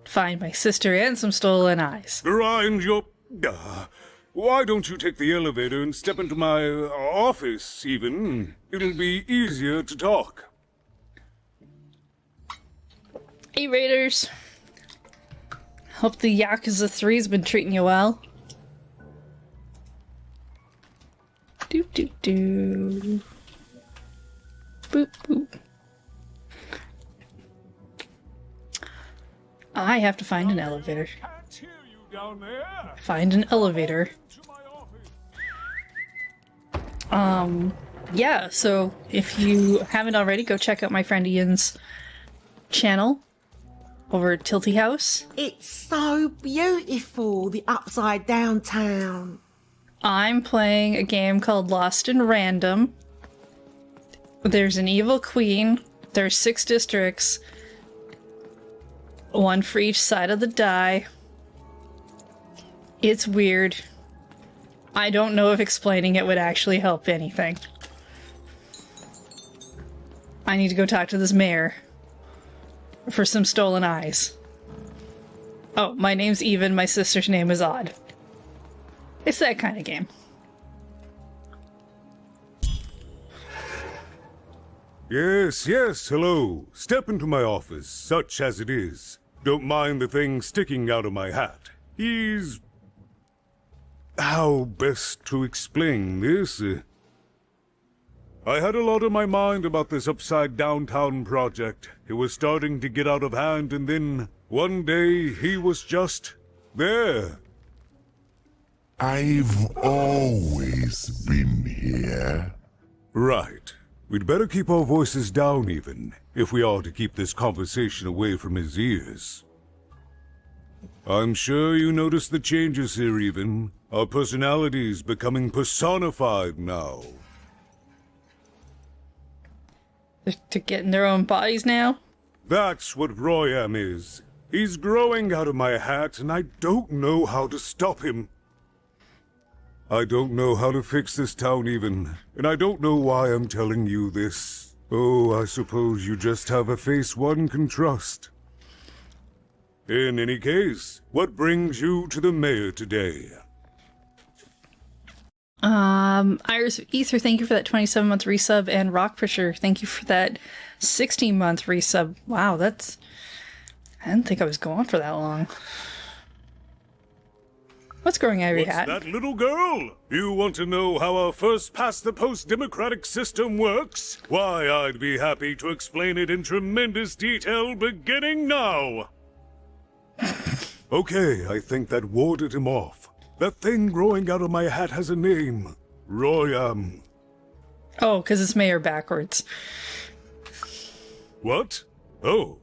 Find my sister and some stolen eyes. Grind your... why don't you take the elevator and step into my office, Even? It'll be easier to talk. Hey, Raiders. Hope the Yakuza 3's been treating you well. Do. Boop, boop. I have to find an elevator. Find an elevator. Yeah, so if you haven't already, go check out my friend Ian's channel over at Tilty House. It's so beautiful, the upside down town. I'm playing a game called Lost in Random. There's an evil queen. There's 6 districts. 1 for each side of the die. It's weird. I don't know if explaining it would actually help anything. I need to go talk to this mayor for some stolen eyes. Oh, my name's Even, my sister's name is Odd. It's that kind of game. Yes, hello. Step into my office, such as it is. Don't mind the thing sticking out of my hat. He's... how best to explain this? I had a lot on my mind about this upside downtown project. It was starting to get out of hand, and then one day he was just there. I've always been here. Right. We'd better keep our voices down, Even, if we are to keep this conversation away from his ears. I'm sure you noticed the changes here, Even. Our personalities becoming personified now. To get in their own bodies now? That's what Royam is. He's growing out of my hat, and I don't know how to stop him. I don't know how to fix this town, Even, and I don't know why I'm telling you this. Oh, I suppose you just have a face one can trust. In any case, what brings you to the mayor today? Iris Ether, thank you for that 27-month resub, and Rock Pusher, thank you for that 16-month resub. Wow, that's... I didn't think I was going for that long. What's growing out of your hat? What's that, little girl? You want to know how our first-past-the-post democratic system works? Why, I'd be happy to explain it in tremendous detail beginning now. Okay, I think that warded him off. That thing growing out of my hat has a name. Royam. Oh, because it's mayor backwards. What? Oh,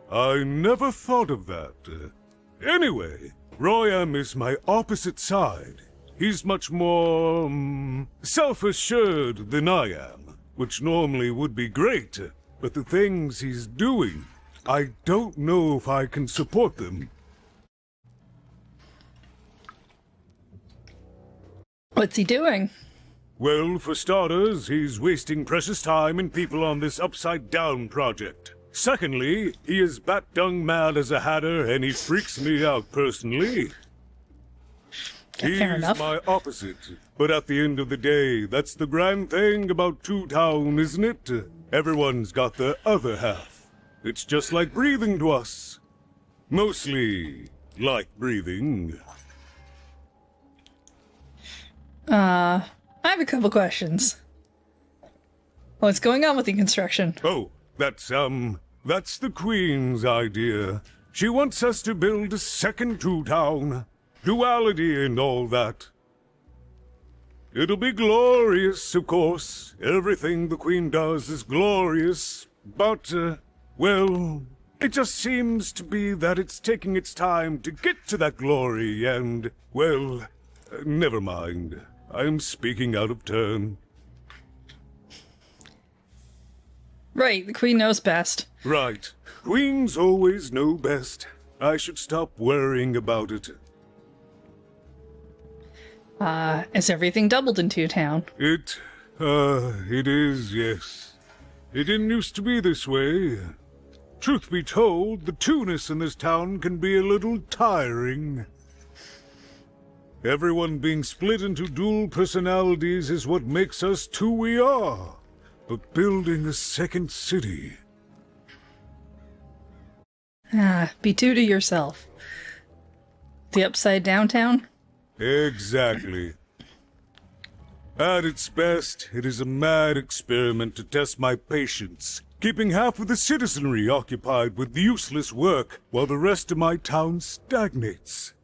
I never thought of that. Anyway, Royam is my opposite side. He's much more, self-assured than I am, which normally would be great, but the things he's doing, I don't know if I can support them. What's he doing? Well, for starters, he's wasting precious time and people on this upside-down project. Secondly, he is bat-dung mad as a hatter, and he freaks me out personally. He's my opposite, but at the end of the day, that's the grand thing about Two Town, isn't it? Everyone's got the other half. It's just like breathing to us. Mostly like breathing. I have a couple questions. What's going on with the construction? Oh, that's the Queen's idea. She wants us to build a second Two Town. Duality and all that. It'll be glorious, of course. Everything the Queen does is glorious. But, well, it just seems to be that it's taking its time to get to that glory and, well, never mind. I'm speaking out of turn. Right, the Queen knows best. Right. Queens always know best. I should stop worrying about it. Is everything doubled in Two Town? It is, yes. It didn't used to be this way. Truth be told, the two-ness in this town can be a little tiring. Everyone being split into dual personalities is what makes us who we are. But building a second city... Be true to yourself. The upside downtown? Exactly. At its best, it is a mad experiment to test my patience, keeping half of the citizenry occupied with useless work while the rest of my town stagnates.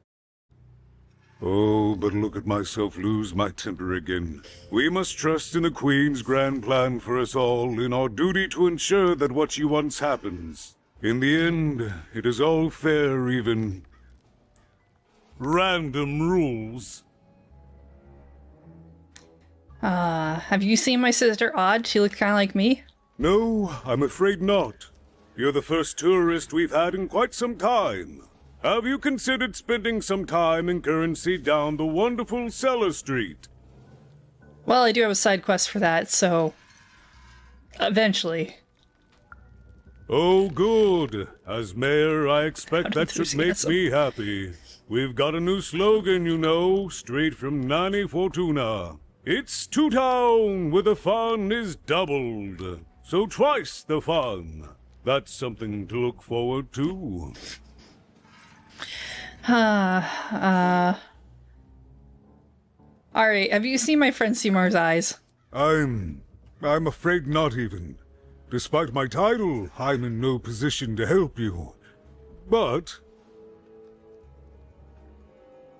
Oh, but look at myself lose my temper again. We must trust in the Queen's grand plan for us all, in our duty to ensure that what she wants happens. In the end, it is all fair, even random rules. Have you seen my sister Odd? She looked kind of like me. No, I'm afraid not. You're the first tourist we've had in quite some time. Have you considered spending some time in currency down the wonderful Cellar Street? Well, I do have a side quest for that, so... eventually. Oh, good. As mayor, I expect that should make me happy. We've got a new slogan, you know, straight from Nani Fortuna. It's Two Town, where the fun is doubled. So twice the fun. That's something to look forward to. Alright, have you seen my friend Seymour's eyes? I'm afraid not even. Despite my title, I'm in no position to help you. But...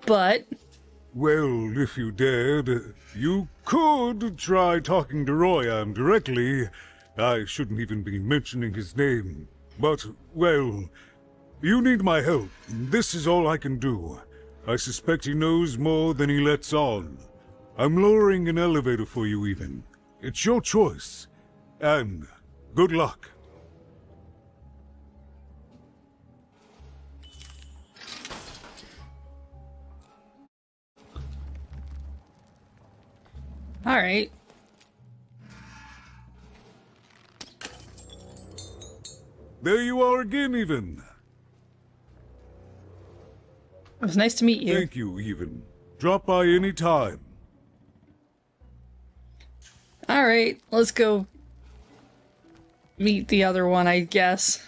Well, if you dared, you could try talking to Royam directly. I shouldn't even be mentioning his name. But, well... You need my help. This is all I can do. I suspect he knows more than he lets on. I'm lowering an elevator for you, even. It's your choice. And good luck. Alright. There you are again, even. It was nice to meet you. Thank you, even. Drop by any time. Alright, let's go meet the other one, I guess.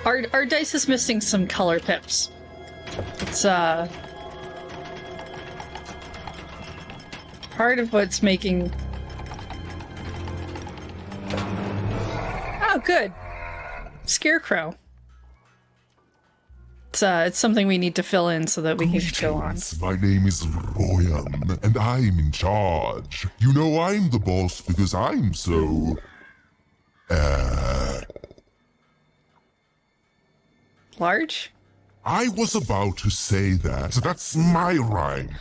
Our dice is missing some color pips. It's part of what's making... Oh, good. Scarecrow. It's something we need to fill in so that we can go on. My name is Royan, and I'm in charge. You know I'm the boss because I'm so... Large? I was about to say that. That's my rhyme.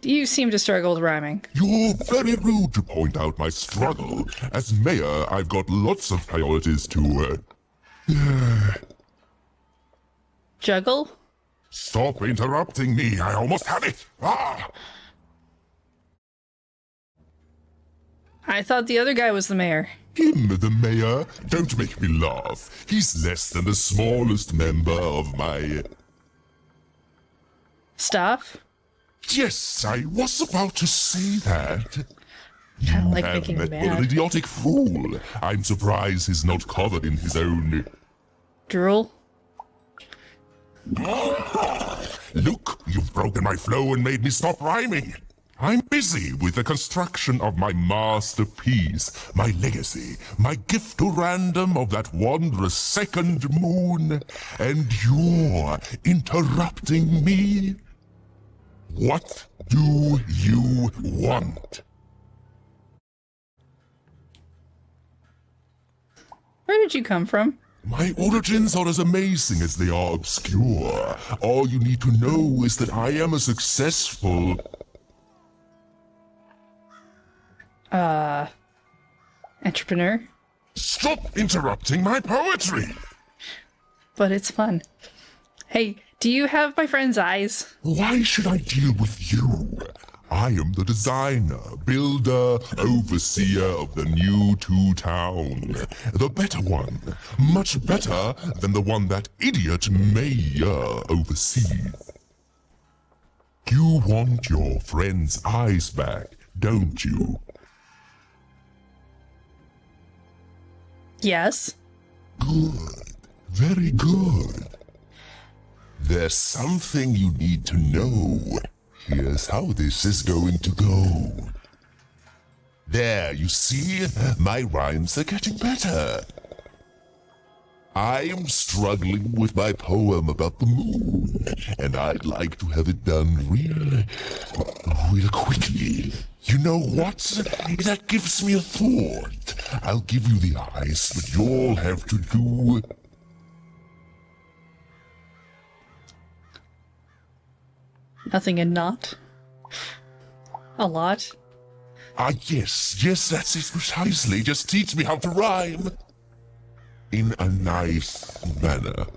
You seem to struggle with rhyming. You're very rude to point out my struggle. As mayor, I've got lots of priorities to, Juggle? Stop interrupting me. I almost have it. Ah! I thought the other guy was the mayor. Him, the mayor? Don't make me laugh. He's less than the smallest member of my... Staff? Yes, I was about to say that. You I like have making met me with an mad. idiotic fool. I'm surprised he's not covered in his own... Drool? Look, you've broken my flow and made me stop rhyming. I'm busy with the construction of my masterpiece, my legacy, my gift to random of that wondrous second moon, and you're interrupting me? What do you want? Where did you come from? My origins are as amazing as they are obscure. All you need to know is that I am a successful... Entrepreneur? Stop interrupting my poetry! But it's fun. Hey, do you have my friend's eyes? Why should I deal with you? I am the designer, builder, overseer of the new town. The better one. Much better than the one that idiot mayor oversees. You want your friend's eyes back, don't you? Yes. Good. Very good. There's something you need to know. Here's how this is going to go. There, you see? My rhymes are getting better. I am struggling with my poem about the moon, and I'd like to have it done real quickly. You know what? That gives me a thought. I'll give you the eyes, but you'll have to do... Nothing and not. A lot. Yes, that's it precisely. Just teach me how to rhyme. In a nice manner.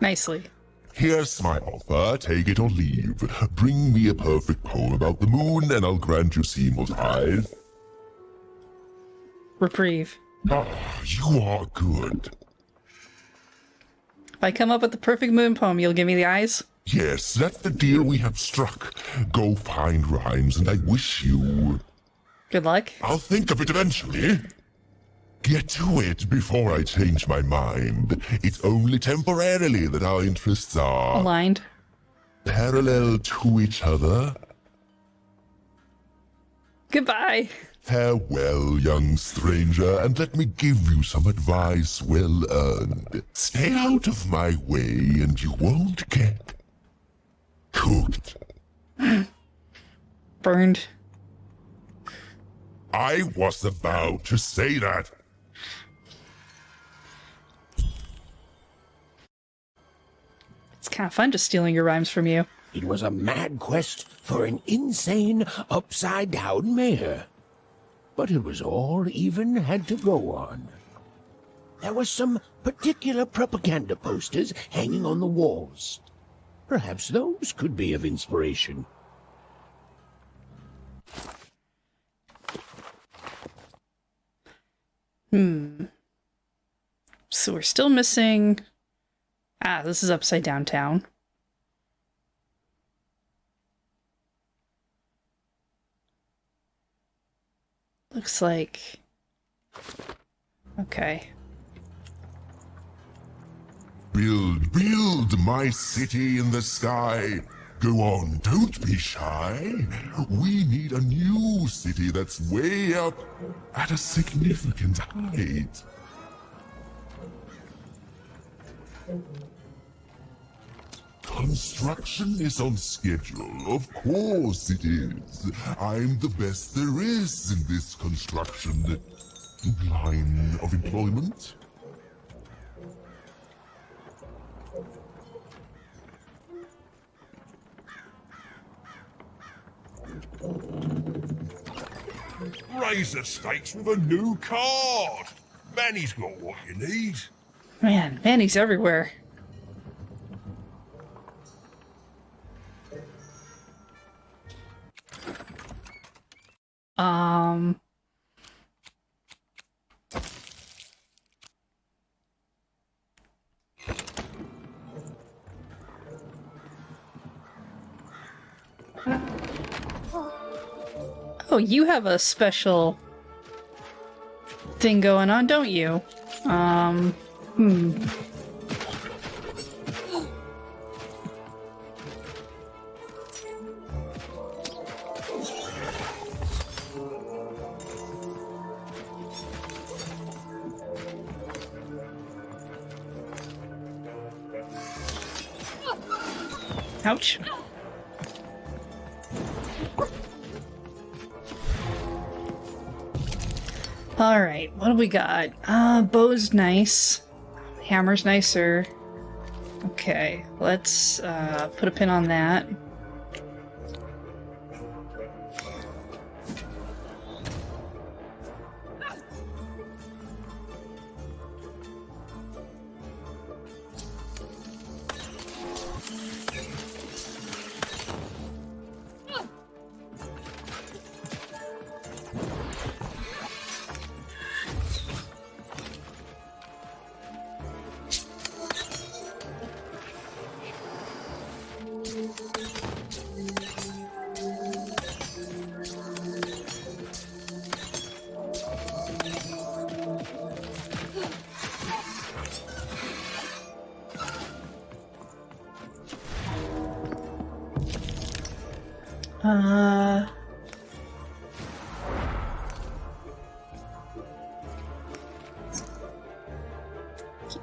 Nicely. Here's my offer, take it or leave. Bring me a perfect poem about the moon, and I'll grant you Seymour's eyes. Reprieve. You are good. If I come up with the perfect moon poem, you'll give me the eyes? Yes, that's the deal we have struck. Go find rhymes, and I wish you... Good luck. I'll think of it eventually. Get to it before I change my mind. It's only temporarily that our interests are... Aligned. Parallel to each other. Goodbye. Farewell, young stranger, and let me give you some advice well earned. Stay out of my way, and you won't get cooked. Burned. I was about to say that. It's kind of fun just stealing your rhymes from you. It was a mad quest for an insane, upside-down mayor. But it was all even had to go on. There were some particular propaganda posters hanging on the walls. Perhaps those could be of inspiration. So we're still missing Ah, this is upside down town. Looks like... Okay. Build my city in the sky. Go on, don't be shy. We need a new city that's way up at a significant height. Construction is on schedule. Of course it is. I'm the best there is in this construction line of employment. Raise the stakes with a new card. Manny's got what you need. Man, Manny's everywhere. Oh, you have a special thing going on, don't you? Ouch. Alright, what do we got? Bow's nice. Hammer's nicer. Okay, let's put a pin on that.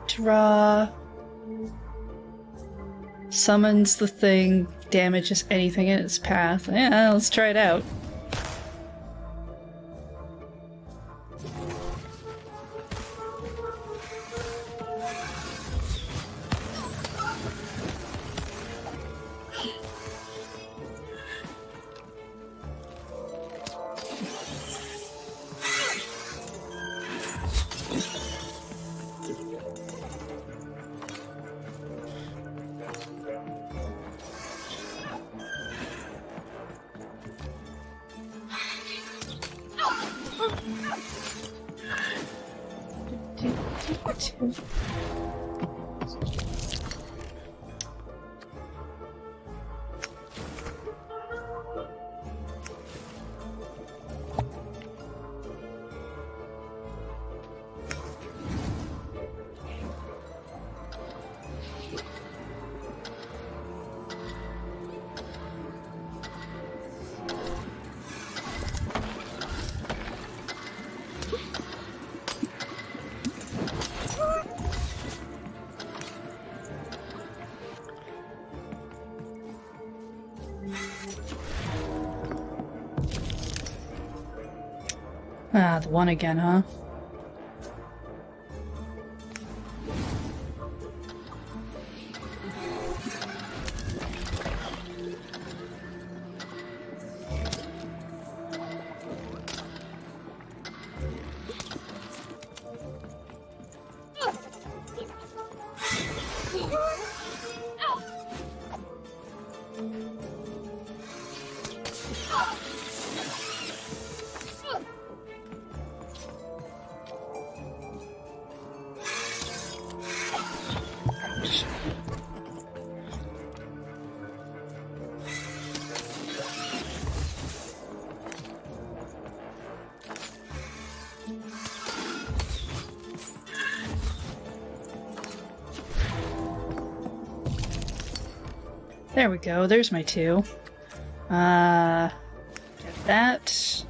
Draw. Summons the thing, damages anything in its path. Yeah, let's try it out. Ah, the one again, huh? There we go. There's my 2. Get that.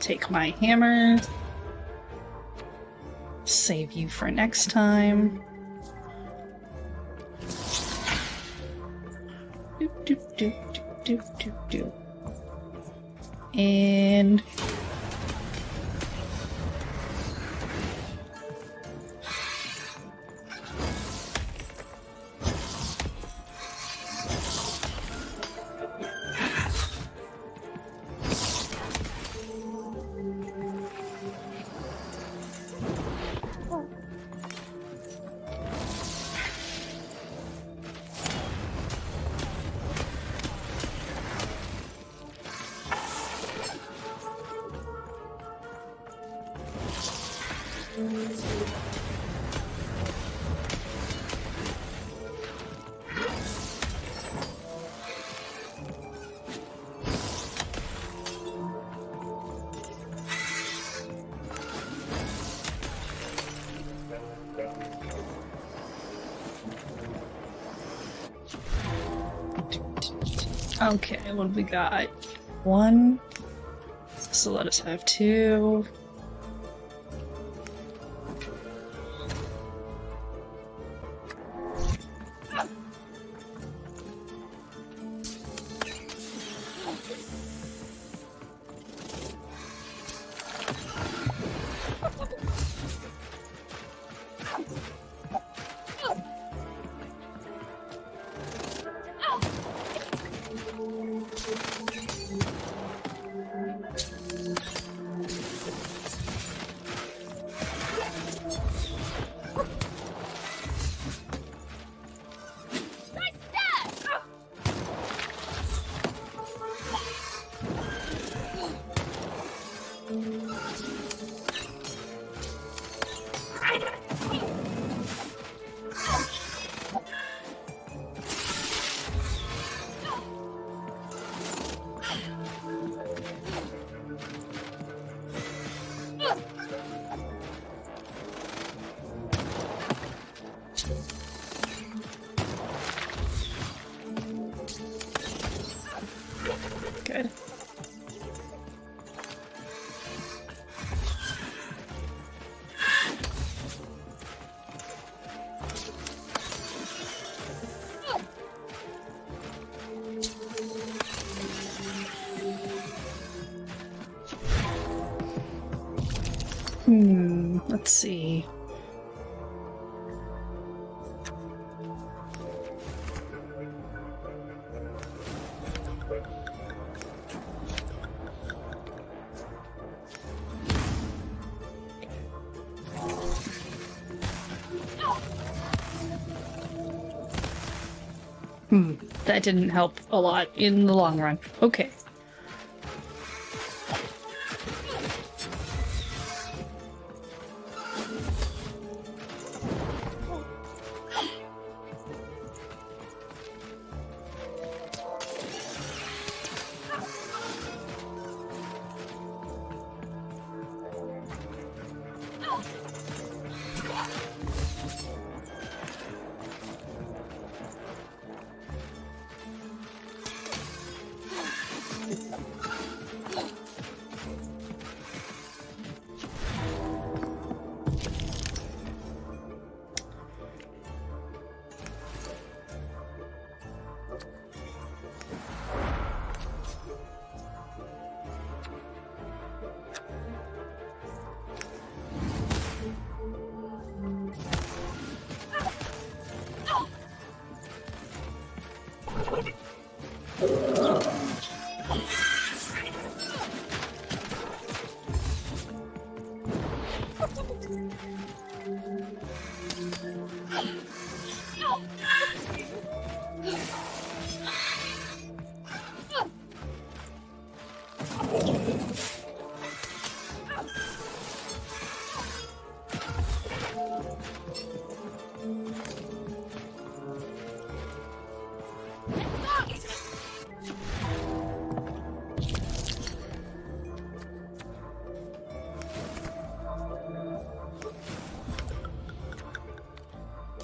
Take my hammer. Save you for next time. Doop, doop, doop, doop, doop, doop, doop. And okay, what have we got? 1. So let us have 2. Good. Let's see. That didn't help a lot in the long run. Okay.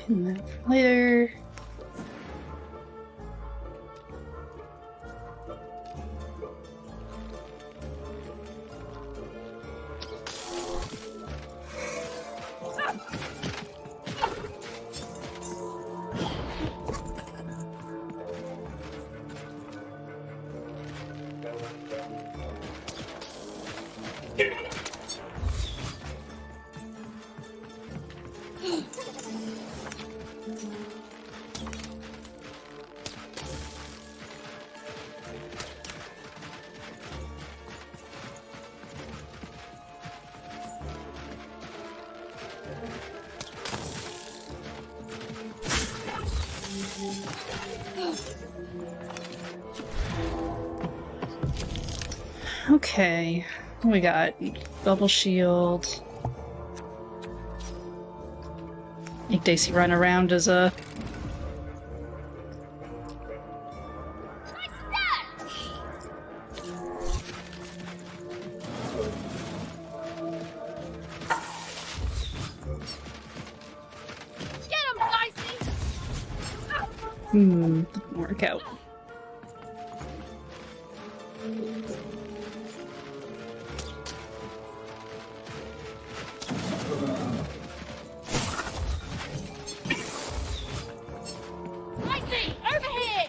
And then later. Okay, we got bubble shield. Make Dicey run around as a... Get him, Dicey! didn't work out. Dicey, over here!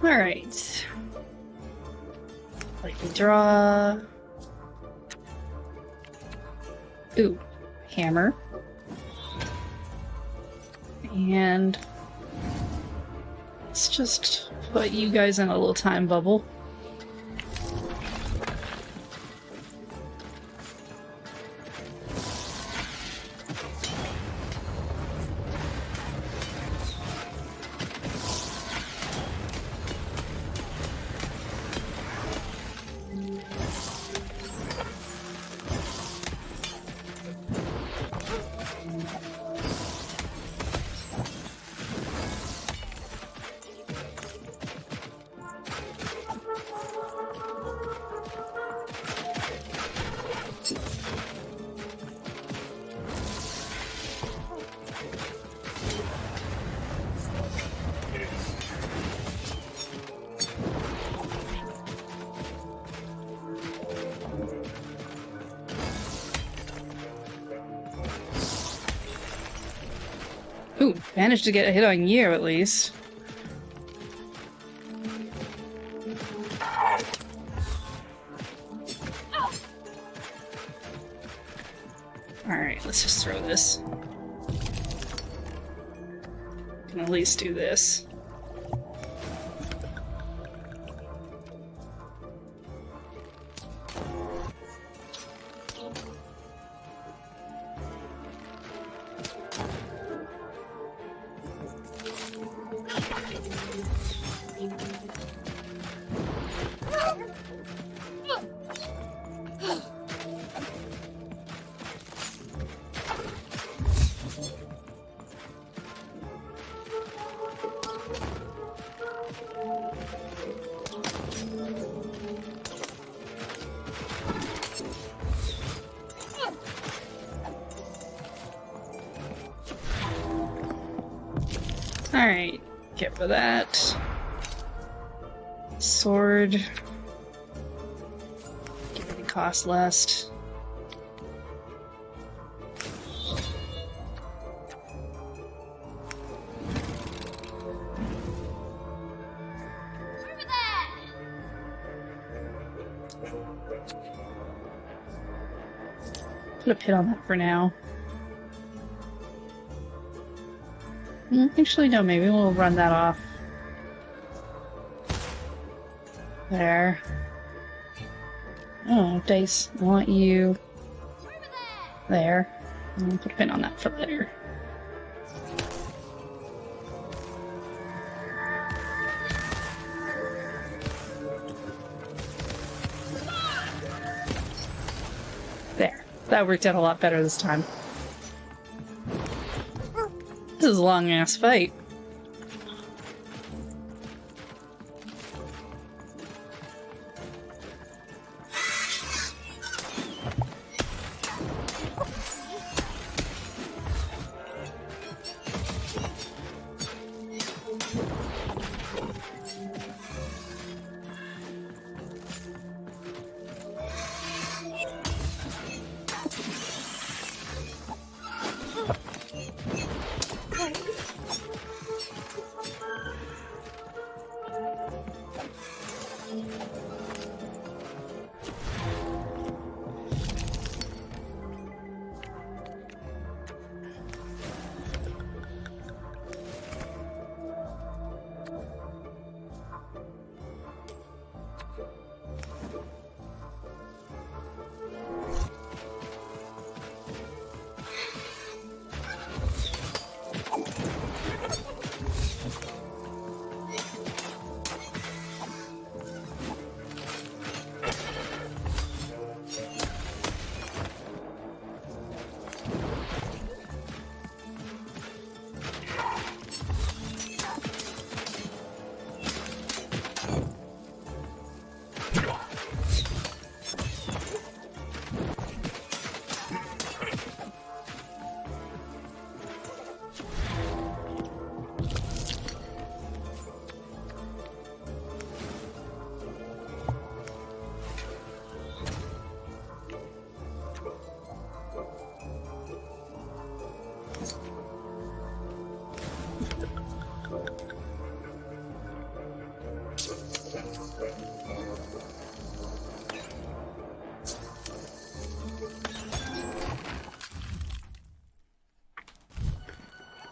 Alright. Let me draw. Ooh, hammer. And let's just put you guys in a little time bubble. Ooh, managed to get a hit on you at least. Alright, let's just throw this. Can at least do this. Alright, get rid of that. Sword. Get rid of cost less. Put a pin on that for now. Actually, no, maybe we'll run that off. There. Oh, Dice, I want you there. Put a pin on that for later. There. That worked out a lot better this time. is a long ass fight.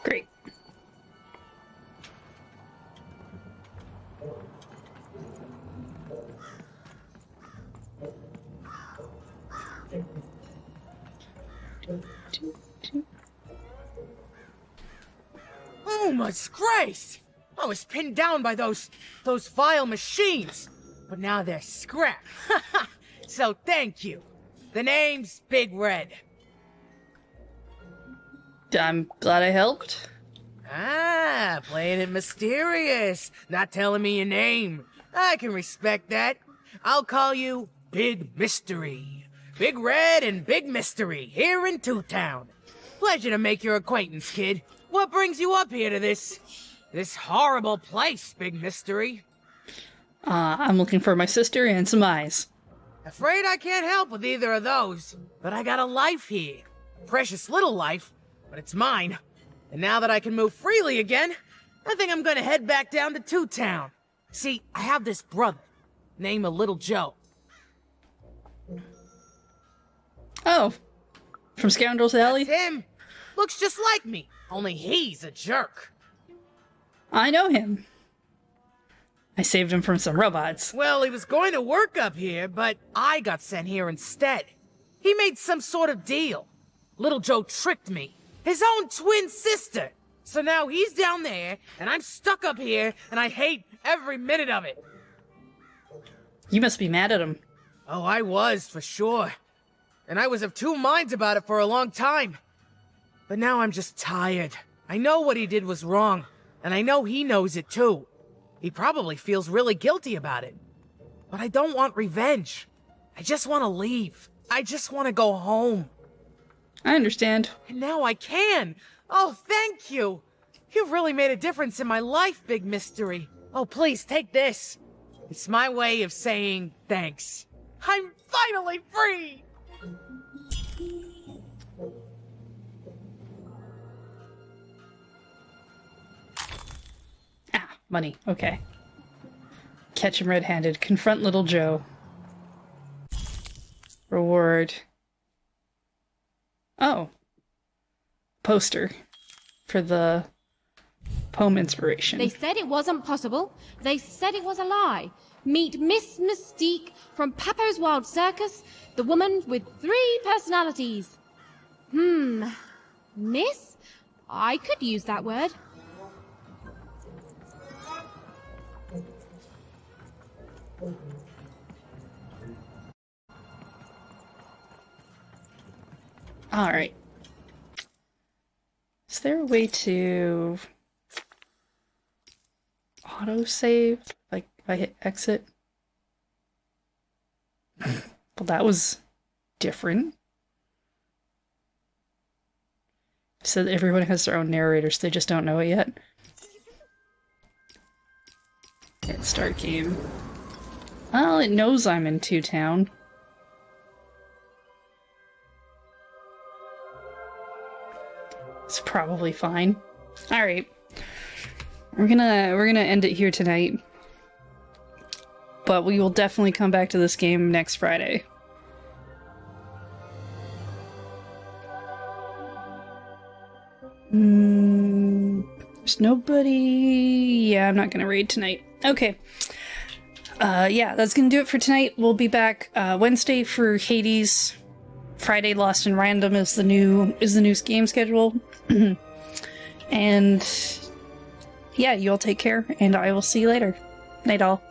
Great. Oh, my disgrace! I was pinned down by those vile machines, but now they're scrap. So thank you. The name's Big Red. I'm glad I helped. Ah, playing it mysterious, not telling me your name. I can respect that. I'll call you Big Mystery. Big Red and Big Mystery, here in Two Town. Pleasure to make your acquaintance, kid. What brings you up here to this horrible place, Big Mystery? I'm looking for my sister and some eyes. Afraid I can't help with either of those, but I got a life here. A precious little life, but it's mine. And now that I can move freely again, I think I'm gonna head back down to Two Town. See, I have this brother, named Little Joe. Oh, from Scoundrels Alley? That's him. Looks just like me, only he's a jerk. I know him. I saved him from some robots. Well, he was going to work up here, but I got sent here instead. He made some sort of deal. Little Joe tricked me. His own twin sister. So now he's down there, and I'm stuck up here, and I hate every minute of it. You must be mad at him. Oh, I was, for sure. And I was of two minds about it for a long time. But now I'm just tired. I know what he did was wrong, and I know he knows it too. He probably feels really guilty about it. But I don't want revenge. I just want to leave. I just want to go home. I understand. And now I can. Oh, thank you. You've really made a difference in my life, Big Mystery. Oh, please, take this. It's my way of saying thanks. I'm finally free! Ah, money. Okay. Catch him red-handed. Confront Little Joe. Reward. Oh. Poster. For the poem inspiration. They said it wasn't possible. They said it was a lie. Meet Miss Mystique from Papo's Wild Circus, the woman with 3 personalities. Miss? I could use that word. Alright. Is there a way to autosave? Like, if I hit exit? Well, that was different. So that everyone has their own narrators, they just don't know it yet. Hit start game. Well, it knows I'm in Two Town. It's probably fine. Alright. We're gonna end it here tonight. But we will definitely come back to this game next Friday. There's nobody... Yeah, I'm not gonna raid tonight. Okay. Yeah, that's gonna do it for tonight. We'll be back Wednesday for Hades. Friday, Lost in Random is the new game schedule. And yeah, you all take care, and I will see you later. Night all.